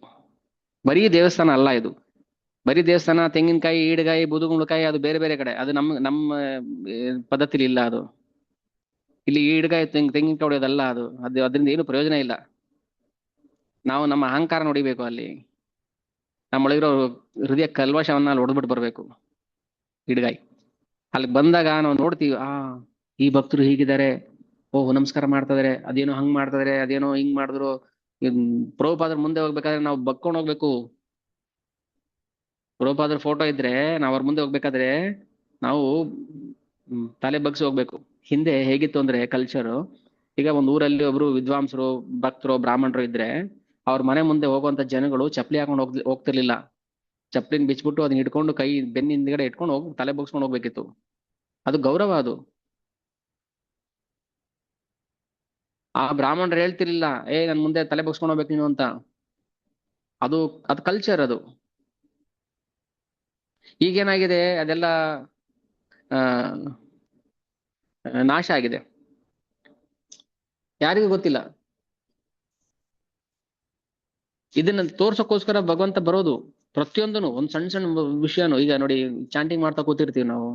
ಬರೀ ದೇವಸ್ಥಾನ ಅಲ್ಲ ಇದು. ಬರೀ ದೇವಸ್ಥಾನ, ತೆಂಗಿನಕಾಯಿ, ಈಡುಗಾಯಿ, ಬೂದುಗುಂಬಳಕಾಯಿ ಅದು ಬೇರೆ ಬೇರೆ ಕಡೆ, ಅದು ನಮ್ಮ ಪದ್ಧತಿಲಿ ಇಲ್ಲ ಅದು. ಇಲ್ಲಿ ಈಡುಗಾಯಿ ತೆಂಗಿನಕಾಯಿ ಹೊಡೆಯೋದಲ್ಲ ಅದು ಅದರಿಂದ ಏನು ಪ್ರಯೋಜನ ಇಲ್ಲ. ನಾವು ನಮ್ಮ ಅಹಂಕಾರ ನೋಡಿಬೇಕು ಅಲ್ಲಿ. ನಮ್ಮೊಳಗಿರೋ ಹೃದಯ ಕಲ್ವಶವನ್ನ ಅಲ್ಲಿ ಹೊಡೆದ್ಬಿಟ್ಟು ಬರ್ಬೇಕು. ಈಡುಗಾಯಿ ಅಲ್ಲಿ ಬಂದಾಗ ನಾವು ನೋಡ್ತೀವಿ, ಈ ಭಕ್ತರು ಹೀಗಿದ್ದಾರೆ, ಓಹ್ ನಮಸ್ಕಾರ ಮಾಡ್ತಾ ಇದಾರೆ, ಅದೇನೋ ಹಂಗ್ ಮಾಡ್ತಾ ಇದಾರೆ, ಅದೇನೋ ಹಿಂಗ್ ಮಾಡಿದ್ರು. ಪ್ರಭುಪಾದ್ರ ಮುಂದೆ ಹೋಗ್ಬೇಕಾದ್ರೆ ನಾವು ಬಕ್ಕೊಂಡು ಹೋಗ್ಬೇಕು. ಪ್ರಭುಪಾದ್ರ ಫೋಟೋ ಇದ್ರೆ ನಾವು ಅವ್ರ ಮುಂದೆ ಹೋಗ್ಬೇಕಾದ್ರೆ ನಾವು ತಲೆ ಬಗ್ಸಿ ಹೋಗ್ಬೇಕು. ಹಿಂದೆ ಹೇಗಿತ್ತು ಅಂದ್ರೆ ಕಲ್ಚರು, ಈಗ ಒಂದ್ ಊರಲ್ಲಿ ಒಬ್ರು ವಿದ್ವಾಂಸರು, ಭಕ್ತರು, ಬ್ರಾಹ್ಮಣರು ಇದ್ರೆ ಅವ್ರ ಮನೆ ಮುಂದೆ ಹೋಗುವಂತ ಜನಗಳು ಚಪ್ಪಲಿ ಹಾಕೊಂಡು ಹೋಗ್ತಿರ್ಲಿಲ್ಲ. ಚಪ್ಪಲಿನ ಬಿಚ್ಬಿಟ್ಟು ಅದನ್ನ ಹಿಡ್ಕೊಂಡು ಕೈ ಬೆನ್ನ ಹಿಂದ್ಗಡೆ ಇಟ್ಕೊಂಡು ತಲೆ ಬಗ್ಸ್ಕೊಂಡು ಹೋಗ್ಬೇಕಿತ್ತು. ಅದು ಗೌರವ. ಅದು ಆ ಬ್ರಾಹ್ಮಣರು ಹೇಳ್ತಿರ್ಲಿಲ್ಲ, ನನ್ ಮುಂದೆ ತಲೆ ಬಗ್ಸ್ಕೊಂಡು ಹೋಗ್ಬೇಕು ನೀನು ಅಂತ. ಅದು ಕಲ್ಚರ್. ಅದು ಈಗೇನಾಗಿದೆ, ಅದೆಲ್ಲ ಆ ನಾಶ ಆಗಿದೆ, ಯಾರಿಗೂ ಗೊತ್ತಿಲ್ಲ. ಇದನ್ನ ತೋರ್ಸಕ್ಕೋಸ್ಕರ ಭಗವಂತ ಬರೋದು. ಪ್ರತಿಯೊಂದನು ಒಂದ್ ಸಣ್ಣ ಸಣ್ಣ ವಿಷಯನು. ಈಗ ನೋಡಿ, ಚಾಂಟಿಂಗ್ ಮಾಡ್ತಾ ಕೂತಿರ್ತೀವಿ ನಾವು,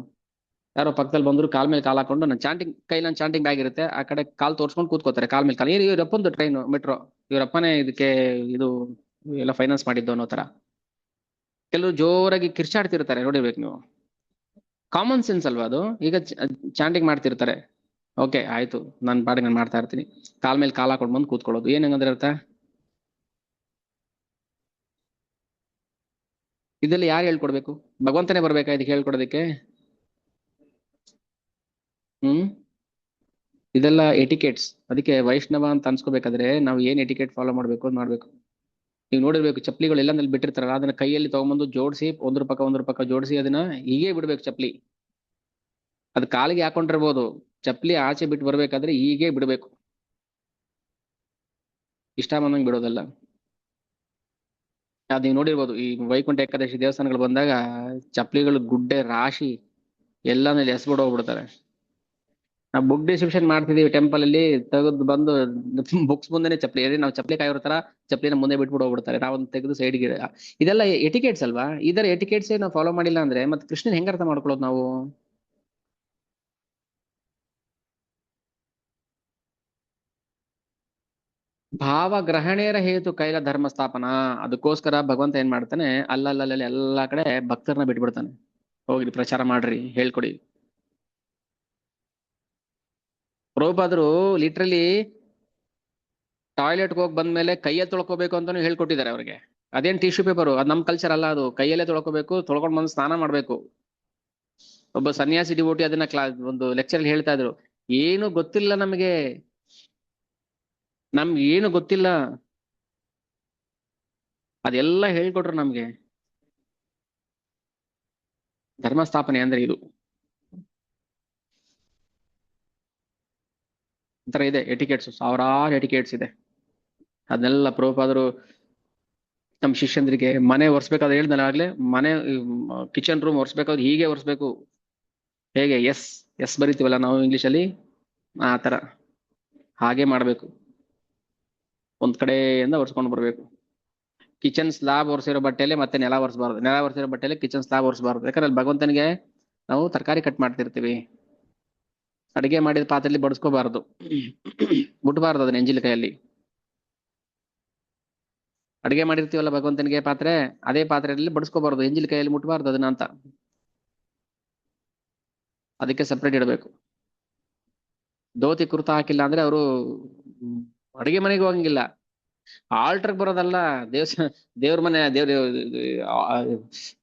ಯಾರೋ ಪಕ್ಕದಲ್ಲಿ ಬಂದ್ರು ಕಾಲ್ ಮೇಲೆ ಕಾಲ್ ಹಾಕೊಂಡು, ನಾನು ಚಾಂಟಿಂಗ್ ಕೈಲಿ ಚಾಂಟಿಂಗ್ ಬ್ಯಾಗ್ ಇರುತ್ತೆ, ಆ ಕಡೆ ಕಾಲ್ ತೋರ್ಸ್ಕೊಂಡು ಕೂತ್ಕೋತಾರೆ, ಕಾಲ್ ಮೇಲೆ ಕಾಲ್. ಇವ್ರಪ್ಪಂದು ಟ್ರೈನ್ ಮೆಟ್ರೋ, ಇವ್ರಪ್ಪನೇ ಇದಕ್ಕೆ ಇದು ಎಲ್ಲ ಫೈನಾನ್ಸ್ ಮಾಡಿದ್ದು ಅನ್ನೋ ತರ. ಕೆಲವರು ಜೋರಾಗಿ ಕಿರ್ಚಾಡ್ತಿರ್ತಾರೆ, ನೋಡಿರ್ಬೇಕು ನೀವು. ಕಾಮನ್ ಸೆನ್ಸ್ ಅಲ್ವಾ ಅದು? ಈಗ ಚಾಂಟಿಂಗ್ ಮಾಡ್ತಿರ್ತಾರೆ, ಓಕೆ ಆಯ್ತು, ನನ್ನ ಪಾಡಿಗೆ ನಾನು ಮಾಡ್ತಾ ಇರ್ತೀನಿ, ಕಾಲ್ ಮೇಲೆ ಕಾಲ್ ಹಾಕೊಂಡು ಬಂದು ಕೂತ್ಕೊಳ್ಳೋದು. ಏನ್ ಹಂಗಂದ್ರೆ ಅರ್ಥ? ಇದೆಲ್ಲ ಯಾರು ಹೇಳ್ಕೊಡ್ಬೇಕು? ಭಗವಂತನೇ ಬರ್ಬೇಕಾ ಇದಕ್ಕೆ ಹೇಳ್ಕೊಡೋದಕ್ಕೆ? ಹ್ಮ್. ಇದೆಲ್ಲ ಎಟಿಕೇಟ್ಸ್. ಅದಕ್ಕೆ ವೈಷ್ಣವ ಅಂತ ಅನ್ಸ್ಕೋಬೇಕಾದ್ರೆ ನಾವು ಏನ್ ಎಟಿಕೇಟ್ ಫಾಲೋ ಮಾಡ್ಬೇಕು ಅದ್ ಮಾಡ್ಬೇಕು. ನೀವು ನೋಡಿರ್ಬೇಕು, ಚಪ್ಪಲಿಗಳು ಎಲ್ಲಾನಲ್ಲಿ ಬಿಟ್ಟಿರ್ತಾರಲ್ಲ, ಅದನ್ನ ಕೈಯಲ್ಲಿ ತಗೊಂಬಂದು ಜೋಡಿಸಿ ಒಂದ್ರ ಪಕ್ಕ ಜೋಡಿಸಿ ಅದನ್ನ ಹೀಗೆ ಬಿಡ್ಬೇಕು ಚಪ್ಪಲಿ. ಅದ್ ಕಾಲಿಗೆ ಹಾಕೊಂಡಿರ್ಬೋದು, ಚಪ್ಪಲಿ ಆಚೆ ಬಿಟ್ಟು ಬರ್ಬೇಕಾದ್ರೆ ಹೀಗೆ ಬಿಡ್ಬೇಕು, ಇಷ್ಟ ಬಂದಂಗೆ ಬಿಡೋದಲ್ಲ. ಅದ್ ನೀವು ನೋಡಿರ್ಬೋದು, ಈ ವೈಕುಂಠ ಏಕಾದಶಿ ದೇವಸ್ಥಾನಗಳು ಬಂದಾಗ ಚಪ್ಪಲಿಗಳು ಗುಡ್ಡೆ ರಾಶಿ ಎಲ್ಲಾನಲ್ಲಿ ಎಸ್ಬಿಡ್ ಹೋಗ್ಬಿಡ್ತಾರೆ. ನಾವು ಬುಕ್ ಡಿಸ್ಕ್ರಿಪ್ಷನ್ ಮಾಡ್ತಿದೀವಿ ಟೆಂಪಲ್ ಅಲ್ಲಿ, ತೆಗೆದು ಬಂದು ಬುಕ್ಸ್ ಮುಂದೆನೆ ಚಪ್ಪಲಿ, ನಾವು ಚಪ್ಪಲಿ ಕಾಯೋರ್ ತರ ಚಪ್ಪಲಿನ ಮುಂದೆ ಬಿಟ್ಬಿಟ್ಟು ಹೋಗ್ಬಿಡ್ತಾರೆ, ನಾವೊಂದು ತೆಗೆದು ಸೈಡ್ಗೆ. ಇದೆಲ್ಲ ಎಟಿಕೇಟ್ಸ್ ಅಲ್ವಾ? ಇದರ ಎಟಿಕೇಟ್ಸ್ ನಾವು ಫಾಲೋ ಮಾಡಿಲ್ಲ ಅಂದ್ರೆ ಮತ್ತೆ ಕೃಷ್ಣನ್ ಹೆಂಗ್ ಅರ್ಥ ಮಾಡ್ಕೊಳ್ಳೋದು ನಾವು? ಭಾವಗ್ರಹಣೇರ ಹೇತು ಕೈಲ ಧರ್ಮ ಸ್ಥಾಪನಾ. ಅದಕ್ಕೋಸ್ಕರ ಭಗವಂತ ಏನ್ ಮಾಡ್ತಾನೆ, ಅಲ್ಲಲ್ಲಲ್ಲಿ ಎಲ್ಲಾ ಕಡೆ ಭಕ್ತರನ್ನ ಬಿಟ್ಬಿಡ್ತಾನೆ, ಹೋಗ್ರಿ ಪ್ರಚಾರ ಮಾಡ್ರಿ, ಹೇಳ್ಕೊಡಿ. ಪ್ರಭುಪಾದರು ಲಿಟ್ರಲಿ ಟಾಯ್ಲೆಟ್ಗೆ ಹೋಗಿ ಬಂದ್ಮೇಲೆ ಕೈಯೇ ತೊಳ್ಕೊಬೇಕು ಅಂತಾನು ಹೇಳ್ಕೊಟ್ಟಿದ್ದಾರೆ ಅವ್ರಿಗೆ. ಅದೇನ್ ಟಿಶ್ಯೂ ಪೇಪರ್, ಅದ್ ನಮ್ ಕಲ್ಚರ್ ಅಲ್ಲ, ಅದು ಕೈಯಲ್ಲೇ ತೊಳ್ಕೊಬೇಕು, ತೊಳ್ಕೊಂಡ್ ಬಂದು ಸ್ನಾನ ಮಾಡ್ಬೇಕು. ಒಬ್ಬ ಸನ್ಯಾಸಿ ಡಿವೋಟಿ ಅದನ್ನ ಒಂದು ಲೆಕ್ಚರ್ ಹೇಳ್ತಾ ಇದ್ರು. ಏನು ಗೊತ್ತಿಲ್ಲ ನಮಗೆ, ನಮ್ಗೆ ಏನು ಗೊತ್ತಿಲ್ಲ, ಅದೆಲ್ಲ ಹೇಳ್ಕೊಟ್ರು ನಮ್ಗೆ. ಧರ್ಮ ಸ್ಥಾಪನೆ ಅಂದ್ರೆ ಇದು ಒಂಥರ ಇದೆ. ಎಟಿಕೇಟ್ಸ್ ಸಾವಿರಾರು ಎಟಿಕೇಟ್ಸ್ ಇದೆ. ಅದನ್ನೆಲ್ಲ ಪ್ರಭುಪಾದರು ನಮ್ ಶಿಷ್ಯಂದ್ರಿಗೆ ಮನೆ ಒರೆಸ್ಬೇಕಾದ್ರೆ ಹೇಳ್ದಲ್ಲ ಆಗ್ಲೇ, ಮನೆ ಕಿಚನ್ ರೂಮ್ ಒರೆಸ್ಬೇಕಾದ್ರೆ ಹೀಗೆ ಒರೆಸ್ಬೇಕು. ಹೇಗೆ ಎಸ್ ಎಸ್ ಬರಿತೀವಲ್ಲ ನಾವು ಇಂಗ್ಲಿಷ್ ಅಲ್ಲಿ, ಆ ತರ ಹಾಗೆ ಮಾಡ್ಬೇಕು, ಒಂದ್ ಕಡೆಯಿಂದ ಒರೆಸ್ಕೊಂಡು ಬರ್ಬೇಕು. ಕಿಚನ್ ಸ್ಲಾಬ್ ಒರೆಸಿರೋ ಬಟ್ಟೆಲೆ ಮತ್ತೆ ನೆಲ ಒರೆಸಬಾರ್ದು, ನೆಲ ಒರೆಸಿರೋ ಬಟ್ಟೆಲೆ ಕಿಚನ್ ಸ್ಲಾಬ್ ಒರೆಸಬಾರ್ದು. ಯಾಕಂದ್ರೆ ಅಲ್ಲಿ ಭಗವಂತನಿಗೆ ನಾವು ತರಕಾರಿ ಕಟ್ ಮಾಡ್ತಿರ್ತೀವಿ, ಅಡಿಗೆ ಮಾಡಿದ ಪಾತ್ರೆಯಲ್ಲಿ ಬಡಿಸ್ಕೋಬಾರ್ದು, ಮುಟ್ಬಾರ್ದು ಅದನ್ನ ಎಂಜಿಲ್ ಕೈಯಲ್ಲಿ. ಅಡಿಗೆ ಮಾಡಿರ್ತೀವಲ್ಲ ಭಗವಂತನಿಗೆ ಪಾತ್ರೆ, ಅದೇ ಪಾತ್ರೆಯಲ್ಲಿ ಬಡಿಸ್ಕೋಬಾರ್ದು, ಎಂಜಿಲ್ ಕೈಯಲ್ಲಿ ಮುಟ್ಬಾರ್ದು ಅದನ್ನ ಅಂತ. ಅದಕ್ಕೆ ಸಪ್ರೇಟ್ ಇಡಬೇಕು. ಧೋತಿ ಕುರ್ತಾ ಹಾಕಿಲ್ಲ ಅಂದ್ರೆ ಅವರು ಅಡಿಗೆ ಮನೆಗೆ ಹೋಗಂಗಿಲ್ಲ. ಆಲ್ಟರ್ಗೆ ಬರೋದಲ್ಲ, ದೇವ್ರ ಮನೆ, ಆ,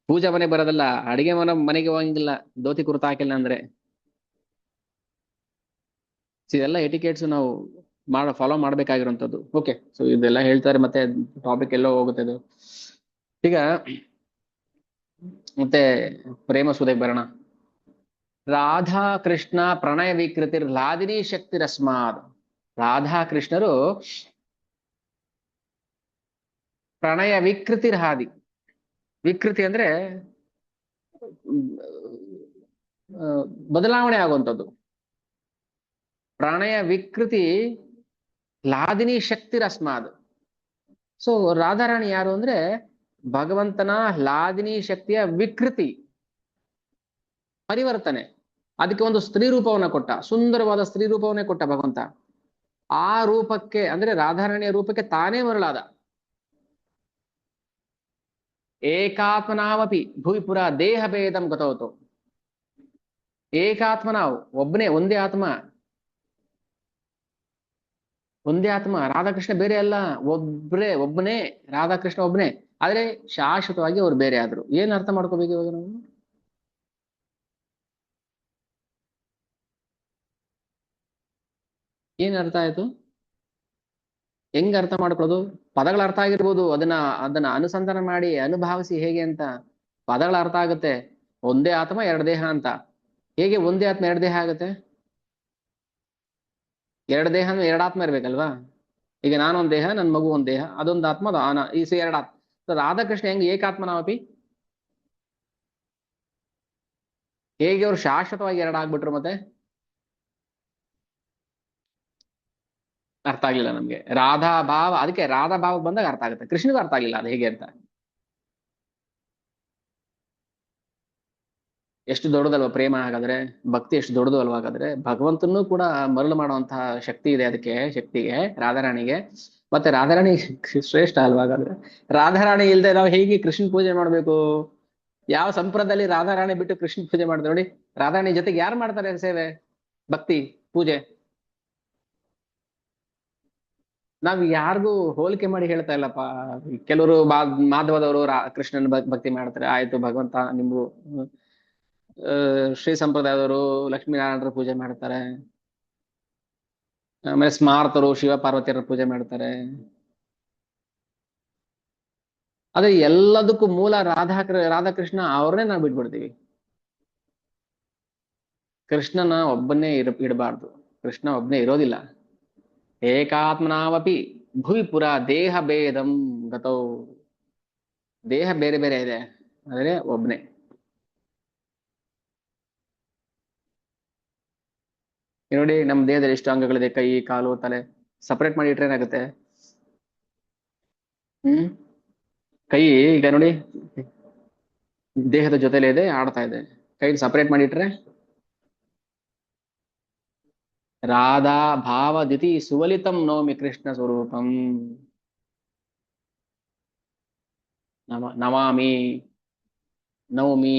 ಪೂಜಾ ಮನೆಗೆ ಬರೋದಲ್ಲ, ಅಡಿಗೆ ಮನೆಗೆ ಹೋಗಂಗಿಲ್ಲ ಧೋತಿ ಕುರ್ತಾ ಹಾಕಿಲ್ಲ ಅಂದ್ರೆ. ಇದೆಲ್ಲ ಎಟಿಕೇಟ್ಸ್ ನಾವು ಫಾಲೋ ಮಾಡ್ಬೇಕಾಗಿರುವಂತದ್ದು. ಓಕೆ, ಸೊ ಇದೆಲ್ಲ ಹೇಳ್ತಾರೆ, ಮತ್ತೆ ಟಾಪಿಕ್ ಎಲ್ಲೋ ಹೋಗುತ್ತೆ ಇದು. ಈಗ ಮತ್ತೆ ಪ್ರೇಮ ಸುಧೆಗೆ ಬರೋಣ. ರಾಧಾ ಕೃಷ್ಣ ಪ್ರಣಯ ವಿಕೃತಿರ್ ಲಾದಿನಿ ಶಕ್ತಿರಸ್ಮಾದ್. ರಾಧಾ ಕೃಷ್ಣರು ಪ್ರಣಯ ವಿಕೃತಿರ್ ಹಾದಿ. ವಿಕೃತಿ ಅಂದ್ರೆ ಆ, ಬದಲಾವಣೆ ಆಗುವಂಥದ್ದು. ಪ್ರಣಯ ವಿಕೃತಿ ಲಾದಿನಿ ಶಕ್ತಿರಸ್ಮಾದ್. ಸೊ ರಾಧಾರಾಣಿ ಯಾರು ಅಂದ್ರೆ ಭಗವಂತನ ಲಾದಿನಿ ಶಕ್ತಿಯ ವಿಕೃತಿ, ಪರಿವರ್ತನೆ. ಅದಕ್ಕೆ ಒಂದು ಸ್ತ್ರೀ ರೂಪವನ್ನ ಕೊಟ್ಟ, ಸುಂದರವಾದ ಸ್ತ್ರೀ ರೂಪವನ್ನೇ ಕೊಟ್ಟ ಭಗವಂತ. ಆ ರೂಪಕ್ಕೆ ಅಂದ್ರೆ ರಾಧಾರಾಣಿಯ ರೂಪಕ್ಕೆ ತಾನೇ ಮರಳಾದ. ಏಕಾತ್ಮನಾವಪಿ ಭುವಿ ಪುರ ದೇಹ ಭೇದಂ ಗತವತು. ಏಕಾತ್ಮನಾವ್, ಒಬ್ಬನೇ, ಒಂದೇ ಆತ್ಮ, ಒಂದೇ ಆತ್ಮ. ರಾಧಾಕೃಷ್ಣ ಬೇರೆ ಅಲ್ಲ, ಒಬ್ಬನೇ ರಾಧಾಕೃಷ್ಣ ಒಬ್ಬನೇ, ಆದ್ರೆ ಶಾಶ್ವತವಾಗಿ ಅವ್ರು ಬೇರೆ ಆದ್ರು. ಏನ್ ಅರ್ಥ ಮಾಡ್ಕೋಬೇಕು ಇವಾಗ ನಾವು? ಏನ್ ಅರ್ಥ ಆಯ್ತು? ಹೆಂಗ್ ಅರ್ಥ ಮಾಡ್ಕೊಳ್ಳೋದು? ಪದಗಳ ಅರ್ಥ ಆಗಿರ್ಬೋದು, ಅದನ್ನ ಅನುಸಂಧಾನ ಮಾಡಿ ಅನುಭಾವಿಸಿ ಹೇಗೆ ಅಂತ. ಪದಗಳ ಅರ್ಥ ಆಗುತ್ತೆ, ಒಂದೇ ಆತ್ಮ ಎರಡು ದೇಹ ಅಂತ. ಹೇಗೆ ಒಂದೇ ಆತ್ಮ ಎರಡು ದೇಹ ಆಗುತ್ತೆ? ಎರಡು ದೇಹ ಅಂದ್ರೆ ಎರಡು ಆತ್ಮ ಇರ್ಬೇಕಲ್ವಾ? ಈಗ ನಾನೊಂದ್ ದೇಹ, ನನ್ ಮಗು ಒಂದ್ ದೇಹ, ಅದೊಂದು ಆತ್ಮ, ಅದು ಈ ಎರಡು ಆತ್ಮ. ರಾಧಾಕೃಷ್ಣ ಹೆಂಗ್ ಏಕಾತ್ಮನಾವಪಿ, ಹೇಗೆ ಅವ್ರು ಶಾಶ್ವತವಾಗಿ ಎರಡು ಆಗ್ಬಿಟ್ರು? ಮತ್ತೆ ಅರ್ಥ ಆಗ್ಲಿಲ್ಲ ನಮ್ಗೆ ರಾಧಾ ಭಾವ. ಅದಕ್ಕೆ ರಾಧಾ ಭಾವ ಬಂದಾಗ ಅರ್ಥ ಆಗುತ್ತೆ, ಕೃಷ್ಣಗೂ ಅರ್ಥ ಆಗಿಲ್ಲ ಅದು ಹೇಗೆ ಅಂತ. ಎಷ್ಟು ದೊಡ್ಡದಲ್ವಾ ಪ್ರೇಮ ಹಾಗಾದ್ರೆ, ಭಕ್ತಿ ಎಷ್ಟು ದೊಡ್ಡದು ಅಲ್ವಾ ಹಾಗಾದ್ರೆ. ಭಗವಂತನೂ ಕೂಡ ಮರಳು ಮಾಡುವಂತಹ ಶಕ್ತಿ ಇದೆ ಅದಕ್ಕೆ, ಶಕ್ತಿಗೆ, ರಾಧಾರಾಣಿಗೆ. ಮತ್ತೆ ರಾಧಾರಾಣಿ ಶ್ರೇಷ್ಠ ಅಲ್ವಾ ಹಾಗಾದ್ರೆ. ರಾಧಾರಾಣಿ ಇಲ್ದೆ ನಾವು ಹೇಗೆ ಕೃಷ್ಣ ಪೂಜೆ ಮಾಡ್ಬೇಕು? ಯಾವ ಸಂಪ್ರದಾಯದಲ್ಲಿ ರಾಧಾರಾಣಿ ಬಿಟ್ಟು ಕೃಷ್ಣ ಪೂಜೆ ಮಾಡ್ತಾರೆ ನೋಡಿ. ರಾಧಾರಾಣಿ ಜೊತೆಗೆ ಯಾರು ಮಾಡ್ತಾರೆ ಸೇವೆ, ಭಕ್ತಿ, ಪೂಜೆ? ನಾವ್ ಯಾರಿಗೂ ಹೋಲಿಕೆ ಮಾಡಿ ಹೇಳ್ತಾ ಇಲ್ಲಪ್ಪ. ಕೆಲವರು ಮಾಧವದವರು ಕೃಷ್ಣನ ಭಕ್ತಿ ಮಾಡ್ತಾರೆ, ಆಯ್ತು ಭಗವಂತ. ನಿಮ್ಗೂ ಶ್ರೀ ಸಂಪ್ರದಾಯದವರು ಲಕ್ಷ್ಮೀನಾರಾಯಣರ ಪೂಜೆ ಮಾಡ್ತಾರೆ. ಆಮೇಲೆ ಸ್ಮಾರ್ತರು ಶಿವ ಪಾರ್ವತಿಯರ ಪೂಜೆ ಮಾಡ್ತಾರೆ. ಆದ್ರೆ ಎಲ್ಲದಕ್ಕೂ ಮೂಲ ರಾಧಾಕೃಷ್ಣ ಅವ್ರನ್ನೇ ನಾವು ಬಿಟ್ಬಿಡ್ತೀವಿ. ಕೃಷ್ಣನ ಒಬ್ಬನೇ ಇಡಬಾರ್ದು. ಕೃಷ್ಣ ಒಬ್ಬನೇ ಇರೋದಿಲ್ಲ. ಏಕಾತ್ಮನಾವಪಿ ಭುವಿ ಪುರ ದೇಹ ಭೇದಂ ಗತೌ. ದೇಹ ಬೇರೆ ಬೇರೆ ಇದೆ, ಆದ್ರೆ ಒಬ್ನೇ. ನೋಡಿ ನಮ್ಮ ದೇಹದಲ್ಲಿ ಎಷ್ಟು ಅಂಗಗಳಿದೆ, ಕೈ, ಕಾಲು, ತಲೆ. ಸಪರೇಟ್ ಮಾಡಿ ಇಟ್ರೆ ಏನಾಗುತ್ತೆ? ಹ್ಮ್ ಕೈ ಈಗ ನೋಡಿ ದೇಹದ ಜೊತೆಲೇ ಇದೆ, ಆಡ್ತಾ ಇದೆ. ಕೈ ಸಪರೇಟ್ ಮಾಡಿಟ್ರೆ ರಾಧಾ ಭಾವ ದಿತಿ ಸುವಲಿತಂ ನವಮಿ ಕೃಷ್ಣ ಸ್ವರೂಪಂ ನಮಾಮಿ. ನವಮಿ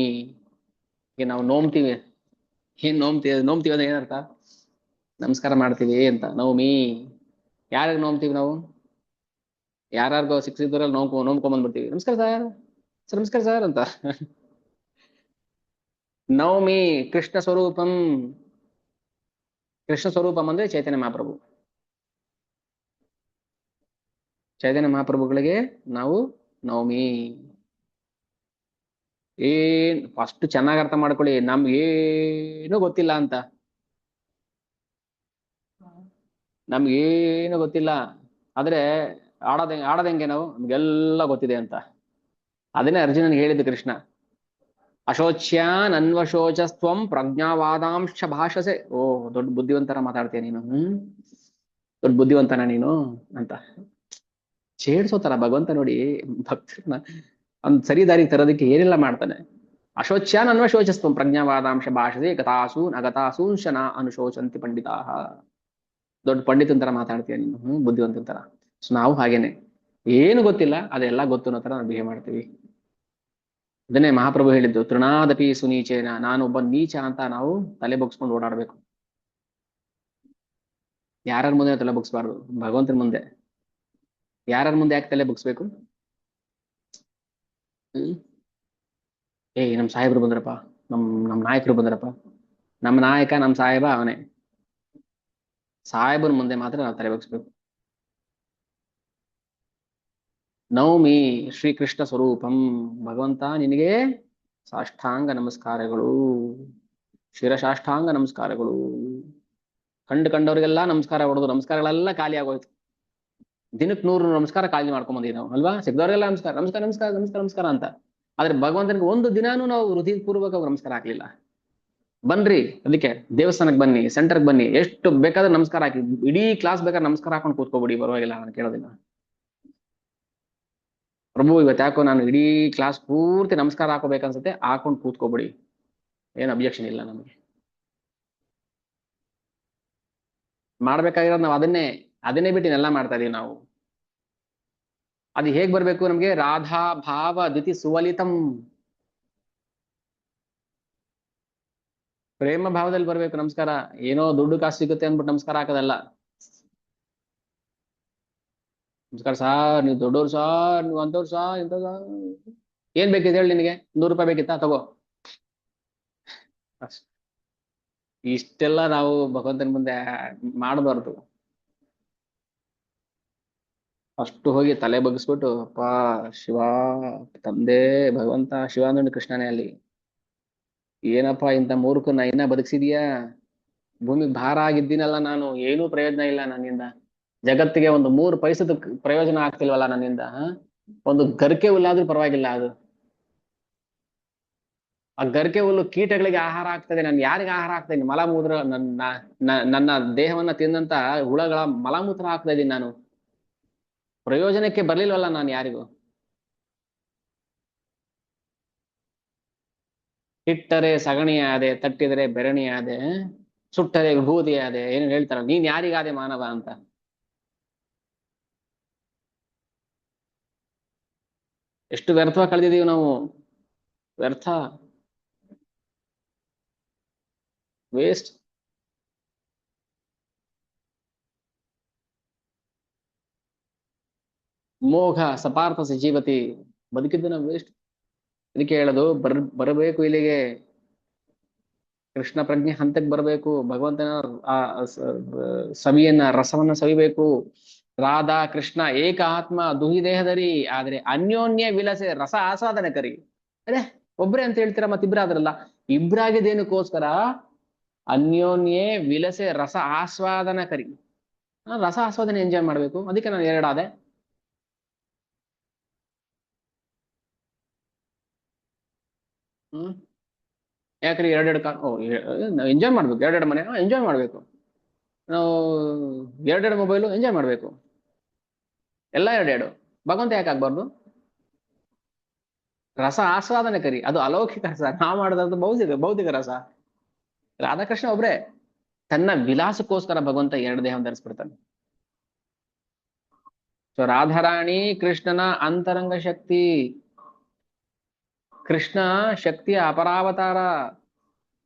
ನಾವು ನೋಮ್ತೀವಿ. ಏನ್ ನೋಮ್ತೀವಿ ಅಂದ್ರೆ ಏನರ್ಥ? ನಮಸ್ಕಾರ ಮಾಡ್ತೀವಿ ಅಂತ ನವಮಿ. ಯಾರಿಗೆ ನೋಮ್ತೀವಿ ನಾವು? ಯಾರ್ಯಾರಿಗೋ ಸಿಕ್ಸಿದ್ರಲ್ಲಿ ನೋಮ್ಕೊಂಬಂದ್ಬಿಡ್ತೀವಿ. ನಮಸ್ಕಾರ ಸರ್, ಸರ್ ನಮಸ್ಕಾರ ಸರ್ ಅಂತ. ನವಮಿ ಕೃಷ್ಣ ಸ್ವರೂಪಂ. ಕೃಷ್ಣ ಸ್ವರೂಪಂ ಅಂದ್ರೆ ಚೈತನ್ಯ ಮಹಾಪ್ರಭು. ಚೈತನ್ಯ ಮಹಾಪ್ರಭುಗಳಿಗೆ ನಾವು ನವಮಿ. ಫಸ್ಟ್ ಚೆನ್ನಾಗಿ ಅರ್ಥ ಮಾಡ್ಕೊಳ್ಳಿ, ನಮ್ಗೆ ಏನು ಗೊತ್ತಿಲ್ಲ ಅಂತ. ನಮ್ಗೇನು ಗೊತ್ತಿಲ್ಲ, ಆದ್ರೆ ಆಡೋದೆಂಗೆ ನಾವು, ನಮ್ಗೆಲ್ಲ ಗೊತ್ತಿದೆ ಅಂತ. ಅದನ್ನೇ ಅರ್ಜುನನ್ಗೆ ಹೇಳಿದ್ದು ಕೃಷ್ಣ. ಅಶೋಚ್ಯಾನ್ ಅನ್ವಶೋಚಸ್ತ್ವಂ ಪ್ರಜ್ಞಾವಾದಾಂಶ ಭಾಷಸೆ. ಓ, ದೊಡ್ಡ ಬುದ್ಧಿವಂತರ ಮಾತಾಡ್ತೀಯ ನೀನು. ದೊಡ್ಡ ಬುದ್ಧಿವಂತನ ನೀನು ಅಂತ ಛೇಡ್ಸೋತಾರ ಭಗವಂತ ನೋಡಿ ಭಕ್ತರನ್ನ. ಒಂದ್ ಸರಿ ದಾರಿಗೆ ತರೋದಕ್ಕೆ ಏನೆಲ್ಲ ಮಾಡ್ತಾನೆ. ಅಶೋಚ್ಯಾನ್ ಅನ್ವಶೋಚಸ್ತ್ವಂ ಪ್ರಜ್ಞಾವಾದಾಂಶ ಭಾಷಸೆ ಗತಾಸೂನ್ ಅಗತಾಸೂಂಶನ ಅನುಶೋಚಂತಿ ಪಂಡಿತಾ. ದೊಡ್ಡ ಪಂಡಿತನ ತರ ಮಾತಾಡ್ತೀಯ ನೀನು, ಬುದ್ಧಿವಂತನ ತರ. ಸೊ ನಾವು ಹಾಗೇನೆ, ಏನು ಗೊತ್ತಿಲ್ಲ ಅದೆಲ್ಲ ಗೊತ್ತು ಅನ್ನೋ ತರ ನಾವು ಬಿಹೇವ್ ಮಾಡ್ತೀವಿ. ಅದನ್ನೇ ಮಹಾಪ್ರಭು ಹೇಳಿದ್ದು, ತೃಣಾದಪಿ ಸುನೀಚೇನ. ನಾನು ಒಬ್ಬ ನೀಚ ಅಂತ ನಾವು ತಲೆ ಬಗ್ಸ್ಕೊಂಡು ಓಡಾಡ್ಬೇಕು. ಯಾರ ಮುಂದೆ ತಲೆ ಬಗ್ಸ್ಬಾರ್ದು, ಭಗವಂತನ ಮುಂದೆ. ಯಾರ ಮುಂದೆ ಯಾಕೆ ತಲೆ ಬಗ್ಸ್ಬೇಕು? ಹ್ಮ್ ನಮ್ ಸಾಹೇಬರು ಬಂದ್ರಪ್ಪ, ನಮ್ ನಾಯಕರು ಬಂದ್ರಪ್ಪ. ನಮ್ಮ ನಾಯಕ, ನಮ್ ಸಾಹೇಬ ಅವನೇ. ಸಾಹೇಬನ ಮುಂದೆ ಮಾತ್ರ ನಾವು ತಲೆ ಬಗ್ಸ್ಬೇಕು. ನವಮಿ ಶ್ರೀಕೃಷ್ಣ ಸ್ವರೂಪಂ. ಭಗವಂತ ನಿನಗೆ ಸಾಷ್ಟಾಂಗ ನಮಸ್ಕಾರಗಳು, ಶಿರಸಾಷ್ಟಾಂಗ ನಮಸ್ಕಾರಗಳು. ಕಂಡವ್ರಿಗೆಲ್ಲ ನಮಸ್ಕಾರ ಹೊಡೆದು ನಮಸ್ಕಾರಗಳೆಲ್ಲ ಖಾಲಿ ಆಗೋಯ್ತು. ದಿನಕ್ಕೆ 100 ನಮಸ್ಕಾರ ಖಾಲಿ ಮಾಡ್ಕೊಂಡ್ ಬಂದೀವಿ ನಾವು ಅಲ್ವಾ. ಸಿಗ್ದವ್ರಿಗೆಲ್ಲ ನಮಸ್ಕಾರ ನಮಸ್ಕಾರ ನಮಸ್ಕಾರ ನಮಸ್ಕಾರ ನಮಸ್ಕಾರ ಅಂತ. ಆದ್ರೆ ಭಗವಂತನಿಗೆ ಒಂದು ದಿನಾನು ನಾವು ಹೃದಯಪೂರ್ವಕ ನಮಸ್ಕಾರ ಹಾಕ್ಲಿಲ್ಲ. ಬನ್ರಿ, ಅದಕ್ಕೆ ದೇವಸ್ಥಾನಕ್ಕೆ ಬನ್ನಿ, ಸೆಂಟರ್ಗೆ ಬನ್ನಿ, ಎಷ್ಟು ಬೇಕಾದ್ರೆ ನಮಸ್ಕಾರ ಹಾಕಿ, ಇಡೀ ಕ್ಲಾಸ್ ಬೇಕಾದ್ರೆ ನಮಸ್ಕಾರ ಹಾಕೊಂಡು ಕೂತ್ಕೋಬಿಡಿ, ಪರವಾಗಿಲ್ಲ, ನಾನು ಕೇಳೋದಿಲ್ಲ. ಪ್ರಭು ಇವತ್ತು ಯಾಕೋ ನಾನು ಇಡೀ ಕ್ಲಾಸ್ ಪೂರ್ತಿ ನಮಸ್ಕಾರ ಹಾಕೋಬೇಕನ್ಸುತ್ತೆ, ಹಾಕೊಂಡು ಕೂತ್ಕೋಬಿಡಿ, ಏನು ಅಬ್ಜೆಕ್ಷನ್ ಇಲ್ಲ ನಮಗೆ. ಮಾಡ್ಬೇಕಾಗಿರೋದು ನಾವು ಅದನ್ನೇ ಬಿಟ್ಟು ಇನ್ನೆಲ್ಲ ಮಾಡ್ತಾ ಇದೀವಿ ನಾವು. ಅದು ಹೇಗ್ ಬರ್ಬೇಕು ನಮ್ಗೆ? ರಾಧಾ ಭಾವ ದಿತಿ ಸುವಲಿತಂ. ಪ್ರೇಮ ಭಾವದಲ್ಲಿ ಬರ್ಬೇಕು ನಮಸ್ಕಾರ. ಏನೋ ದುಡ್ಡು ಕಾಸು ಸಿಗುತ್ತೆ ಅಂದ್ಬಿಟ್ಟು ನಮಸ್ಕಾರ ಹಾಕೋದಲ್ಲ. ನಮಸ್ಕಾರ ಸಾರ್, ನೀವು ದೊಡ್ಡವ್ರು ಸಾರ್, ನೀವು ಅಂತವ್ರು ಸಾರ್, ಇಂಥ ಸಾರ್. ಏನ್ ಬೇಕಿದೆ ಹೇಳಿ ನಿನಗೆ? 100 ರೂಪಾಯಿ ಬೇಕಿತ್ತಾ? ತಗೋ. ಇಷ್ಟೆಲ್ಲ ನಾವು ಭಗವಂತನ ಮುಂದೆ ಮಾಡಬಾರ್ದು. ಅಷ್ಟು ಹೋಗಿ ತಲೆ ಬಗ್ಸ್ಬಿಟ್ಟು, ಅಪ್ಪಾ ಶಿವ, ತಂದೆ ಭಗವಂತ, ಶಿವ ಅಂದ್ರೆ ಕೃಷ್ಣನೇ ಅಲ್ಲಿ. ಏನಪ್ಪಾ ಇಂಥ ಮೂರ್ಖನ ಇನ್ನ ಬದುಕ್ಸಿದೀಯಾ? ಭೂಮಿಗೆ ಭಾರ ಆಗಿದ್ದೀನಲ್ಲ ನಾನು, ಏನೂ ಪ್ರಯೋಜನ ಇಲ್ಲ ನನ್ನಿಂದ. ಜಗತ್ತಿಗೆ ಒಂದು 3 ಪೈಸದ ಪ್ರಯೋಜನ ಆಗ್ತಿಲ್ವಲ್ಲ ನನ್ನಿಂದ. ಒಂದು ಗರಿಕೆ ಹುಲ್ಲಾದ್ರೂ ಪರವಾಗಿಲ್ಲ. ಅದು ಆ ಗರಿಕೆ ಹುಲ್ಲು ಕೀಟಗಳಿಗೆ ಆಹಾರ ಆಗ್ತದೆ. ನಾನು ಯಾರಿಗೆ ಆಹಾರ ಆಗ್ತಾ ಇದ್ದೀನಿ? ಮಲಮೂತ್ರ, ನನ್ನ ದೇಹವನ್ನ ತಿಂದಂತ ಹುಳಗಳ ಮಲಮೂತ್ರ ಹಾಕ್ತಾ ಇದ್ದೀನಿ ನಾನು. ಪ್ರಯೋಜನಕ್ಕೆ ಬರ್ಲಿಲ್ವಲ್ಲ ನಾನು ಯಾರಿಗೂ. ಇಟ್ಟರೆ ಸಗಣಿ ಆದೆ, ತಟ್ಟಿದರೆ ಬೆರಣಿ ಆದೆ, ಸುಟ್ಟರೆ ವಿಭೂತಿ ಆದೆ, ಏನು ಹೇಳ್ತಾರ, ನೀನ್ ಯಾರಿಗಾದೆ ಮಾನವ ಅಂತ. ಎಷ್ಟು ವ್ಯರ್ಥವಾಗಿ ಕಳೆದಿದೀವಿ ನಾವು. ವ್ಯರ್ಥ, ವೇಸ್ಟ್. ಮೋಘ ಸಪಾರ್ಥ ಜೀವತಿ, ಬದುಕಿದ್ದು ನಾವು ವೇಸ್ಟ್. ಇದಕ್ಕೆ ಹೇಳೋದು ಬರಬೇಕು ಇಲ್ಲಿಗೆ, ಕೃಷ್ಣ ಪ್ರಜ್ಞೆ ಹಂತಕ್ಕೆ ಬರಬೇಕು, ಭಗವಂತನ ಆ ಸವಿಯನ್ನ ರಸವನ್ನ ಸವಿಬೇಕು. ರಾಧಾ ಕೃಷ್ಣ ಏಕ ಆತ್ಮ ದುಹಿ ದೇಹದರಿ, ಆದ್ರೆ ಅನ್ಯೋನ್ಯ ವಿಲಸೆ ರಸ ಆಸ್ವಾದನೆ ಕರಿ. ಅರೆ, ಒಬ್ರೇ ಅಂತ ಹೇಳ್ತೀರಾ, ಮತ್ತೆ ಇಬ್ರಾದ್ರಲ್ಲ. ಇಬ್ರಾಗಿದ್ದೇನಕ್ಕೋಸ್ಕರ, ಅನ್ಯೋನ್ಯೇ ವಿಲಸೆ ರಸ ಆಸ್ವಾದನ ಕರಿ. ನಾನು ರಸ ಆಸ್ವಾದನೆ ಎಂಜಾಯ್ ಮಾಡ್ಬೇಕು, ಅದಕ್ಕೆ ನಾನು ಎರಡಾದೆ. ಹ್ಮ್. ಯಾಕ್ರಿ ಎರಡೆರಡು ನಾವು ಎಂಜಾಯ್ ಮಾಡ್ಬೇಕು, ಎರಡೆರಡು ಮನೆ ಎಂಜಾಯ್ ಮಾಡ್ಬೇಕು, ನಾವು ಎರಡೆರಡು ಮೊಬೈಲು ಎಂಜಾಯ್ ಮಾಡ್ಬೇಕು, ಎಲ್ಲ ಎರಡೆರಡು. ಭಗವಂತ ಯಾಕೆ ಆಗ್ಬಾರ್ದು? ರಸ ಆಸ್ವಾದನೆ ಕರಿ, ಅದು ಅಲೌಕಿಕ ರಸ. ನಾವು ಮಾಡೋದು ಭೌತಿಕ ರಸ. ರಾಧಾಕೃಷ್ಣ ಒಬ್ರೆ, ತನ್ನ ವಿಲಾಸಕ್ಕೋಸ್ಕರ ಭಗವಂತ ಎರಡು ದೇಹ ಧರಿಸ್ಬಿಡ್ತಾನೆ. ಸೊ ರಾಧಾರಾಣಿ ಕೃಷ್ಣನ ಅಂತರಂಗ ಶಕ್ತಿ. ಕೃಷ್ಣ ಶಕ್ತಿಯ ಅಪರಾವತಾರ.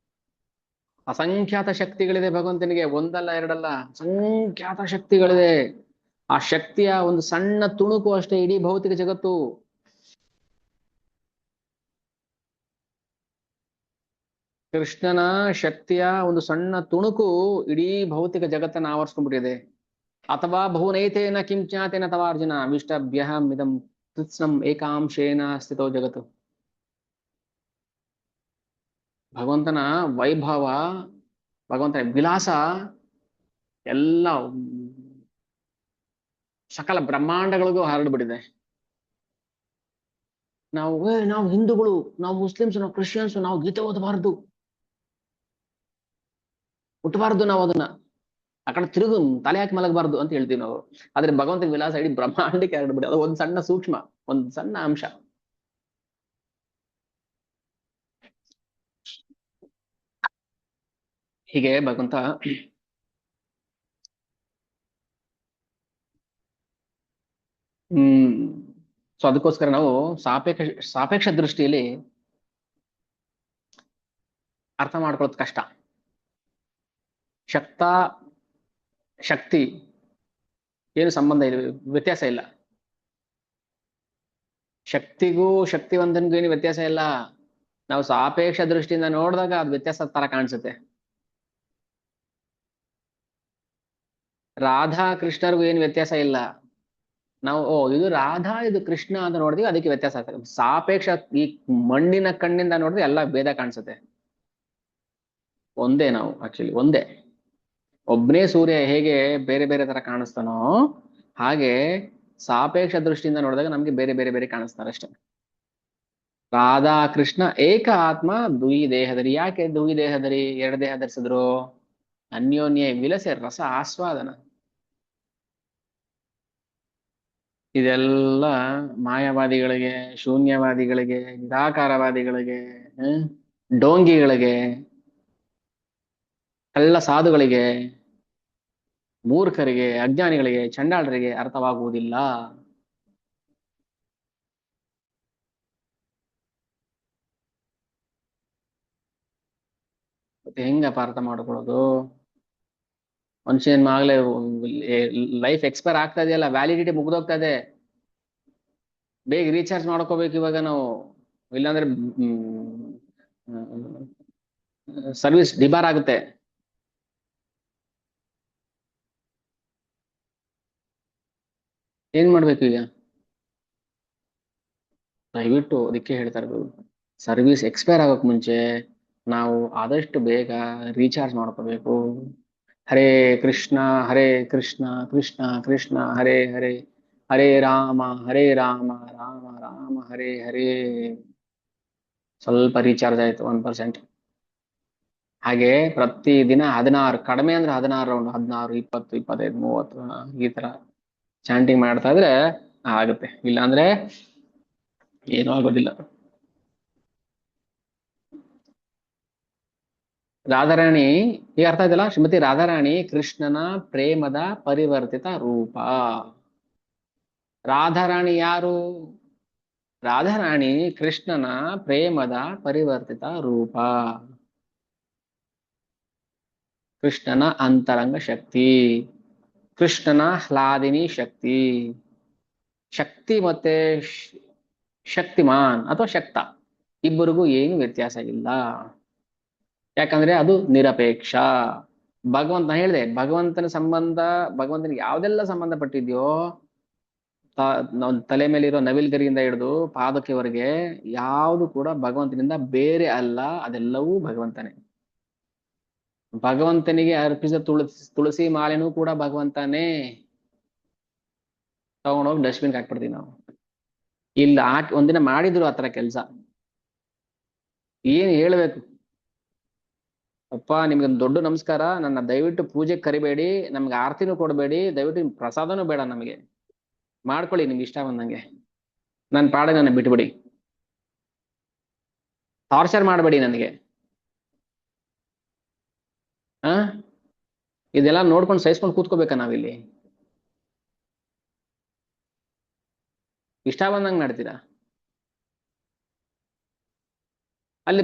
ಅಸಂಖ್ಯಾತ ಶಕ್ತಿಗಳಿದೆ ಭಗವಂತನಿಗೆ, ಒಂದಲ್ಲ ಎರಡಲ್ಲ, ಅಸಂಖ್ಯಾತ ಶಕ್ತಿಗಳಿದೆ. ಆ ಶಕ್ತಿಯ ಒಂದು ಸಣ್ಣ ತುಣುಕು ಅಷ್ಟೇ ಇಡೀ ಭೌತಿಕ ಜಗತ್ತು. ಕೃಷ್ಣನ ಶಕ್ತಿಯ ಒಂದು ಸಣ್ಣ ತುಣುಕು ಇಡೀ ಭೌತಿಕ ಜಗತ್ತನ್ನು ಆವರಿಸ್ಕೊಂಡ್ಬಿಟ್ಟಿದೆ. ಅಥವಾ ಬಹುನೈತೇನ ಕಿಂಚಾತೇನ ತವಾರ್ಜುನ ವಿಷ್ಟಭ್ಯಹಮಿದಂ ಕೃತ್ಸ್ನಂ ಏಕಾಂಶೇನ ಸ್ಥಿತೋ ಜಗತ್ತು. ಭಗವಂತನ ವೈಭವ, ಭಗವಂತನ ವಿಲಾಸ ಎಲ್ಲ ಸಕಲ ಬ್ರಹ್ಮಾಂಡಗಳಿಗೂ ಹರಡ್ಬಿಟ್ಟಿದೆ. ನಾವು ಹಿಂದೂಗಳು, ನಾವು ಮುಸ್ಲಿಮ್ಸ್, ನಾವು ಕ್ರಿಶ್ಚಿಯನ್ಸ್, ನಾವು ಗೀತೆ ಓದಬಾರ್ದು, ಹುಟ್ಟಬಾರ್ದು, ನಾವು ಅದನ್ನ ಆ ಕಡೆ ತಿರುಗು ತಲೆ ಹಾಕಿ ಮಲಗಬಾರ್ದು ಅಂತ ಹೇಳ್ತೀವಿ ನಾವು. ಆದ್ರೆ ಭಗವಂತನ ವಿಲಾಸ ಇಡೀ ಬ್ರಹ್ಮಾಂಡಕ್ಕೆ ಹರಡ್ಬಿಡಿ. ಅದು ಒಂದ್ ಸಣ್ಣ ಸೂಕ್ಷ್ಮ, ಒಂದ್ ಸಣ್ಣ ಅಂಶ. ಹೀಗೆ ಭಗವಂತ ಹ್ಮ್. ಸೊ ಅದಕ್ಕೋಸ್ಕರ ನಾವು ಸಾಪೇಕ್ಷ ದೃಷ್ಟಿಯಲ್ಲಿ ಅರ್ಥ ಮಾಡ್ಕೊಳ್ಳೋದು ಕಷ್ಟ. ಶಕ್ತ ಶಕ್ತಿ ಏನು ಸಂಬಂಧ ಇದೆ, ವ್ಯತ್ಯಾಸ ಇಲ್ಲ. ಶಕ್ತಿಗೂ ಶಕ್ತಿವಂತನಿಗೂ ಏನು ವ್ಯತ್ಯಾಸ ಇಲ್ಲ. ನಾವು ಸಾಪೇಕ್ಷ ದೃಷ್ಟಿಯಿಂದ ನೋಡಿದಾಗ ಅದು ವ್ಯತ್ಯಾಸ ತರ ಕಾಣಿಸುತ್ತೆ. ರಾಧಾ ಕೃಷ್ಣರಿಗೂ ಏನು ವ್ಯತ್ಯಾಸ ಇಲ್ಲ. ನಾವು ಇದು ರಾಧಾ ಇದು ಕೃಷ್ಣ ಅಂತ ನೋಡಿದ್ವಿ, ಅದಕ್ಕೆ ವ್ಯತ್ಯಾಸ ಆಗ್ತದೆ. ಸಾಪೇಕ್ಷ ಈ ಮಣ್ಣಿನ ಕಣ್ಣಿಂದ ನೋಡಿದ್ರೆ ಎಲ್ಲ ಭೇದ ಕಾಣಿಸುತ್ತೆ. ಒಂದೇ ನಾವು, ಆಕ್ಚುಲಿ ಒಂದೇ. ಒಬ್ನೇ ಸೂರ್ಯ ಹೇಗೆ ಬೇರೆ ಬೇರೆ ತರ ಕಾಣಿಸ್ತಾನೋ, ಹಾಗೆ ಸಾಪೇಕ್ಷ ದೃಷ್ಟಿಯಿಂದ ನೋಡಿದಾಗ ನಮ್ಗೆ ಬೇರೆ ಬೇರೆ ಬೇರೆ ಕಾಣಿಸ್ತಾರೆ ಅಷ್ಟೇ. ರಾಧಾ ಕೃಷ್ಣ ಏಕ ಆತ್ಮ ದ್ವಿ ದೇಹದರಿ. ಯಾಕೆ ದ್ವಿ ದೇಹದರಿ, ಎರಡು ದೇಹ ಧರಿಸಿದ್ರು? ಅನ್ಯೋನ್ಯ ವಿಲಸೆ ರಸ ಆಸ್ವಾದನ. ಇದೆಲ್ಲ ಮಾಯಾವಾದಿಗಳಿಗೆ, ಶೂನ್ಯವಾದಿಗಳಿಗೆ, ನಿರಾಕಾರವಾದಿಗಳಿಗೆ, ಡೋಂಗಿಗಳಿಗೆ, ಕಳ್ಳ ಸಾಧುಗಳಿಗೆ, ಮೂರ್ಖರಿಗೆ, ಅಜ್ಞಾನಿಗಳಿಗೆ, ಚಂಡಾಳರಿಗೆ ಅರ್ಥವಾಗುವುದಿಲ್ಲ. ಮತ್ತೆ ಹೆಂಗಪ್ಪ ಅರ್ಥ ಮಾಡ್ಕೊಳ್ಳೋದು? ಮನುಷ್ಯನ್ ಆಗ್ಲೇ ಲೈಫ್ ಎಕ್ಸ್ಪೈರ್ ಆಗ್ತಾ ಇದೆಯಲ್ಲ, ವ್ಯಾಲಿಡಿಟಿ ಮುಗ್ದೋಗ್ತಾ ಇದೆ. ಬೇಗ ರೀಚಾರ್ಜ್ ಮಾಡ್ಕೋಬೇಕು ಇವಾಗ ನಾವು, ಇಲ್ಲಾಂದ್ರೆ ಸರ್ವಿಸ್ ಡಿಬಾರ್ ಆಗುತ್ತೆ. ಏನ್ ಮಾಡ್ಬೇಕು ಈಗ? ದಯವಿಟ್ಟು ಅದಕ್ಕೆ ಹೇಳ್ತಾ ಇರೋದು, ಸರ್ವಿಸ್ ಎಕ್ಸ್ಪೈರ್ ಆಗೋಕ್ ಮುಂಚೆ ನಾವು ಆದಷ್ಟು ಬೇಗ ರೀಚಾರ್ಜ್ ಮಾಡ್ಕೋಬೇಕು. ಹರೇ ಕೃಷ್ಣ ಹರೇ ಕೃಷ್ಣ ಕೃಷ್ಣ ಕೃಷ್ಣ ಹರೇ ಹರೇ, ಹರೇ ರಾಮ ಹರೇ ರಾಮ ರಾಮ ರಾಮ ಹರೇ ಹರೇ. ಸ್ವಲ್ಪ ರೀಚಾರ್ಜ್ ಆಯ್ತು 1%. ಹಾಗೆ ಪ್ರತಿ ದಿನ 16, ಕಡಿಮೆ ಅಂದ್ರೆ 16 ರೌಂಡ್, 16, 20, 25, 30 ಈ ತರ ಚಾಂಟಿಂಗ್ ಮಾಡ್ತಾ ಇದ್ರೆ ಆಗುತ್ತೆ. ಇಲ್ಲಾಂದ್ರೆ ಏನೂ ಆಗೋದಿಲ್ಲ. ರಾಧಾರಾಣಿ, ಈಗ ಅರ್ಥ ಆಯ್ತಲ್ಲ? ಶ್ರೀಮತಿ ರಾಧಾರಾಣಿ ಕೃಷ್ಣನ ಪ್ರೇಮದ ಪರಿವರ್ತಿತ ರೂಪ. ರಾಧಾರಾಣಿ ಯಾರು? ರಾಧಾರಾಣಿ ಕೃಷ್ಣನ ಪ್ರೇಮದ ಪರಿವರ್ತಿತ ರೂಪ, ಕೃಷ್ಣನ ಅಂತರಂಗ ಶಕ್ತಿ, ಕೃಷ್ಣನ ಹ್ಲಾದಿನಿ ಶಕ್ತಿ. ಶಕ್ತಿ ಮತ್ತೆ ಶಕ್ತಿಮಾನ್ ಅಥವಾ ಶಕ್ತ ಇಬ್ಬರಿಗೂ ಏನು ವ್ಯತ್ಯಾಸ ಇಲ್ಲ. ಯಾಕಂದ್ರೆ ಅದು ನಿರಪೇಕ್ಷ. ಭಗವಂತ ಹೇಳಿದೆ, ಭಗವಂತನ ಸಂಬಂಧ, ಭಗವಂತನಿಗೆ ಯಾವ್ದೆಲ್ಲ ಸಂಬಂಧಪಟ್ಟಿದ್ಯೋ, ತಲೆ ಮೇಲಿರೋ ನವಿಲ್ಗರಿಯಿಂದ ಹಿಡಿದು ಪಾದಕ್ಕೆವರೆಗೆ ಯಾವುದು ಕೂಡ ಭಗವಂತನಿಂದ ಬೇರೆ ಅಲ್ಲ, ಅದೆಲ್ಲವೂ ಭಗವಂತನೇ. ಭಗವಂತನಿಗೆ ಅರ್ಪಿಸಿದ ತುಳಸಿ ಮಾಲೆನೂ ಕೂಡ ಭಗವಂತನೇ. ತಗೊಂಡೋಗಿ ಡಸ್ಟ್ಬಿನ್ ಹಾಕ್ಬಿಡ್ತೀವಿ ನಾವು. ಇಲ್ಲ ಒಂದಿನ ಮಾಡಿದ್ರು ಆತರ ಕೆಲ್ಸ. ಏನ್ ಹೇಳ್ಬೇಕು? ಅಪ್ಪ ನಿಮ್ಗೊಂದು ದೊಡ್ಡ ನಮಸ್ಕಾರ, ನನ್ನ ದಯವಿಟ್ಟು ಪೂಜೆಗೆ ಕರಿಬೇಡಿ, ನಮ್ಗೆ ಆರತಿನೂ ಕೊಡಬೇಡಿ, ದಯವಿಟ್ಟು ಪ್ರಸಾದನೂ ಬೇಡ, ನಮಗೆ ಮಾಡ್ಕೊಳ್ಳಿ ನಿಮ್ಗೆ ಇಷ್ಟ ಬಂದಂಗೆ, ನನ್ನ ಪಾಡಿಗೆ ನನ್ನ ಬಿಟ್ಬಿಡಿ, ಟಾರ್ಚರ್ ಮಾಡಬೇಡಿ ನನಗೆ. ಆ ಇದೆಲ್ಲ ನೋಡ್ಕೊಂಡು ಸಹಿಸ್ಕೊಂಡು ಕೂತ್ಕೋಬೇಕಾ ನಾವಿಲ್ಲಿ? ಇಷ್ಟ ಬಂದಂಗೆ ಮಾಡ್ತೀರಾ? ಅಲ್ಲಿ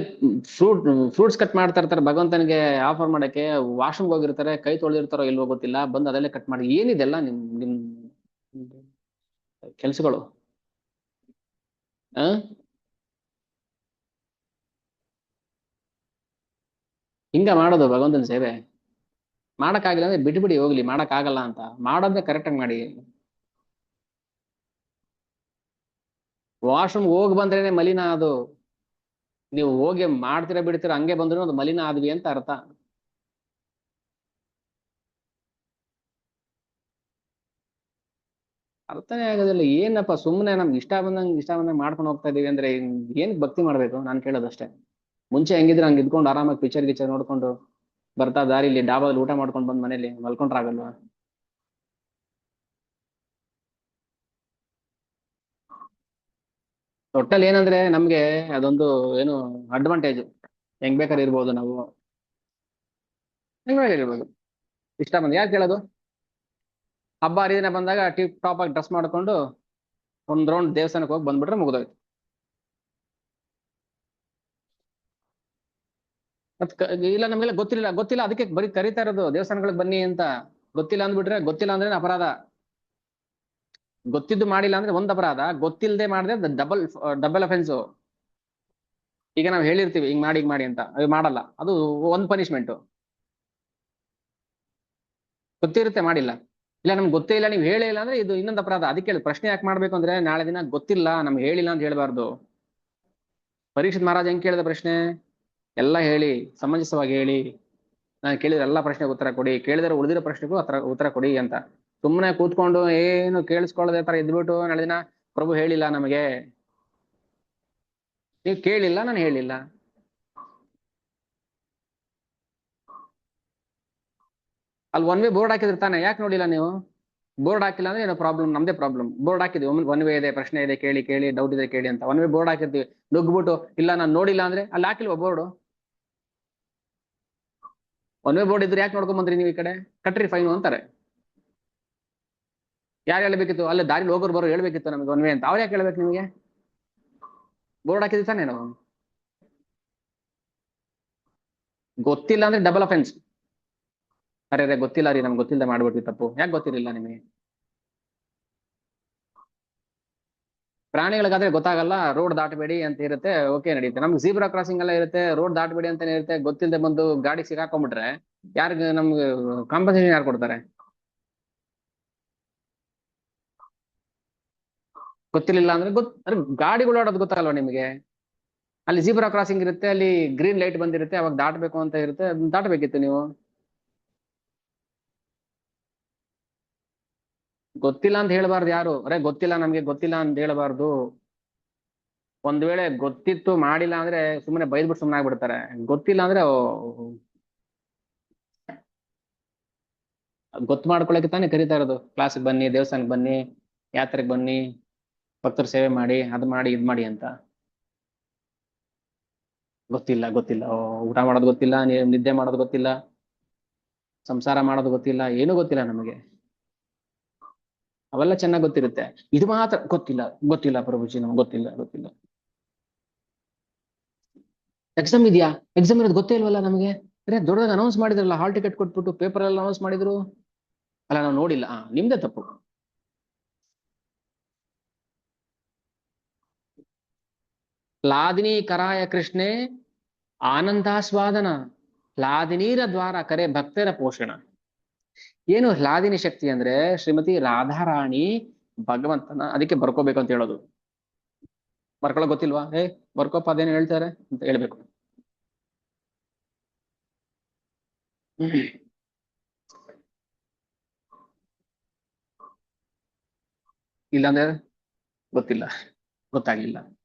ಫ್ರೂಟ್ಸ್ ಕಟ್ ಮಾಡ್ತಾ ಇರ್ತಾರೆ ಭಗವಂತನಿಗೆ ಆಫರ್ ಮಾಡಕ್ಕೆ, ವಾಶ್ರೂಮ್ಗೆ ಹೋಗಿರ್ತಾರೆ, ಕೈ ತೊಳೆದಿರ್ತಾರೋ ಇಲ್ವೋ ಗೊತ್ತಿಲ್ಲ, ಬಂದು ಅದಲ್ಲೇ ಕಟ್ ಮಾಡಿ. ಏನಿದೆಲ್ಲ ನಿಮ್ ಕೆಲ್ಸಗಳು? ಆ ಹಿಂಗ ಮಾಡೋದು ಭಗವಂತನ ಸೇವೆ? ಮಾಡಕ್ಕಾಗಿಲ್ಲ ಅಂದ್ರೆ ಬಿಟ್ಬಿಡಿ, ಹೋಗ್ಲಿ. ಮಾಡಕ್ಕಾಗಲ್ಲ ಅಂತ ಮಾಡೋದೇ ಕರೆಕ್ಟಾಗಿ ಮಾಡಿ. ವಾಶ್ರೂಮ್ ಹೋಗಿ ಬಂದ್ರೇನೆ ಮಲಿನ ಅದು. ನೀವು ಹೋಗಿ ಮಾಡ್ತೀರಾ ಬಿಡ್ತೀರಾ, ಹಂಗೆ ಬಂದ್ರು ಅದು ಮಲಿನ ಆದ್ವಿ ಅಂತ ಅರ್ಥ. ಅರ್ಥನೇ ಆಗೋದಿಲ್ಲ. ಏನಪ್ಪ ಸುಮ್ಮನೆ ನಮ್ಗೆ ಇಷ್ಟ ಬಂದಂಗೆ ಮಾಡ್ಕೊಂಡು ಹೋಗ್ತಾ ಇದೀವಿ ಅಂದ್ರೆ ಏನ್ ಭಕ್ತಿ ಮಾಡ್ಬೇಕು? ನಾನು ಕೇಳೋದಷ್ಟೇ. ಮುಂಚೆ ಹೆಂಗಿದ್ರೆ ಹಂಗೆ ಇದ್ಕೊಂಡು ಆರಾಮಾಗಿ ಪಿಕ್ಚರ್ ಗಿಚ್ಚರ್ ನೋಡ್ಕೊಂಡು ಬರ್ತಾ ದಾರಿಲಿ ಡಾಬಾದಲ್ಲಿ ಊಟ ಮಾಡ್ಕೊಂಡು ಬಂದ್ ಮನೇಲಿ ಮಲ್ಕೊಂಡ್ರಾಗಲ್ವಾ? ಒಟ್ಟಲ್ಲಿ ಏನಂದ್ರೆ ನಮ್ಗೆ ಅದೊಂದು ಏನು ಅಡ್ವಾಂಟೇಜ್, ಹೆಂಗ್ ಬೇಕಾದ್ರೆ ಇರ್ಬೋದು ನಾವು, ಹೆಂಗ್ ಬೇಕಾದ್ರೆ ಇರ್ಬೋದು. ಇಷ್ಟ ಬಂದ್ ಯಾರು ಕೇಳೋದು? ಹಬ್ಬ ಹರಿದಿನ ಬಂದಾಗ ಟಿಪ್ ಟಾಪ್ ಆಗಿ ಡ್ರೆಸ್ ಮಾಡ್ಕೊಂಡು ಒಂದ್ ರೌಂಡ್ ದೇವಸ್ಥಾನಕ್ಕೆ ಹೋಗಿ ಬಂದ್ಬಿಟ್ರೆ ಮುಗಿದೋಯ್ತು. ಮತ್ ಇಲ್ಲ ನಮ್ಗೆಲ್ಲ ಗೊತ್ತಿಲ್ಲ ಗೊತ್ತಿಲ್ಲ, ಅದಕ್ಕೆ ಬರೀ ಕರಿತಾ ಇರೋದು ದೇವಸ್ಥಾನಗಳಿಗೆ ಬನ್ನಿ ಅಂತ. ಗೊತ್ತಿಲ್ಲ ಅಂದ್ಬಿಟ್ರೆ, ಗೊತ್ತಿಲ್ಲ ಅಂದ್ರೆ ಅಪರಾಧ. ಗೊತ್ತಿದ್ದು ಮಾಡಿಲ್ಲ ಅಂದ್ರೆ ಒಂದ್ ಅಪರಾಧ, ಗೊತ್ತಿಲ್ಲದೆ ಮಾಡಿದ್ರೆ ಡಬಲ್ ಡಬಲ್ ಅಫೆನ್ಸ್. ಈಗ ನಾವು ಹೇಳಿರ್ತೀವಿ ಹಿಂಗ್ ಮಾಡಿ ಅಂತ, ಅದು ಮಾಡಲ್ಲ, ಅದು ಒಂದ್ ಪನಿಷ್ಮೆಂಟ್. ಗೊತ್ತಿರುತ್ತೆ ಮಾಡಿಲ್ಲ, ಇಲ್ಲ ನಮ್ಗೆ ಗೊತ್ತೇ ಇಲ್ಲ ನೀವು ಹೇಳೇ ಇಲ್ಲ ಅಂದ್ರೆ ಇದು ಇನ್ನೊಂದು ಅಪರಾಧ. ಅದಕ್ಕೆ ಹೇಳಿ ಪ್ರಶ್ನೆ ಯಾಕೆ ಮಾಡ್ಬೇಕು ಅಂದ್ರೆ, ನಾಳೆ ದಿನ ಗೊತ್ತಿಲ್ಲ ನಮ್ಗೆ ಹೇಳಿಲ್ಲ ಅಂತ ಹೇಳ್ಬಾರ್ದು. ಪರೀಕ್ಷಿತ್ ಮಹಾರಾಜ್ ಹೆಂಗ್ ಕೇಳಿದ ಪ್ರಶ್ನೆ? ಎಲ್ಲ ಹೇಳಿ, ಸಮಂಜಸವಾಗಿ ಹೇಳಿ, ನಾನು ಕೇಳಿದ್ರೆ ಎಲ್ಲಾ ಪ್ರಶ್ನೆಗೆ ಉತ್ತರ ಕೊಡಿ, ಕೇಳಿದ್ರೆ ಉಳಿದಿರೋ ಪ್ರಶ್ನೆಗೂ ಉತ್ತರ ಕೊಡಿ ಅಂತ. ಸುಮ್ಮನೆ ಕೂತ್ಕೊಂಡು ಏನು ಕೇಳಿಸ್ಕೊಳ್ಳದೆ ತರ ಇದ್ಬಿಟ್ಟು ನಾಳೆ ದಿನ ಪ್ರಭು ಹೇಳಿಲ್ಲ ನಮಗೆ, ನೀವು ಕೇಳಿಲ್ಲ, ನಾನು ಹೇಳಿಲ್ಲ. ಅಲ್ಲಿ ಒನ್ ವೇ ಬೋರ್ಡ್ ಹಾಕಿದ್ರೆ ತಾನೆ, ಯಾಕೆ ನೋಡಿಲ್ಲ ನೀವು? ಬೋರ್ಡ್ ಹಾಕಿಲ್ಲ ಅಂದ್ರೆ ಏನೋ ಪ್ರಾಬ್ಲಮ್, ನಮ್ದೇ ಪ್ರಾಬ್ಲಮ್. ಬೋರ್ಡ್ ಹಾಕಿದ್ವಿ, ಒನ್ ವೇ ಇದೆ, ಪ್ರಶ್ನೆ ಇದೆ, ಕೇಳಿ ಕೇಳಿ, ಡೌಟ್ ಇದೆ ಕೇಳಿ ಅಂತ ಒನ್ ವೇ ಬೋರ್ಡ್ ಹಾಕಿರ್ತೀವಿ. ನುಗ್ಬಿಟ್ಟು ಇಲ್ಲ ನಾನು ನೋಡಿಲ್ಲ ಅಂದ್ರೆ ಅಲ್ಲಿ ಹಾಕಿಲ್ವಾ ಬೋರ್ಡು? ಒನ್ ವೇ ಬೋರ್ಡ್ ಇದ್ರೆ ಯಾಕೆ ನೋಡ್ಕೊಂಡ್ ಬಂದ್ರಿ ನೀವು ಈ ಕಡೆ? ಕಟ್ರಿ ಫೈನ್ ಅಂತಾರೆ. ಯಾರು ಹೇಳ್ಬೇಕಿತ್ತು? ಅಲ್ಲೇ ದಾರಿ ಹೋಗೋರು ಬರೋ ಹೇಳ್ಬೇಕಿತ್ತು ನಮಗೆ ಒನ್ ವೇ ಅಂತ. ಅವ್ರು ಯಾಕೆ ಹೇಳ್ಬೇಕು ನಿಮಗೆ? ಬೋರ್ಡ್ ಹಾಕಿದ್ವಿ ತಾನೇ ನಾವು. ಗೊತ್ತಿಲ್ಲ ಅಂದ್ರೆ ಡಬಲ್ ಅಫೆನ್ಸ್. ಅರೆ ಗೊತ್ತಿಲ್ಲ ರೀ, ನಮ್ಗೆ ಗೊತ್ತಿಲ್ಲದೆ ಮಾಡ್ಬಿಟ್ವಿ ತಪ್ಪು. ಯಾಕೆ ಗೊತ್ತಿರಲಿಲ್ಲ ನಿಮಗೆ? ಪ್ರಾಣಿಗಳಿಗಾದ್ರೆ ಗೊತ್ತಾಗಲ್ಲ, ರೋಡ್ ದಾಟಬೇಡಿ ಅಂತ ಇರುತ್ತೆ, ಓಕೆ ನಡೀತೆ. ನಮ್ಗೆ ಜೀಬ್ರಾ ಕ್ರಾಸಿಂಗ್ ಎಲ್ಲ ಇರುತ್ತೆ, ರೋಡ್ ದಾಟಬೇಡಿ ಅಂತಾನೆ ಇರುತ್ತೆ. ಗೊತ್ತಿಲ್ಲದೆ ಬಂದು ಗಾಡಿ ಸಿಗಾಕೊಂಡ್ಬಿಟ್ರೆ ಯಾರಿಗೆ ನಮ್ಗೆ ಕಾಂಪನ್ಸೇಷನ್ ಯಾರು ಕೊಡ್ತಾರೆ? ಗೊತ್ತಿರ್ಲಿಲ್ಲ ಅಂದ್ರೆ ಅರೆ ಗಾಡಿಗಳು ಓಡೋದು ಗೊತ್ತಾಗಲ್ವಾ ನಿಮಗೆ? ಅಲ್ಲಿ ಜೀಬ್ರಾ ಕ್ರಾಸಿಂಗ್ ಇರುತ್ತೆ, ಅಲ್ಲಿ ಗ್ರೀನ್ ಲೈಟ್ ಬಂದಿರುತ್ತೆ, ಅವಾಗ ದಾಟಬೇಕು ಅಂತ ಇರುತ್ತೆ, ಅದನ್ನ ದಾಟಬೇಕಿತ್ತು ನೀವು. ಗೊತ್ತಿಲ್ಲ ಅಂತ ಹೇಳ್ಬಾರ್ದು ಯಾರು. ಅರೆ ಗೊತ್ತಿಲ್ಲ ನಮ್ಗೆ, ಗೊತ್ತಿಲ್ಲ ಅಂತ ಹೇಳ್ಬಾರ್ದು. ಒಂದ್ ವೇಳೆ ಗೊತ್ತಿತ್ತು ಮಾಡಿಲ್ಲ ಅಂದ್ರೆ ಸುಮ್ಮನೆ ಬೈದ್ಬಿಟ್ಟು ಸುಮ್ಮನೆ ಆಗ್ಬಿಡ್ತಾರೆ. ಗೊತ್ತಿಲ್ಲ ಅಂದ್ರೆ ಗೊತ್ತು ಮಾಡ್ಕೊಳಕ್ಕೆ ತಾನೇ ಕರಿತಾ ಇರೋದು. ಕ್ಲಾಸ್ಗೆ ಬನ್ನಿ, ದೇವಸ್ಥಾನಕ್ಕೆ ಬನ್ನಿ, ಯಾತ್ರೆಗೆ ಬನ್ನಿ, ಭಕ್ತರ ಸೇವೆ ಮಾಡಿ, ಅದ್ ಮಾಡಿ ಇದ್ ಮಾಡಿ ಅಂತ. ಗೊತ್ತಿಲ್ಲ ಗೊತ್ತಿಲ್ಲ. ಓ, ಊಟ ಮಾಡೋದು ಗೊತ್ತಿಲ್ಲ, ನಿದ್ದೆ ಮಾಡೋದು ಗೊತ್ತಿಲ್ಲ, ಸಂಸಾರ ಮಾಡೋದು ಗೊತ್ತಿಲ್ಲ, ಏನೂ ಗೊತ್ತಿಲ್ಲ ನಮಗೆ. ಅವೆಲ್ಲ ಚೆನ್ನಾಗಿ ಗೊತ್ತಿರುತ್ತೆ. ಇದು ಮಾತ್ರ ಗೊತ್ತಿಲ್ಲ. ಗೊತ್ತಿಲ್ಲ ಪ್ರಭುಜಿ, ನಮ್ಗೆ ಗೊತ್ತಿಲ್ಲ ಗೊತ್ತಿಲ್ಲ. ಎಕ್ಸಾಮ್ ಇದೆಯಾ? ಎಕ್ಸಾಮ್ ಇರೋದು ಗೊತ್ತೇ ಇಲ್ವಲ್ಲ ನಮಗೆ. ಅರೆ ದೊಡ್ಡದಾಗ ಅನೌನ್ಸ್ ಮಾಡಿದ್ರಲ್ಲ, ಹಾಲ್ ಟಿಕೆಟ್ ಕೊಟ್ಬಿಟ್ಟು ಪೇಪರ್ ಎಲ್ಲ ಅನೌನ್ಸ್ ಮಾಡಿದ್ರು. ಅಲ್ಲ ನಾವು ನೋಡಿಲ್ಲ. ನಿಮ್ದೇ ತಪ್ಪು. ಲಾದಿನಿ ಕರಾಯ ಕೃಷ್ಣೆ ಆನಂದಾಸ್ವಾದನ, ಲಾದಿನೀರ ದ್ವಾರ ಕರೆ ಭಕ್ತರ ಪೋಷಣ. ಏನು ಹ್ಲಾದಿನಿ ಶಕ್ತಿ ಅಂದ್ರೆ ಶ್ರೀಮತಿ ರಾಧಾರಾಣಿ ಭಗವಂತನ ಅದಕ್ಕೆ ಬರ್ಕೋಬೇಕು ಅಂತ ಹೇಳೋದು. ಬರ್ಕೊಳಕ್ ಗೊತ್ತಿಲ್ವಾ? ಬರ್ಕೋಪ ಅದೇನು ಹೇಳ್ತಾರೆ ಅಂತ ಹೇಳ್ಬೇಕು. ಇಲ್ಲಾಂದ್ರೆ ಗೊತ್ತಿಲ್ಲ, ಗೊತ್ತಾಗ್ಲಿಲ್ಲ,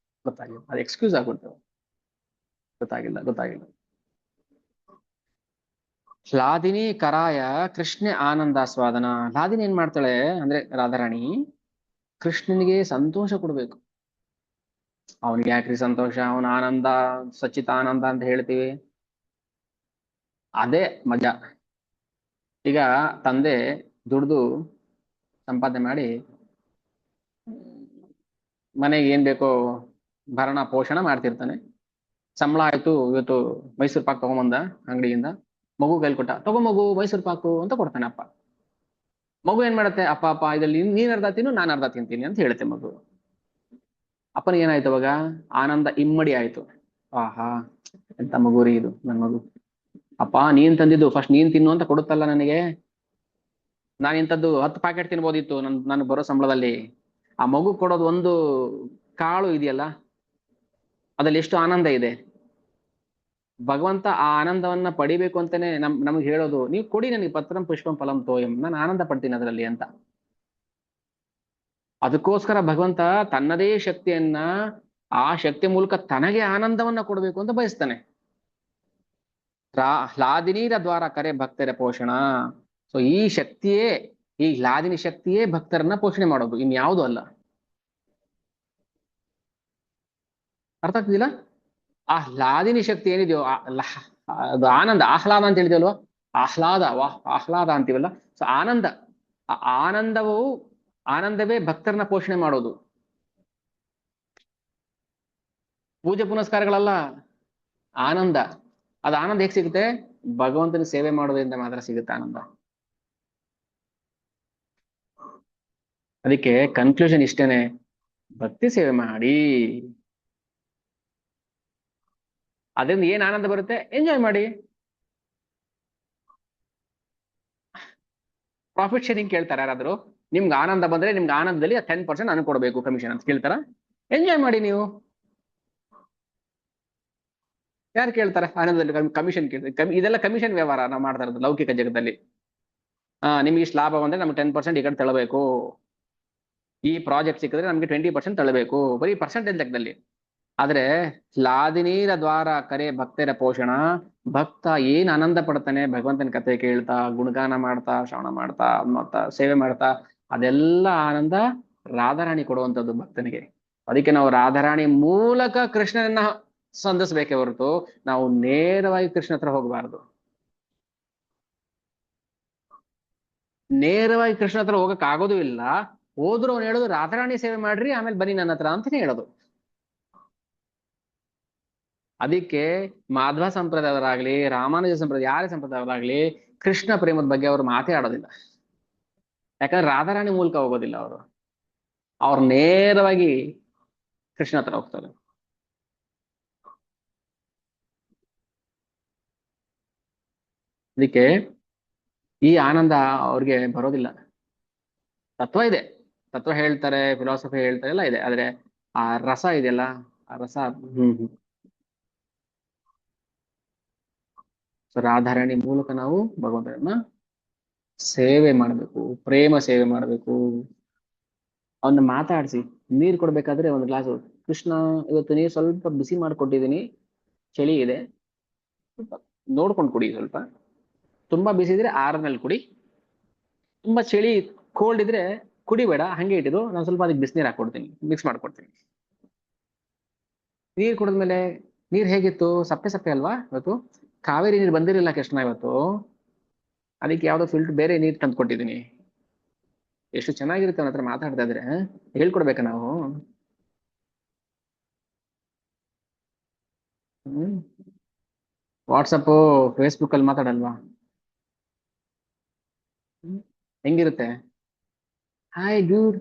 ಗೊತ್ತಾಗಿಲ್ಲ, ಅದು ಎಕ್ಸ್ಕ್ಯೂಸ್ ಆಗ್ಬಿಡ್ತು. ಗೊತ್ತಾಗಿಲ್ಲ ಗೊತ್ತಾಗಿಲ್ಲ. ಹ್ಲಾದಿನಿ ಕರಾಯ ಕೃಷ್ಣ ಆನಂದಾಸ್ವಾದನ. ಹ್ಲಾದಿನಿ ಏನ್ ಮಾಡ್ತಾಳೆ ಅಂದ್ರೆ ರಾಧಾರಾಣಿ ಕೃಷ್ಣನಿಗೆ ಸಂತೋಷ ಕೊಡ್ಬೇಕು. ಅವನಿಗೆ ಯಾಕ್ರಿ ಸಂತೋಷ? ಅವನ ಆನಂದ ಸಚ್ಚಿತ ಆನಂದ ಅಂತ ಹೇಳ್ತೀವಿ, ಅದೇ ಮಜಾ. ಈಗ ತಂದೆ ದುಡ್ದು ಸಂಪಾದನೆ ಮಾಡಿ ಮನೆಗೆ ಏನ್ ಬೇಕೋ ಭರಣ ಪೋಷಣ ಮಾಡ್ತಿರ್ತಾನೆ. ಸಂಬಳ ಆಯ್ತು, ಇವತ್ತು ಮೈಸೂರು ಪಾಕ್ ತಗೊಂಬಂದ ಅಂಗಡಿಯಿಂದ, ಮಗು ಕೈಲಿ ಕೊಟ್ಟ, ತಗೋ ಮಗು ಮೈಸೂರು ಪಾಕು ಅಂತ ಕೊಡ್ತಾನೆ ಅಪ್ಪ. ಮಗು ಏನ್ ಮಾಡುತ್ತೆ? ಅಪ್ಪ ಅಪ್ಪ ಇದ್ರಲ್ಲಿ ನೀನ್ ಅರ್ಧ ತಿನ್ನು, ನಾನು ಅರ್ಧ ತಿಂತೀನಿ ಅಂತ ಹೇಳುತ್ತೆ ಮಗು. ಅಪ್ಪನಿಗೆ ಏನಾಯ್ತು ಅವಾಗ? ಆನಂದ ಇಮ್ಮಡಿ ಆಯ್ತು. ಆಹಾ, ಎಂತ ಮಗು ರೀ ಇದು ನನ್ ಮಗು. ಅಪ್ಪ ನೀನ್ ತಂದಿದ್ದು ಫಸ್ಟ್ ನೀನ್ ತಿನ್ನು ಅಂತ ಕೊಡುತ್ತಲ್ಲ ನನಗೆ. ನಾನು ಇಂಥದ್ದು 10 ಪ್ಯಾಕೆಟ್ ತಿನ್ಬೋದಿತ್ತು ನನ್ ಬರೋ ಸಂಬಳದಲ್ಲಿ. ಆ ಮಗು ಕೊಡೋದು ಒಂದು ಕಾಳು ಇದೆಯಲ್ಲ, ಅದ್ರಲ್ಲಿ ಎಷ್ಟು ಆನಂದ ಇದೆ. ಭಗವಂತ ಆ ಆನಂದವನ್ನ ಪಡಿಬೇಕು ಅಂತಾನೆ ನಮ್ಗೆ ಹೇಳೋದು, ನೀವು ಕೊಡಿ ನನಗೆ ಪತ್ರಂ ಪುಷ್ಪಂ ಫಲಂ ತೋಯಂ, ನಾನು ಆನಂದ ಪಡ್ತೀನಿ ಅದರಲ್ಲಿ ಅಂತ. ಅದಕ್ಕೋಸ್ಕರ ಭಗವಂತ ತನ್ನದೇ ಶಕ್ತಿಯನ್ನ ಆ ಶಕ್ತಿ ಮೂಲಕ ತನಗೆ ಆನಂದವನ್ನ ಕೊಡ್ಬೇಕು ಅಂತ ಬಯಸ್ತಾನೆ. ಹ್ಲಾದಿನೀರ ದ್ವಾರ ಕರೆ ಭಕ್ತರ ಪೋಷಣ. ಸೊ ಈ ಶಕ್ತಿಯೇ, ಈ ಹ್ಲಾದಿನಿ ಶಕ್ತಿಯೇ ಭಕ್ತರನ್ನ ಪೋಷಣೆ ಮಾಡೋದು, ಇನ್ಯಾವುದು ಅಲ್ಲ. ಅರ್ಥ ಆಗ್ತಿದಿಲ್ಲ? ಆ ಹ್ಲಾದಿನಿ ಶಕ್ತಿ ಏನಿದೆಯೋ ಅದು ಆನಂದ, ಆಹ್ಲಾದ ಅಂತ ಹೇಳಿದೆಯಲ್ವಾ? ಆಹ್ಲಾದ, ವಾಹ್ ಆಹ್ಲಾದ ಅಂತೀವಲ್ಲ. ಸೊ ಆನಂದ, ಆ ಆನಂದವು, ಆನಂದವೇ ಭಕ್ತರನ್ನ ಪೋಷಣೆ ಮಾಡೋದು. ಪೂಜೆ ಪುನಸ್ಕಾರಗಳಲ್ಲ, ಆನಂದ. ಅದು ಆನಂದ ಹೇಗೆ ಸಿಗುತ್ತೆ? ಭಗವಂತನ ಸೇವೆ ಮಾಡೋದ್ರಿಂದ ಮಾತ್ರ ಸಿಗುತ್ತೆ ಆನಂದ. ಅದಕ್ಕೆ ಕನ್ಕ್ಲೂಷನ್ ಇಷ್ಟೇನೆ, ಭಕ್ತಿ ಸೇವೆ ಮಾಡಿ, ಅದರಿಂದ ಏನ್ ಆನಂದ ಬರುತ್ತೆ ಎಂಜಾಯ್ ಮಾಡಿ. ಪ್ರಾಫಿಟ್ ಶೇರಿಂಗ್ ಕೇಳ್ತಾರೆ ಯಾರಾದ್ರು? ನಿಮ್ಗೆ ಆನಂದ ಬಂದ್ರೆ ನಿಮ್ಗೆ ಆನಂದದಲ್ಲಿ 10% ನಾನು ಕೊಡಬೇಕು ಕಮಿಷನ್ ಅಂತ ಕೇಳ್ತಾರ? ಎಂಜಾಯ್ ಮಾಡಿ ನೀವು. ಯಾರು ಕೇಳ್ತಾರೆ ಆನಂದದಲ್ಲಿ ಕಮಿಷನ್ ಕೇಳ್ತಾರೆ? ಇದೆಲ್ಲ ಕಮಿಷನ್ ವ್ಯವಹಾರ ನಾವು ಮಾಡ್ತಾ ಇರೋದು ಲೌಕಿಕ ಜಗತ್ತಲ್ಲಿ. ನಿಮ್ಗೆ ಇಷ್ಟು ಲಾಭ ಬಂದ್ರೆ ನಮ್ಗೆ 10% ಈ ಕಡೆ ತಳಬೇಕು, ಈ ಪ್ರಾಜೆಕ್ಟ್ ಸಿಕ್ಕಿದ್ರೆ ನಮ್ಗೆ 20% ತಳಬೇಕು, ಬರೀ ಪರ್ಸೆಂಟೇಜ್ ಲೆಕ್ಕದಲ್ಲಿ. ಆದ್ರೆ ಲಾದಿನೀರ ದ್ವಾರ ಕರೆ ಭಕ್ತರ ಪೋಷಣ. ಭಕ್ತ ಏನ್ ಆನಂದ ಪಡ್ತಾನೆ ಭಗವಂತನ ಕಥೆ ಕೇಳ್ತಾ, ಗುಣಗಾನ ಮಾಡ್ತಾ, ಶ್ರವಣ ಮಾಡ್ತಾ, ಮಾಡ್ತಾ ಸೇವೆ ಮಾಡ್ತಾ, ಅದೆಲ್ಲ ಆನಂದ ರಾಧಾರಾಣಿ ಕೊಡುವಂಥದ್ದು ಭಕ್ತನಿಗೆ. ಅದಕ್ಕೆ ನಾವು ರಾಧಾರಾಣಿ ಮೂಲಕ ಕೃಷ್ಣನನ್ನ ಸಂಧಿಸ್ಬೇಕೇ ಹೊರತು ನಾವು ನೇರವಾಗಿ ಕೃಷ್ಣ ಹತ್ರ ಹೋಗಬಾರದು. ನೇರವಾಗಿ ಕೃಷ್ಣ ಹತ್ರ ಹೋಗಕ್ ಆಗೋದು ಇಲ್ಲ. ಹೋದ್ರು ಅವ್ನು ಹೇಳೋದು ರಾಧಾರಾಣಿ ಸೇವೆ ಮಾಡ್ರಿ, ಆಮೇಲೆ ಬನ್ನಿ ನನ್ನ ಹತ್ರ ಅಂತಾನೆ ಹೇಳೋದು. ಅದಕ್ಕೆ ಮಾಧ್ವ ಸಂಪ್ರದಾಯದವರಾಗ್ಲಿ, ರಾಮಾನುಜ ಸಂಪ್ರದಾಯ ಯಾರೇ ಸಂಪ್ರದಾಯದವರಾಗ್ಲಿ, ಕೃಷ್ಣ ಪ್ರೇಮದ ಬಗ್ಗೆ ಅವರು ಮಾತೇ ಆಡೋದಿಲ್ಲ. ಯಾಕಂದ್ರೆ ರಾಧಾರಾಣಿ ಮೂಲಕ ಹೋಗೋದಿಲ್ಲ ಅವರು, ಅವ್ರು ನೇರವಾಗಿ ಕೃಷ್ಣ ಹತ್ರ ಹೋಗ್ತಾರೆ. ಅದಕ್ಕೆ ಈ ಆನಂದ ಅವ್ರಿಗೆ ಬರೋದಿಲ್ಲ. ತತ್ವ ಇದೆ, ತತ್ವ ಹೇಳ್ತಾರೆ, ಫಿಲಾಸಫಿ ಹೇಳ್ತಾರೆ, ಎಲ್ಲ ಇದೆ, ಆದ್ರೆ ಆ ರಸ ಇದೆಯಲ್ಲ, ಆ ರಸ. ಹ್ಮ್. ಸೊ ರಾಧಾರಾಣಿ ಮೂಲಕ ನಾವು ಭಗವಂತನನ್ನ ಸೇವೆ ಮಾಡ್ಬೇಕು, ಪ್ರೇಮ ಸೇವೆ ಮಾಡ್ಬೇಕು. ಅವನ್ನ ಮಾತಾಡಿಸಿ, ನೀರ್ ಕೊಡ್ಬೇಕಾದ್ರೆ ಒಂದು ಗ್ಲಾಸ್, ಕೃಷ್ಣ ಇವತ್ತು ನೀರು ಸ್ವಲ್ಪ ಬಿಸಿ ಮಾಡಿಕೊಟ್ಟಿದ್ದೀನಿ, ಚಳಿ ಇದೆ, ಸ್ವಲ್ಪ ನೋಡ್ಕೊಂಡು ಕುಡಿ, ಸ್ವಲ್ಪ ತುಂಬಾ ಬಿಸಿ ಇದ್ರೆ ಆರನಲ್ಲಿ ಕುಡಿ, ತುಂಬಾ ಚಳಿ ಕೋಲ್ಡ್ ಇದ್ರೆ ಕುಡಿಬೇಡ, ಹಂಗೆ ಇಟ್ಟಿದ್ದು, ನಾನು ಸ್ವಲ್ಪ ಅದಕ್ಕೆ ಬಿಸಿನೀರು ಹಾಕೊಡ್ತೀನಿ, ಮಿಕ್ಸ್ ಮಾಡ್ಕೊಡ್ತೀನಿ. ನೀರ್ ಕುಡಿದ್ಮೇಲೆ ನೀರ್ ಹೇಗಿತ್ತು? ಸಪ್ಪೆ ಸಪ್ಪೆ ಅಲ್ವಾ ಇವತ್ತು? ಕಾವೇರಿ ನೀರು ಬಂದಿರಲಿಲ್ಲ ಕೃಷ್ಣ ಇವತ್ತು. ಅದಕ್ಕೆ ಯಾವ್ದೋ ಫಿಲ್ಟರ್ ಬೇರೆ ನೀರ್ ತಂದು ಕೊಟ್ಟಿದ್ದೀನಿ. ಎಷ್ಟು ಚೆನ್ನಾಗಿರುತ್ತೆ ಅವನ ಹತ್ರ ಮಾತಾಡ್ತಾ ಇದ್ರೆ. ಹೇಳ್ಕೊಡ್ಬೇಕಾ ನಾವು? ಹ್ಮ್. ವಾಟ್ಸಪ್ ಫೇಸ್ಬುಕ್ ಅಲ್ಲಿ ಮಾತಾಡಲ್ವಾ? ಹ್ಮ್. ಹೆಂಗಿರುತ್ತೆ? Hi dude,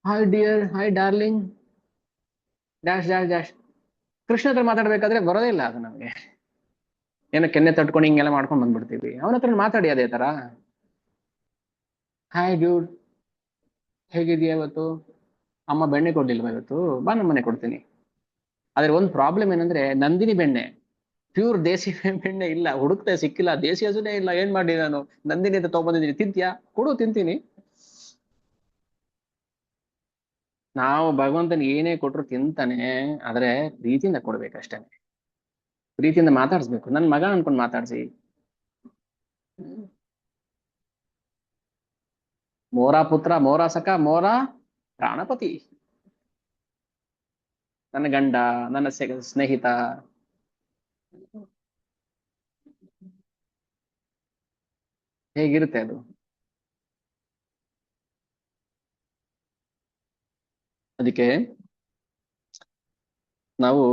hi dear, hi darling, dash dash dash. Krishna ಹತ್ರ ಮಾತಾಡ್ಬೇಕಾದ್ರೆ ಬರೋದೇ ಇಲ್ಲ ಅದು ನಮಗೆ. ಏನೋ ಕೆನ್ನೆ ತಟ್ಕೊಂಡು ಹಿಂಗೆಲ್ಲ ಮಾಡ್ಕೊಂಡು ಬಂದ್ಬಿಡ್ತೀವಿ. ಅವನ ಹತ್ರ ಮಾತಾಡಿ ಅದೇ ತರ. ಹಾಯ್ ಡ್ಯೂಡ್, ಹೇಗಿದೆಯಾ ಇವತ್ತು? ಅಮ್ಮ ಬೆಣ್ಣೆ ಕೊಡ್ಲಿಲ್ವಾ ಇವತ್ತು? ಬಾ ನಮ್ಮ ಮನೆ ಕೊಡ್ತೀನಿ. ಆದ್ರೆ ಒಂದು ಪ್ರಾಬ್ಲಮ್ ಏನಂದ್ರೆ ನಂದಿನಿ ಬೆಣ್ಣೆ, ಪ್ಯೂರ್ ದೇಸಿ ಬೆಣ್ಣೆ ಇಲ್ಲ, ಹುಡುಕ್ತೆ ಸಿಕ್ಕಿಲ್ಲ. ದೇಸಿ ಹಸುನೇ ಇಲ್ಲ. ಏನ್ ಮಾಡಿ ನಾನು ನಂದಿನಿ ಅಂತ ತಗೊಂಬಂದಿದ್ದೀನಿ. ತಿಂತ್ಯಾ? ಕೊಡು, ತಿಂತೀನಿ. ನಾವು ಭಗವಂತನ ಏನೇ ಕೊಟ್ರು ತಿಂತಾನೆ. ಆದ್ರೆ ಪ್ರೀತಿಯಿಂದ ಕೊಡ್ಬೇಕಷ್ಟೇ. ಪ್ರೀತಿಯಿಂದ ಮಾತಾಡ್ಸ್ಬೇಕು. ನನ್ ಮಗ ಅನ್ಕೊಂಡ್ ಮಾತಾಡ್ಸಿ. ಮೋರಾ ಪುತ್ರ, ಮೋರಾ ಸಖ, ಮೋರಾ ಪ್ರಾಣಪತಿ. ನನ್ನ ಗಂಡ, ನನ್ನ ಸ್ನೇಹಿತ. ಹೇಗಿರುತ್ತೆ ಅದು? ಅದಕ್ಕೆ ನಾವು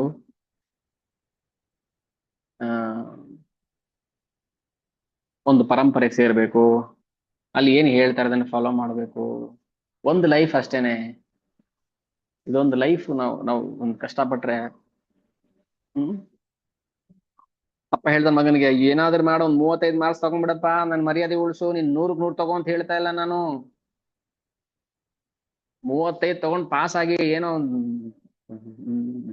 ಆ ಒಂದು ಪರಂಪರೆಗೆ ಸೇರ್ಬೇಕು. ಅಲ್ಲಿ ಏನ್ ಹೇಳ್ತಾರೆ ಅದನ್ನ ಫಾಲೋ ಮಾಡ್ಬೇಕು. ಒಂದು ಲೈಫ್ ಅಷ್ಟೇನೆ. ಇದೊಂದು ಲೈಫ್. ನಾವು ಒಂದು ಕಷ್ಟಪಟ್ರೆ. ಹ್ಮ್. ಅಪ್ಪ ಹೇಳ್ದ ಮಗನಿಗೆ, ಏನಾದ್ರೂ ಮಾಡ ಒಂದ್ 35 ಮಾರ್ಕ್ಸ್ ತಗೊಂಡ್ಬಿಡಪ್ಪ, ನನ್ ಮರ್ಯಾದೆ ಉಳ್ಸು. ನೀನ್ 100ಕ್ಕೆ 100 ತಗೋ ಅಂತ ಹೇಳ್ತಾ ಇಲ್ಲ ನಾನು. 35 ತಗೊಂಡ್ ಪಾಸ್ ಆಗಿ ಏನೋ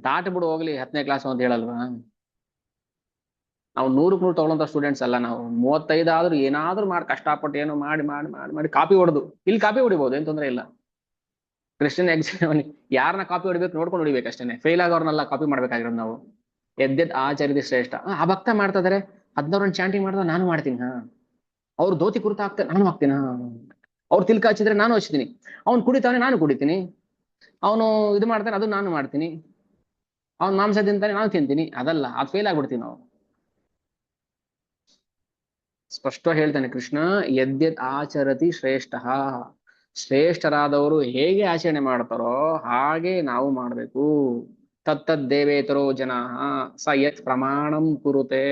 ದಾಟ್ ಬಿಡು ಹೋಗ್ಲಿ 10ನೇ ಕ್ಲಾಸ್ ಅಂತ ಹೇಳಲ್ವಾ? ನಾವು 100ಕ್ಕೆ 100 ತಗೊಳ್ಳೋಂತ ಸ್ಟೂಡೆಂಟ್ಸ್ ಅಲ್ಲ ನಾವು. 35 ಆದ್ರೂ ಏನಾದ್ರೂ ಮಾಡಿ ಕಷ್ಟಪಟ್ಟು ಏನೋ ಮಾಡಿ ಮಾಡಿ ಮಾಡಿ ಮಾಡಿ ಕಾಪಿ ಹೊಡೆದು, ಇಲ್ಲಿ ಕಾಪಿ ಹೊಡಿಬಹುದು, ಏನ್ ತೊಂದ್ರೆ ಇಲ್ಲ. ಕ್ರಿಶ್ಚಿಯನ್ ಎಕ್ಸಾಮ್ ಯಾರನ್ನ ಕಾಪಿ ಹೊಡಿಬೇಕು ನೋಡ್ಕೊಂಡು ಹೊಡಿಬೇಕು ಅಷ್ಟೇನೆ. ಫೇಲ್ ಆಗೋರ್ನೆಲ್ಲ ಕಾಪಿ ಮಾಡ್ಬೇಕಾಗಿರೋದು ನಾವು. ಎದ್ದೆದ್ ಆಚರಿಸಿ ಶ್ರೇಷ್ಠ. ಆ ಭಕ್ತ ಮಾಡ್ತಾ ಇದಾರೆ, 14 ಚಾಂಟಿಂಗ್ ಮಾಡಿದ್ರೆ ನಾನು ಮಾಡ್ತೀನಿ. ಹಾ, ಅವ್ರು ಧೋತಿ ಕುರ್ತಾ ಹಾಕ್ತಾರೆ, ನಾನು ಹಾಕ್ತೀನಿ. ಹಾ, ಅವ್ರು ತಿಲ್ಕ ಹಚ್ಚಿದ್ರೆ ನಾನು ಹಚ್ತೀನಿ. ಅವ್ನು ಕುಡಿತಾನೆ, ನಾನು ಕುಡಿತೀನಿ. ಅವನು ಇದು ಮಾಡ್ತಾನೆ, ಅದು ನಾನು ಮಾಡ್ತೀನಿ. ಅವ್ನು ಮಾಂಸ ತಿಂತಾನೆ, ನಾನು ತಿಂತೀನಿ. ಅದಲ್ಲ, ಅದು ಫೇಲ್ ಆಗ್ಬಿಡ್ತೀವಿ ನಾವು. ಸ್ಪಷ್ಟವಾಗಿ ಹೇಳ್ತಾನೆ ಕೃಷ್ಣ, ಯದ್ಯದ್ ಆಚರತಿ ಶ್ರೇಷ್ಠ. ಶ್ರೇಷ್ಠರಾದವರು ಹೇಗೆ ಆಚರಣೆ ಮಾಡ್ತಾರೋ ಹಾಗೆ ನಾವು ಮಾಡ್ಬೇಕು. ತತ್ತದ್ ದೇವೇತರೋ ಜನ ಸ ಯತ್ ಪ್ರಮಾಣಂ ಕುರುತೆ.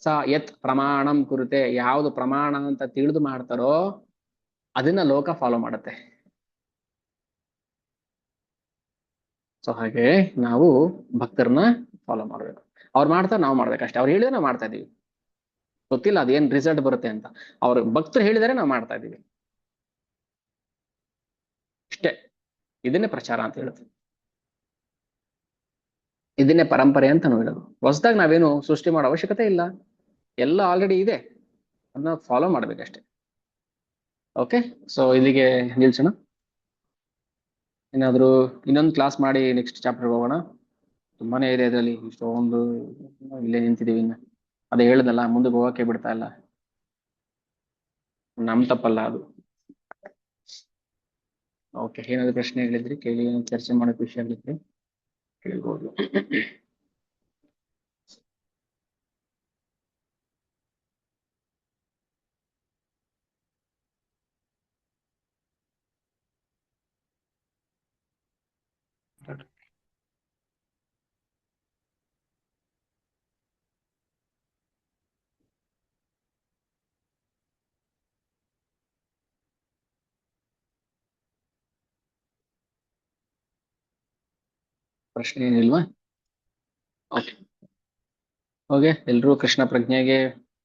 ಸ ಯತ್ ಪ್ರಮಾಣಂ ಕುರುತೆ. ಯಾವುದು ಪ್ರಮಾಣ ಅಂತ ತಿಳಿದು ಮಾಡ್ತಾರೋ ಅದನ್ನ ಲೋಕ ಫಾಲೋ ಮಾಡುತ್ತೆ. ಸೊ ಹಾಗೆ ನಾವು ಭಕ್ತರನ್ನ ಫಾಲೋ ಮಾಡ್ಬೇಕು. ಅವ್ರು ಮಾಡ್ತಾರೆ, ನಾವು ಮಾಡ್ಬೇಕಷ್ಟೇ. ಅವ್ರು ಹೇಳಿದ್ರೆ ನಾವು ಮಾಡ್ತಾ ಇದೀವಿ. ಗೊತ್ತಿಲ್ಲ ಅದೇನ್ ರಿಸಲ್ಟ್ ಬರುತ್ತೆ ಅಂತ. ಅವ್ರು ಭಕ್ತರು ಹೇಳಿದರೆ ನಾವು ಮಾಡ್ತಾ ಇದೀವಿ ಇಷ್ಟೇ. ಇದನ್ನೇ ಪ್ರಚಾರ ಅಂತ ಹೇಳುದು. ಇದನ್ನೇ ಪರಂಪರೆ ಅಂತ ನಾವು ಹೇಳೋದು. ಹೊಸದಾಗಿ ನಾವೇನು ಸೃಷ್ಟಿ ಮಾಡೋ ಅವಶ್ಯಕತೆ ಇಲ್ಲ. ಎಲ್ಲ ಆಲ್ರೆಡಿ ಇದೆ, ಅದನ್ನ ಫಾಲೋ ಮಾಡ್ಬೇಕಷ್ಟೇ. ಓಕೆ, ಸೊ ಇಲ್ಲಿಗೆ ನಿಲ್ಸೋಣ. ಏನಾದ್ರು ಇನ್ನೊಂದು ಕ್ಲಾಸ್ ಮಾಡಿ ನೆಕ್ಸ್ಟ್ ಚಾಪ್ಟರ್ ಹೋಗೋಣ. ತುಂಬಾನೇ ಇದೆ ಇದರಲ್ಲಿ. ಇಷ್ಟೊಂದು ಇಲ್ಲೇ ನಿಂತಿದೀವಿ ಇನ್ನ. ಅದೇ ಹೇಳದಲ್ಲ, ಮುಂದಕ್ಕೆ ಹೋಗಕ್ಕೆ ಬಿಡ್ತಾ ಇಲ್ಲ. ನಮ್ ತಪ್ಪಲ್ಲ ಅದು. ಓಕೆ, ಏನಾದ್ರು ಪ್ರಶ್ನೆ ಹೇಳಿದ್ರಿ ಕೇಳಿ. ಚರ್ಚೆ ಮಾಡೋಕೆ ವಿಷಯ ಆಗಿದ್ರೆ ಕೇಳ್ಬೋದು. ಪ್ರಶ್ನೆ ಏನಿಲ್ವಾ? ಓಕೆ. ಓಕೆ, ಎಲ್ರೂ ಕೃಷ್ಣ ಪ್ರಜ್ಞೆಗೆ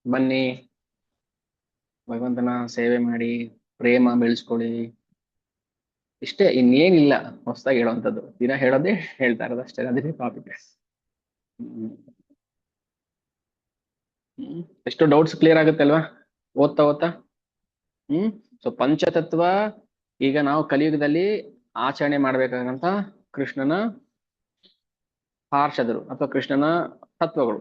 ಬನ್ನಿ. ಭಗವಂತನ ಸೇವೆ ಮಾಡಿ, ಪ್ರೇಮ ಬೆಳೆಸ್ಕೊಳ್ಳಿ. ಇಷ್ಟೇ, ಇನ್ನೇನಿಲ್ಲ ಹೊಸದಾಗಿ ಹೇಳುವಂಥದ್ದು. ದಿನ ಹೇಳೋದೇ ಹೇಳ್ತಾ ಇರೋದು ಅಷ್ಟೇ. ಅದೇ ಟಾಪಿಕ್. ಎಷ್ಟು ಡೌಟ್ಸ್ ಕ್ಲಿಯರ್ ಆಗುತ್ತೆ ಅಲ್ವಾ ಓದ್ತಾ ಓದ್ತಾ? ಹ್ಮ್. ಸೊ ಪಂಚತತ್ವ ಈಗ ನಾವು ಕಲಿಯುಗದಲ್ಲಿ ಆಚರಣೆ ಮಾಡ್ಬೇಕಾಗಂತ ಕೃಷ್ಣನ ಪಾರ್ಷದರು ಅಥವಾ ಕೃಷ್ಣನ ತತ್ವಗಳು.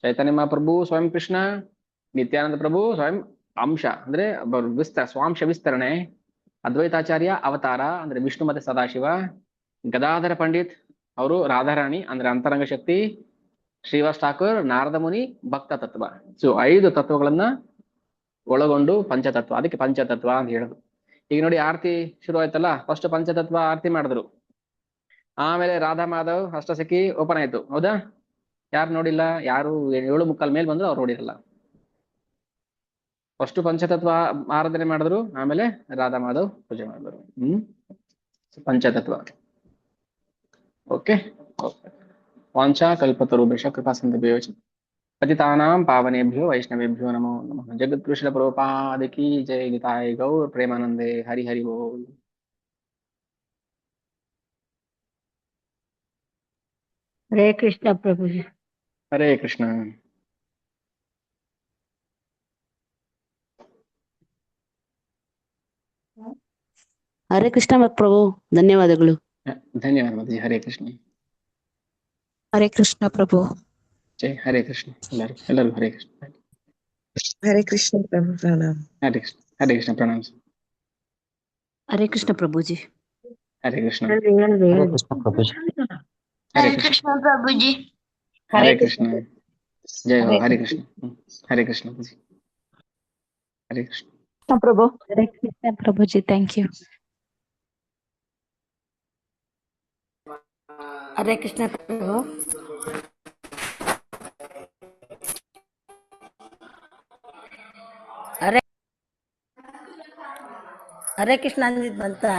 ಚೈತನ್ಯ ಮಹಾಪ್ರಭು ಸ್ವಯಂ ಕೃಷ್ಣ, ನಿತ್ಯಾನಂದ ಪ್ರಭು ಸ್ವಯಂ ಅಂಶ ಅಂದ್ರೆ ಸ್ವಾಂಶ ವಿಸ್ತರಣೆ, ಅದ್ವೈತಾಚಾರ್ಯ ಅವತಾರ ಅಂದ್ರೆ ವಿಷ್ಣು ಮತ್ತೆ ಸದಾಶಿವ, ಗದಾಧರ ಪಂಡಿತ್ ಅವರು ರಾಧಾರಾಣಿ ಅಂದ್ರೆ ಅಂತರಂಗ ಶಕ್ತಿ, ಶ್ರೀವಾಸ್ ಠಾಕೂರ್ ನಾರದ ಮುನಿ, ಭಕ್ತ ತತ್ವ. ಸೊ 5 ತತ್ವಗಳನ್ನ ಒಳಗೊಂಡು ಪಂಚತತ್ವ, ಅದಕ್ಕೆ ಪಂಚತತ್ವ ಅಂತ ಹೇಳುದು. ಈಗ ನೋಡಿ ಆರತಿ ಶುರು ಆಯ್ತಲ್ಲ, ಫಸ್ಟ್ ಪಂಚತತ್ವ ಆರತಿ ಮಾಡಿದ್ರು, ಆಮೇಲೆ ರಾಧಾ ಮಾಧವ್ ಅಷ್ಟಸಖಿ ಓಪನ್ ಆಯ್ತು. ಹೌದಾ? ಯಾರು ನೋಡಿಲ್ಲ? ಯಾರು 7:45 ಮೇಲೆ ಬಂದ್ರು ಅವ್ರು ನೋಡಿರಲ್ಲ. ಫಸ್ಟ್ ಪಂಚತತ್ವ ಆರಾಧನೆ ಮಾಡಿದ್ರು, ಆಮೇಲೆ ರಾಧಾ ಮಾಧವ್ ಪೂಜೆ ಮಾಡಿದ್ರು. ಪಂಚತತ್ವ. ಓಕೆ. ವಾಂಛಾ ಕಲ್ಪತರುಭ್ಯಶ್ಚ ಕೃಪಾ ಸಿಂಧುಭ್ಯೋ ಚ ಪತಿತಾನಾಂ ಪಾವನೇಭ್ಯೋ ವೈಷ್ಣವೇಭ್ಯೋ ನಮೋ ನಮಃ. ಜಗದ್ಗುರು ಪ್ರಭುಪಾದ ಕಿ ಜೈ. ನಿತಾಯ ಗೌರ್ ಪ್ರೇಮಾನಂದೇ. ಹರಿ ಹರಿ बोल. हरे कृष्णा प्रभु जी। हरे कृष्ण. ಹರೇ ಕೃಷ್ಣ ಪ್ರಭು, ಧನ್ಯವಾದಗಳು. ಧನ್ಯವಾದ ಮಾತಾಜಿ. ಹರೇ ಕೃಷ್ಣ. ಹರೇ ಕೃಷ್ಣ ಪ್ರಭು. ಜೈ ಹರೇ ಕೃಷ್ಣ. ಎಲ್ಲರಿಗೂ ಹರೇ ಕೃಷ್ಣ. हरे कृष्ण प्रभु प्रणाम। हरे कृष्ण. हरे कृष्ण. प्रणाम. ಹರೇ ಕೃಷ್ಣ ಪ್ರಭುಜಿ. हरे कृष्ण. हरे कृष्ण प्रभु जी। हरे कृष्ण प्रभु जी। हरे कृष्ण. जय हो. हरे कृष्ण. हरे कृष्ण जी. हरे कृष्ण प्रभु. हरे कृष्ण प्रभु जी. Thank you. हरे कृष्ण प्रभु। हरे कृष्ण अंजित बनता।